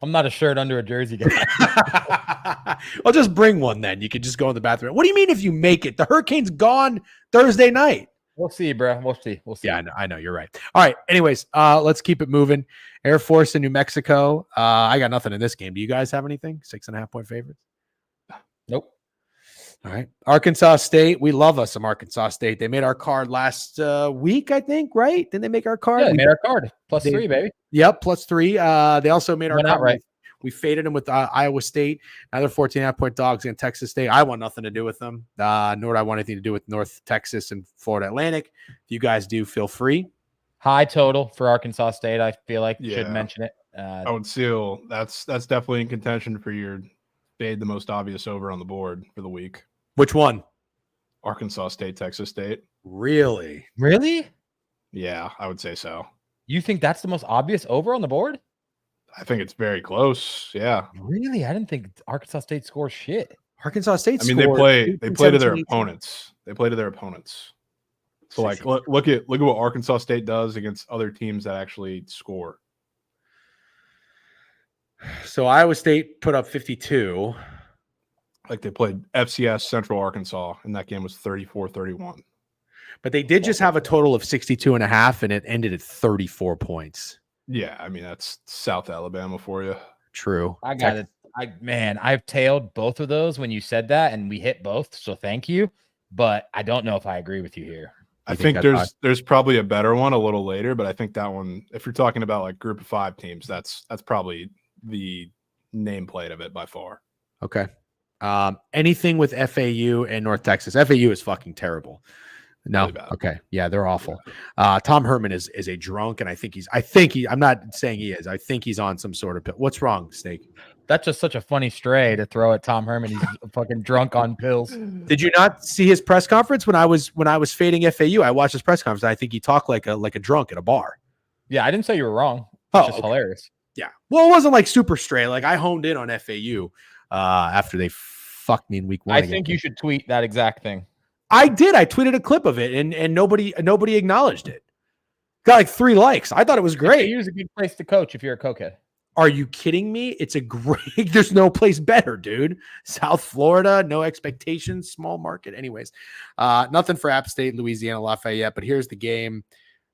I'm not a shirt under a jersey guy. Well, just bring one then. You could just go in the bathroom. What do you mean if you make it? The Hurricane's gone Thursday night. We'll see, bro. We'll see. Yeah, I know. You're right. All right. Anyways, let's keep it moving. Air Force in New Mexico. I got nothing in this game. Do you guys have anything? 6.5 point favorites? Nope. All right. Arkansas State. We love us some Arkansas State. They made our card last week, I think, right? Didn't they make our card? Yeah, they made our card. +3, baby. Yep, +3. They also made our card. Right. We faded them with Iowa State. Now they're 14.5 point dogs in Texas State. I want nothing to do with them, nor do I want anything to do with North Texas and Florida Atlantic. If you guys do, feel free. High total for Arkansas State. I feel like should mention it. I would seal. That's definitely in contention for your fade the most obvious over on the board for the week. Which one? Arkansas State, Texas State. Really? Yeah, I would say so. You think that's the most obvious over on the board? I think it's very close. Yeah. Really? I didn't think Arkansas State scores shit. Arkansas State. I mean, they play to their opponents. They play to their opponents. So, like, look at what Arkansas State does against other teams that actually score. So Iowa State put up 52. Like they played FCS Central Arkansas, and that game was 34-31. But they did just have a total of 62.5, and it ended at 34 points. Yeah, I mean, that's South Alabama for you. True. I got it. I've tailed both of those when you said that, and we hit both, so thank you. But I don't know if I agree with you here. I think there's probably a better one a little later, but I think that one, if you're talking about like group of 5 teams, that's probably the nameplate of it by far. Okay. Anything with FAU and North Texas. FAU is fucking terrible. No. Really okay. Yeah, they're awful. Tom Herman is a drunk, and I'm not saying he is. I think he's on some sort of pill. What's wrong, Snake? That's just such a funny stray to throw at Tom Herman. He's fucking drunk on pills. Did you not see his press conference when I was fading FAU? I watched his press conference. I think he talked like a drunk at a bar. Yeah, I didn't say you were wrong. It's just hilarious. Yeah. Well, it wasn't like super stray. Like I honed in on FAU after they fucked me in week 1. I think you should tweet that exact thing. I did. I tweeted a clip of it, and nobody acknowledged it. Got like 3 likes. I thought it was great. FAU is a good place to coach if you're a cokehead. Are you kidding me? It's a great. There's no place better, dude. South Florida, no expectations, small market. Anyways, nothing for App State, Louisiana, Lafayette. But here's the game.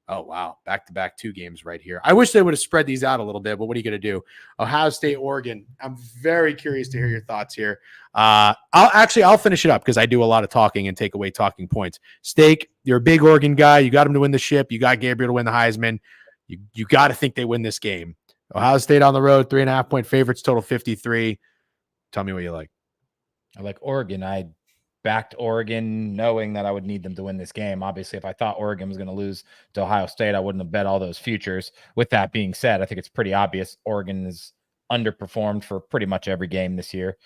Oh, wow. Back-to-back 2 games right here. I wish they would have spread these out a little bit, but what are you going to do? Ohio State, Oregon. I'm very curious to hear your thoughts here. I'll finish it up because I do a lot of talking and take away talking points. Steak, you're a big Oregon guy. You got him to win the ship. You got Gabriel to win the Heisman. You got to think they win this game. Ohio State on the road, 3.5 point favorites, total 53. Tell me what you like. I like Oregon. I backed Oregon knowing that I would need them to win this game. Obviously, if I thought Oregon was going to lose to Ohio State, I wouldn't have bet all those futures. With that being said, I think it's pretty obvious Oregon is underperformed for pretty much every game this year.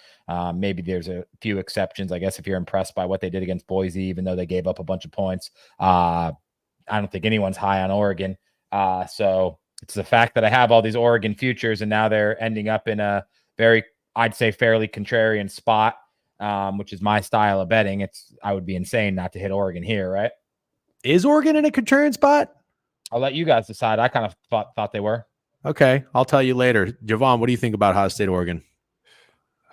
Maybe there's a few exceptions, I guess, if you're impressed by what they did against Boise, even though they gave up a bunch of points. I don't think anyone's high on Oregon. So it's the fact that I have all these Oregon futures and now they're ending up in a very, I'd say, fairly contrarian spot. Which is my style of betting. I would be insane not to hit Oregon here, right? Is Oregon in a contrarian spot? I'll let you guys decide. I kind of thought they were. Okay, I'll tell you later. Javon, what do you think about Ohio State, Oregon?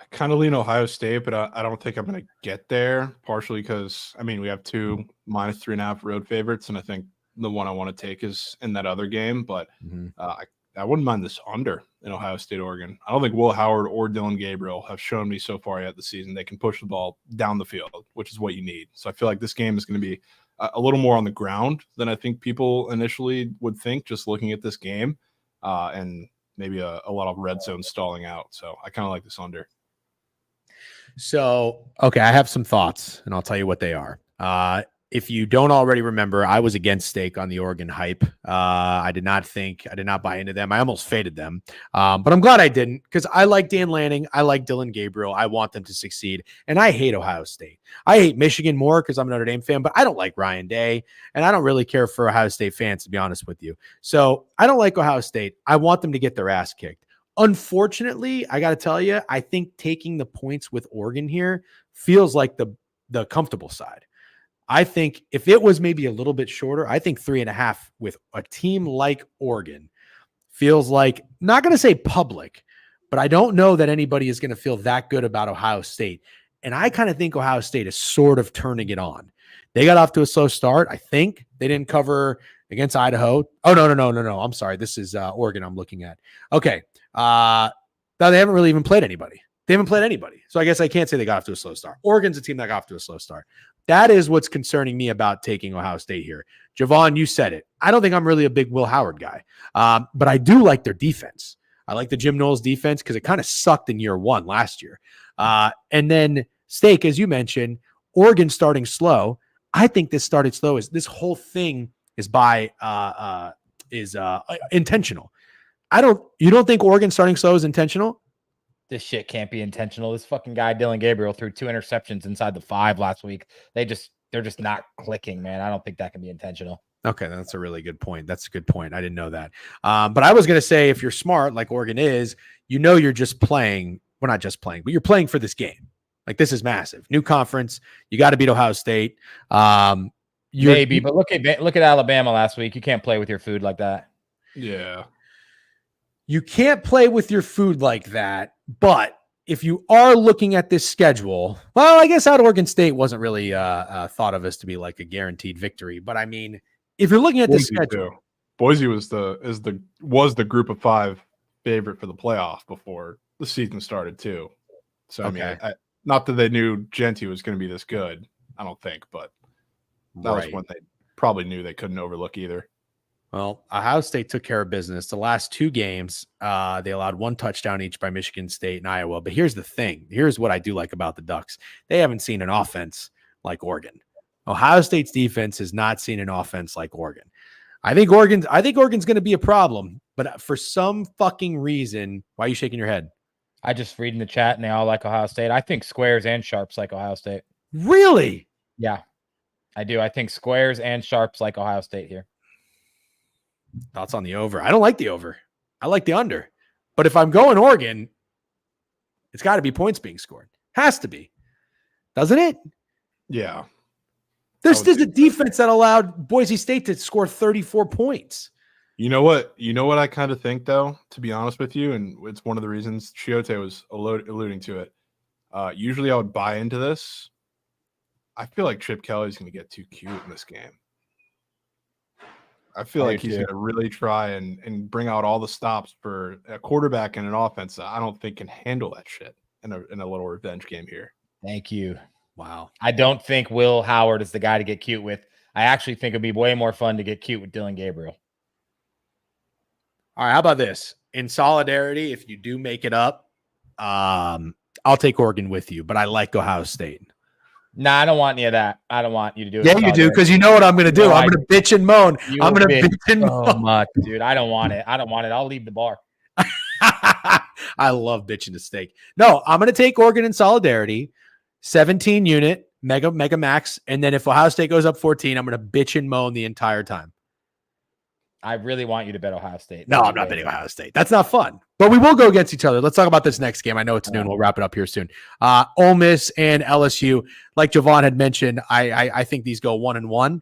I kind of lean Ohio State, but I don't think I'm going to get there, partially because, I mean, we have 2 -3.5 road favorites, and I think the one I want to take is in that other game, but I wouldn't mind this under in Ohio State, Oregon. I don't think Will Howard or Dylan Gabriel have shown me so far yet this season they can push the ball down the field, which is what you need. So I feel like this game is going to be a little more on the ground than I think people initially would think just looking at this game, and maybe a lot of red zone stalling out. So I kind of like this under. So, okay, I have some thoughts, and I'll tell you what they are. If you don't already remember, I was against Steak on the Oregon hype. I did not buy into them. I almost faded them, but I'm glad I didn't, because I like Dan Lanning. I like Dylan Gabriel. I want them to succeed, and I hate Ohio State. I hate Michigan more because I'm a Notre Dame fan, but I don't like Ryan Day, and I don't really care for Ohio State fans, to be honest with you. So I don't like Ohio State. I want them to get their ass kicked. Unfortunately, I got to tell you, I think taking the points with Oregon here feels like the comfortable side. I think if it was maybe a little bit shorter, I think 3.5 with a team like Oregon feels like, not going to say public, but I don't know that anybody is going to feel that good about Ohio State. And I kind of think Ohio State is sort of turning it on. They got off to a slow start. I think they didn't cover against Idaho. Oh, no. I'm sorry. This is Oregon I'm looking at. Okay. Now they haven't really even played anybody. They haven't played anybody. So I guess I can't say they got off to a slow start. Oregon's a team that got off to a slow start. That is what's concerning me about taking Ohio State here. Javon, you said it. I don't think I'm really a big Will Howard guy, but I do like their defense. I like the Jim Knowles defense because it kind of sucked in year one last year. And then Steak, as you mentioned, Oregon starting slow. I think this started slow. This whole thing is intentional. You don't think Oregon starting slow is intentional? This shit can't be intentional. This fucking guy, Dylan Gabriel, threw 2 interceptions inside the 5 last week. They're just not clicking, man. I don't think that can be intentional. Okay, that's a really good point. That's a good point. I didn't know that. But I was going to say, if you're smart, like Oregon is, you're just playing. Well, not just playing, but you're playing for this game. Like, this is massive. New conference. You got to beat Ohio State. Maybe, but look at Alabama last week. You can't play with your food like that. Yeah. You can't play with your food like that. But if you are looking at this schedule, well, I guess Oregon State wasn't really thought of as to be like a guaranteed victory. But I mean, if you're looking at this schedule, Boise was the group of 5 favorite for the playoff before the season started too. So okay. I mean, not that they knew Genty was going to be this good, I don't think, but that was when they probably knew they couldn't overlook either. Well, Ohio State took care of business. The last 2 games, they allowed 1 touchdown each by Michigan State and Iowa. But here's the thing. Here's what I do like about the Ducks. They haven't seen an offense like Oregon. Ohio State's defense has not seen an offense like Oregon. I think Oregon's going to be a problem. But for some fucking reason, why are you shaking your head? I just read in the chat and they all like Ohio State. I think Squares and Sharps like Ohio State. Really? Yeah, I do. I think Squares and Sharps like Ohio State here. Thoughts on the over? I don't like the over. I like the under. But if I'm going Oregon, it's got to be points being scored. Has to be. Doesn't it? Yeah. This is a defense that allowed Boise State to score 34 points. You know what I kind of think, though, to be honest with you, and it's one of the reasons Chiote was alluding to it. Usually I would buy into this. I feel like Chip Kelly's going to get too cute in this game. I feel like he's going to really try and bring out all the stops for a quarterback and an offense that I don't think can handle that shit in a little revenge game here. Thank you. Wow. I don't think Will Howard is the guy to get cute with. I actually think it'd be way more fun to get cute with Dylan Gabriel. All right, how about this? In solidarity, if you do make it up, I'll take Oregon with you, but I like Ohio State. Nah, I don't want any of that. I don't want you to do it. Yeah, you do, because you know what I'm going to do. I'm going to bitch and moan. I'm going to bitch and moan. So much, dude. I don't want it. I'll leave the bar. I love bitching to Steak. No, I'm going to take Oregon in solidarity, 17 unit, mega max, and then if Ohio State goes up 14, I'm going to bitch and moan the entire time. I really want you to bet Ohio State. No, I'm not betting Ohio State. That's not fun. But we will go against each other. Let's talk about this next game. I know it's noon. We'll wrap it up here soon. Ole Miss and LSU. Like Javon had mentioned, I think these go 1-1.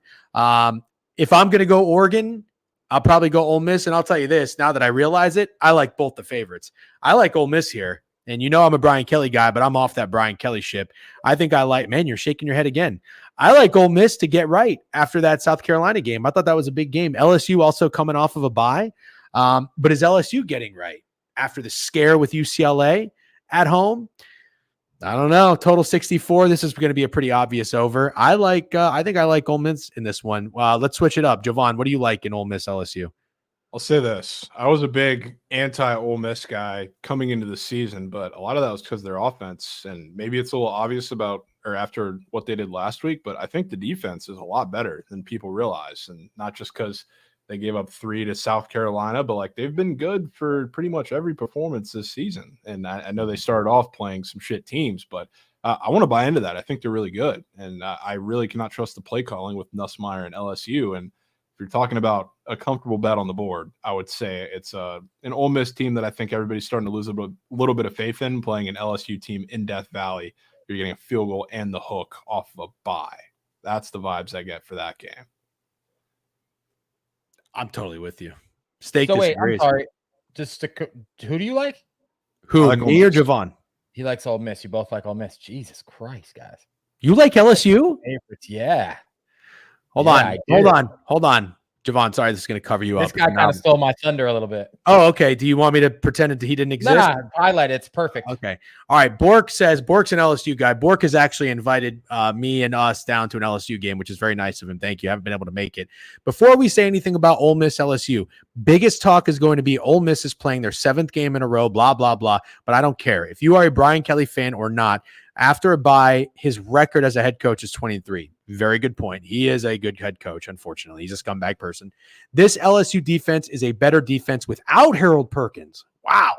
If I'm going to go Oregon, I'll probably go Ole Miss. And I'll tell you this, now that I realize it, I like both the favorites. I like Ole Miss here. And you know I'm a Brian Kelly guy, but I'm off that Brian Kelly ship. I think I like, man, you're shaking your head again. I like Ole Miss to get right after that South Carolina game. I thought that was a big game. LSU also coming off of a bye. But is LSU getting right after the scare with UCLA at home? I don't know. Total 64. This is going to be a pretty obvious over. I think I like Ole Miss in this one. Let's switch it up. Javon, what do you like in Ole Miss LSU? I'll say this. I was a big anti-Ole Miss guy coming into the season, but a lot of that was because of their offense. And maybe it's a little obvious after what they did last week, but I think the defense is a lot better than people realize. And not just because they gave up 3 to South Carolina, but like they've been good for pretty much every performance this season. And I know they started off playing some shit teams, but I want to buy into that. I think they're really good. And I really cannot trust the play calling with Nussmeier and LSU. And if you're talking about a comfortable bet on the board, I would say it's an Ole Miss team that I think everybody's starting to lose a little bit of faith in, playing an LSU team in Death Valley. You're getting a field goal and the hook off of a bye. That's the vibes I get for that game. I'm totally with you. Steak. So wait, I'm sorry. Who do you like? Who, like me or Javon? He likes Ole Miss. You both like Ole Miss. Jesus Christ, guys. You like LSU? Favorites, yeah. Hold on. Javon, sorry, this is going to cover you up. This guy kind of stole my thunder a little bit. Oh, okay. Do you want me to pretend he didn't exist? Nah, highlight it. It's perfect. Okay. All right. Bork says Bork's an LSU guy. Bork has actually invited me and us down to an LSU game, which is very nice of him. Thank you. I haven't been able to make it. Before we say anything about Ole Miss LSU, biggest talk is going to be Ole Miss is playing their 7th game in a row, blah, blah, blah. But I don't care. If you are a Brian Kelly fan or not, after a bye, his record as a head coach is 23. Very good point. He is a good head coach, unfortunately. He's a scumbag person. This LSU defense is a better defense without Harold Perkins. Wow.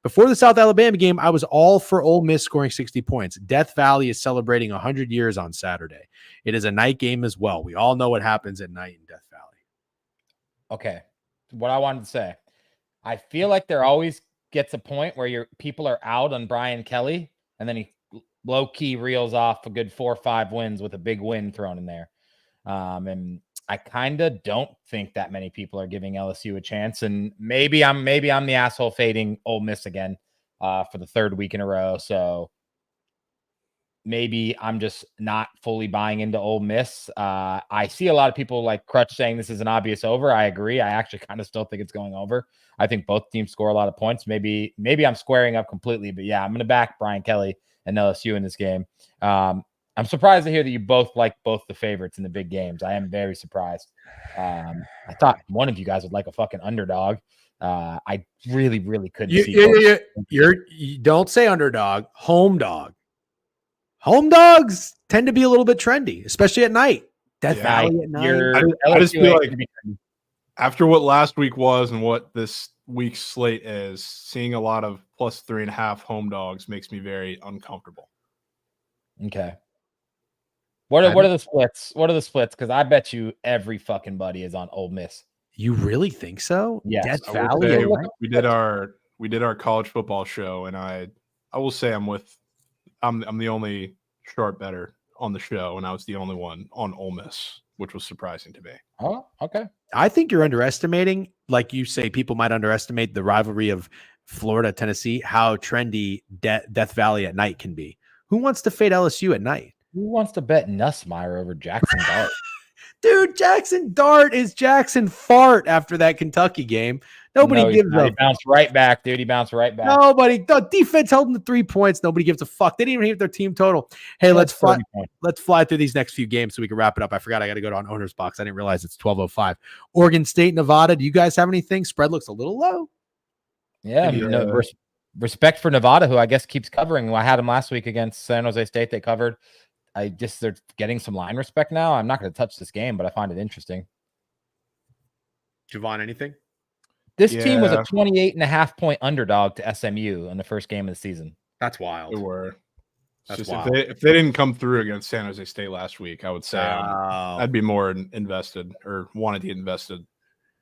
Before the South Alabama game, I was all for Ole Miss scoring 60 points. Death Valley is celebrating 100 years on Saturday. It is a night game as well. We all know what happens at night in Death Valley. Okay. What I wanted to say, I feel like there always gets a point where people are out on Brian Kelly, and then he low-key reels off a good 4 or 5 wins with a big win thrown in there. And I kind of don't think that many people are giving LSU a chance. And maybe I'm the asshole fading Ole Miss again for the 3rd week in a row. So maybe I'm just not fully buying into Ole Miss. I see a lot of people like Crutch saying this is an obvious over. I agree. I actually kind of still think it's going over. I think both teams score a lot of points. Maybe I'm squaring up completely, but yeah, I'm going to back Brian Kelly and LSU in this game. I'm surprised to hear that you both like both the favorites in the big games. I am very surprised. I thought one of you guys would like a fucking underdog. I really, really couldn't see. You don't say underdog, home dog. Home dogs tend to be a little bit trendy, especially at night. Death Valley at night. I just feel like after what last week was and what this week's slate is, seeing a lot of +3.5 home dogs makes me very uncomfortable. Okay. What are the splits? What are the splits? Because I bet you every fucking buddy is on Ole Miss. You really think so? Yes. Death Valley. We did our college football show, and I will say I'm the only sharp better on the show, and I was the only one on Ole Miss, which was surprising to me. Oh, okay. I think you're underestimating, like you say, people might underestimate the rivalry of Florida, Tennessee, how trendy Death Valley at night can be. Who wants to fade LSU at night? Who wants to bet Nussmeier over Jackson Dart? Dude, Jackson Dart is Jackson Fart after that Kentucky game. Nobody gives a. He bounced right back, dude. He bounced right back. The defense held him to 3 points. Nobody gives a fuck. They didn't even hit their team total. Hey, let's fly through these next few games so we can wrap it up. I forgot I got to go on Owner's Box. I didn't realize it's 12:05. Oregon State, Nevada. Do you guys have anything? Spread looks a little low. Yeah. Respect for Nevada, who I guess keeps covering. I had them last week against San Jose State. They covered. They're getting some line respect now. I'm not going to touch this game, but I find it interesting. Javon, anything? This team was a 28.5 point underdog to SMU in the first game of the season. That's wild. They were. That's wild. If they didn't come through against San Jose State last week, I would say I'd be more invested or wanted to get invested.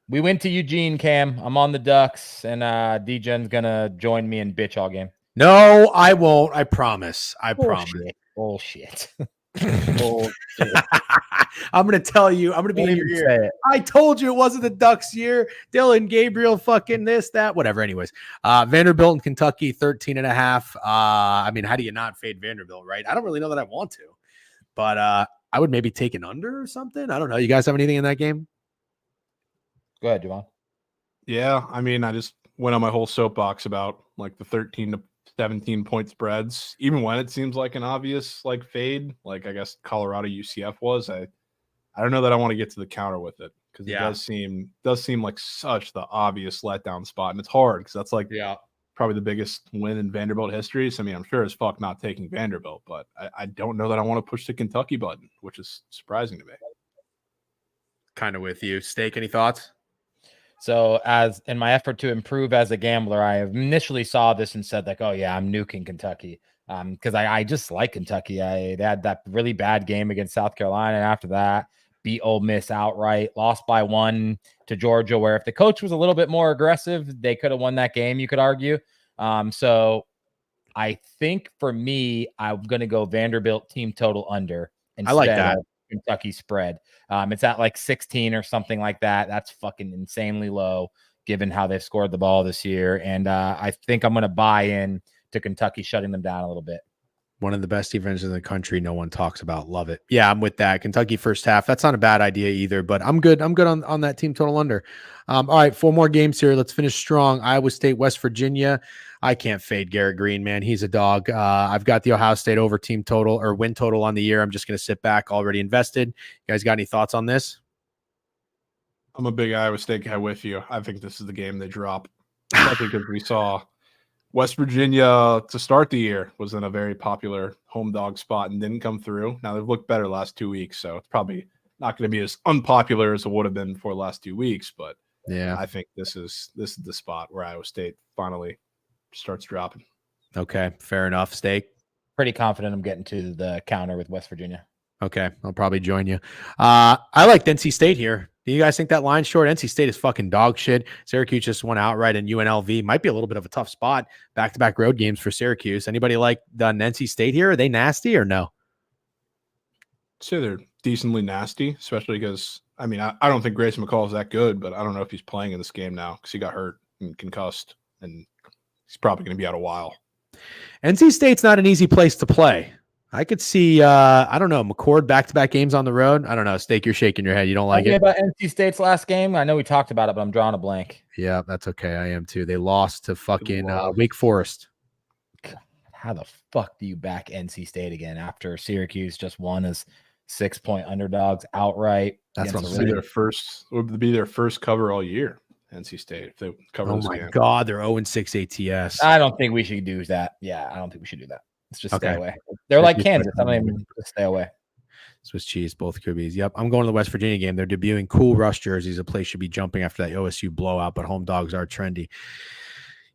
We went to Eugene, Cam. I'm on the Ducks, and D-Gen's going to join me and bitch all game. No, I won't. I promise. Promise. Bullshit. I'm going to tell you. I'm going to be in your ear. I told you it wasn't the Ducks' year. Dylan Gabriel, fucking this, that, whatever. Anyways, Vanderbilt in Kentucky, 13.5. I mean, how do you not fade Vanderbilt, right? I don't really know that I want to, but I would maybe take an under or something. I don't know. You guys have anything in that game? Go ahead, Javon. Yeah, I mean, I just went on my whole soapbox about like the 13 to 17-point spreads, even when it seems like an obvious like fade, like I guess Colorado UCF was. I don't know that I want to get to the counter with it because it does seem like such the obvious letdown spot, and it's hard because that's like probably the biggest win in Vanderbilt history. So I mean, I'm sure as fuck not taking Vanderbilt, but I don't know that I want to push the Kentucky button, which is surprising to me. Kind of with you. Steak, any thoughts? So as in my effort to improve as a gambler, I initially saw this and said like, oh yeah, I'm nuking Kentucky. Because I just like Kentucky. They had that really bad game against South Carolina. And after that, beat Ole Miss outright, lost by 1 to Georgia, where if the coach was a little bit more aggressive, they could have won that game, you could argue. So I think for me, I'm going to go Vanderbilt team total under instead I like that. of Kentucky spread. It's at like 16 or something like that. That's fucking insanely low given how they've scored the ball this year. And I think I'm going to buy in to Kentucky shutting them down a little bit. One of the best defenses in the country. No one talks about. Love it. Yeah, I'm with that. Kentucky first half. That's not a bad idea either, but I'm good. I'm good on that team total under. All right, 4 more games here. Let's finish strong. Iowa State, West Virginia. I can't fade Garrett Green, man. He's a dog. I've got the Ohio State over team total or win total on the year. I'm just going to sit back, already invested. You guys got any thoughts on this? I'm a big Iowa State guy with you. I think this is the game they drop. Especially because we saw West Virginia to start the year was in a very popular home dog spot and didn't come through. Now they've looked better last 2 weeks, so it's probably not going to be as unpopular as it would have been for the last 2 weeks. But yeah, I think this is the spot where Iowa State finally starts dropping. Okay, fair enough. Steak. Pretty confident I'm getting to the counter with West Virginia. Okay, I'll probably join you. I like NC State here. Do you guys think that line's short? NC State is fucking dog shit. Syracuse just won outright, and UNLV might be a little bit of a tough spot. Back-to-back road games for Syracuse. Anybody like the NC State here? Are they nasty or no? I'd say they're decently nasty, especially because, I mean, I don't think Grayson McCall is that good, but I don't know if he's playing in this game now because he got hurt and concussed, and he's probably going to be out a while. NC State's not an easy place to play. I could see, I don't know, McCord back-to-back games on the road. I don't know. Steak, you're shaking your head. You don't like it? About NC State's last game? I know we talked about it, but I'm drawing a blank. Yeah, that's okay. I am too. They lost to fucking Wake Forest. God, how the fuck do you back NC State again after Syracuse just won as 6-point underdogs outright? That's what I'm saying. Would be their first cover all year. NC State, if they cover this game. God, they're 0-6 ATS. I don't think we should do that. Yeah, I don't think we should do that. Let's just stay away. They're like Kansas. I don't even just stay away. Swiss cheese, both could be. Yep, I'm going to the West Virginia game. They're debuting cool rush jerseys. A place should be jumping after that OSU blowout, but home dogs are trendy.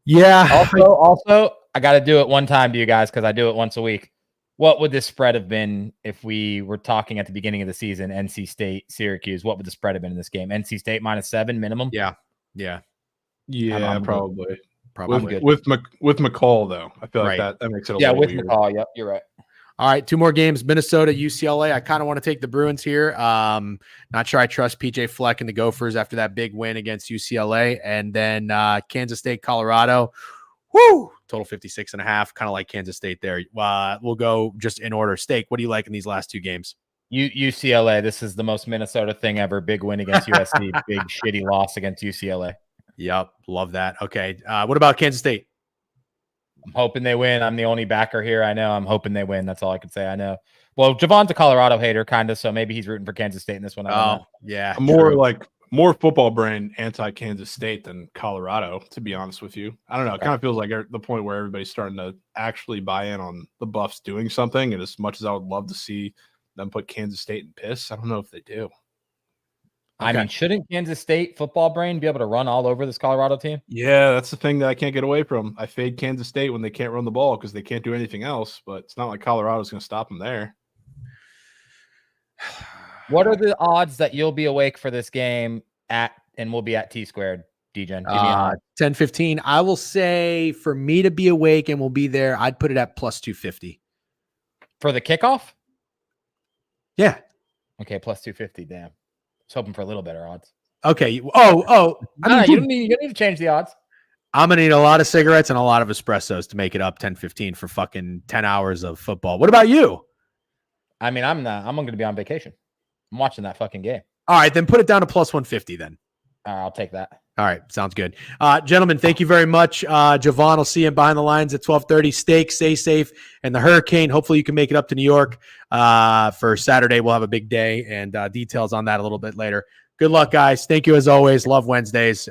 Yeah. Also, I got to do it one time to you guys because I do it once a week. What would this spread have been if we were talking at the beginning of the season, NC State, Syracuse? What would the spread have been in this game? NC State -7 minimum? Yeah, probably. Probably with McCall though. I feel like that makes it a little with weird. McCall. Yep, you're right. All right, 2 more games. Minnesota, UCLA. I kind of want to take the Bruins here. Not sure I trust PJ Fleck and the Gophers after that big win against UCLA. And then Kansas State, Colorado. Woo! Total 56.5. Kind of like Kansas State there. We'll go just in order. Steak, what do you like in these last 2 games? UCLA. This is the most Minnesota thing ever. Big win against USC. Big shitty loss against UCLA. Yep, love that. Okay, what about Kansas State? I'm hoping they win. I'm the only backer here. I know. I'm hoping they win. That's all I can say. I know. Well, Javon's a Colorado hater, kind of, so maybe he's rooting for Kansas State in this one. Yeah. I'm more football brain anti-Kansas State than Colorado, to be honest with you. I don't know. It kind of feels like the point where everybody's starting to actually buy in on the Buffs doing something, and as much as I would love to see them put Kansas State in piss, I don't know if they do. I mean, shouldn't Kansas State football brain be able to run all over this Colorado team? Yeah, that's the thing that I can't get away from. I fade Kansas State when they can't run the ball because they can't do anything else, but it's not like Colorado's going to stop them there. What are the odds that you'll be awake for this game and we'll be at T-squared, DGen? Give me 10-15. I will say for me to be awake and we'll be there, I'd put it at +250. For the kickoff? Yeah. Okay, +250. Damn. I was hoping for a little better odds. Okay. You don't need to change the odds. I'm going to need a lot of cigarettes and a lot of espressos to make it up 10-15 for fucking 10 hours of football. What about you? I mean, I'm going to be on vacation. I'm watching that fucking game. All right, then put it down to +150 then. I'll take that. All right, sounds good. Gentlemen, thank you very much. Javon, I'll see you behind the lines at 12:30. Steak, stay safe. And the hurricane, hopefully you can make it up to New York for Saturday. We'll have a big day, and details on that a little bit later. Good luck, guys. Thank you as always. Love Wednesdays.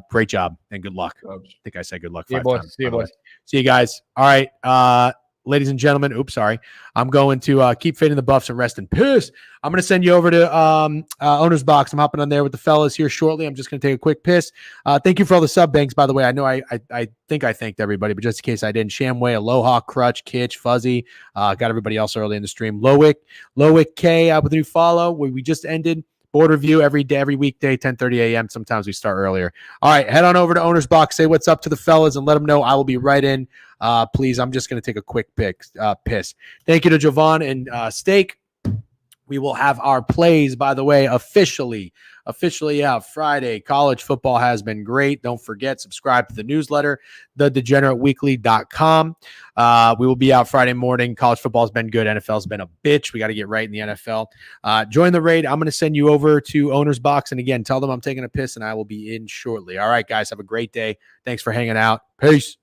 Great job, and good luck. I think I said good luck 5 times. See you, boys. See you guys. All right. Ladies and gentlemen, I'm going to keep fading the Buffs and rest in piss. I'm going to send you over to Owner's Box. I'm hopping on there with the fellas here shortly. I'm just going to take a quick piss. Thank you for all the sub banks, by the way. I know I think I thanked everybody, but just in case I didn't, Shamway, Aloha, Crutch, Kitch, Fuzzy, got everybody else early in the stream. Lowick K with a new follow. We just ended board review every weekday, 10:30 a.m. Sometimes we start earlier. All right, head on over to Owner's Box. Say what's up to the fellas and let them know I will be right in. Please, I'm just going to take a quick piss. Thank you to Javon and Steak. We will have our plays, by the way, officially out Friday. College football has been great. Don't forget, subscribe to the newsletter, thedegenerateweekly.com. We will be out Friday morning. College football has been good. NFL's been a bitch. We got to get right in the NFL. Join the raid. I'm going to send you over to Owner's Box. And again, tell them I'm taking a piss and I will be in shortly. All right, guys, have a great day. Thanks for hanging out. Peace.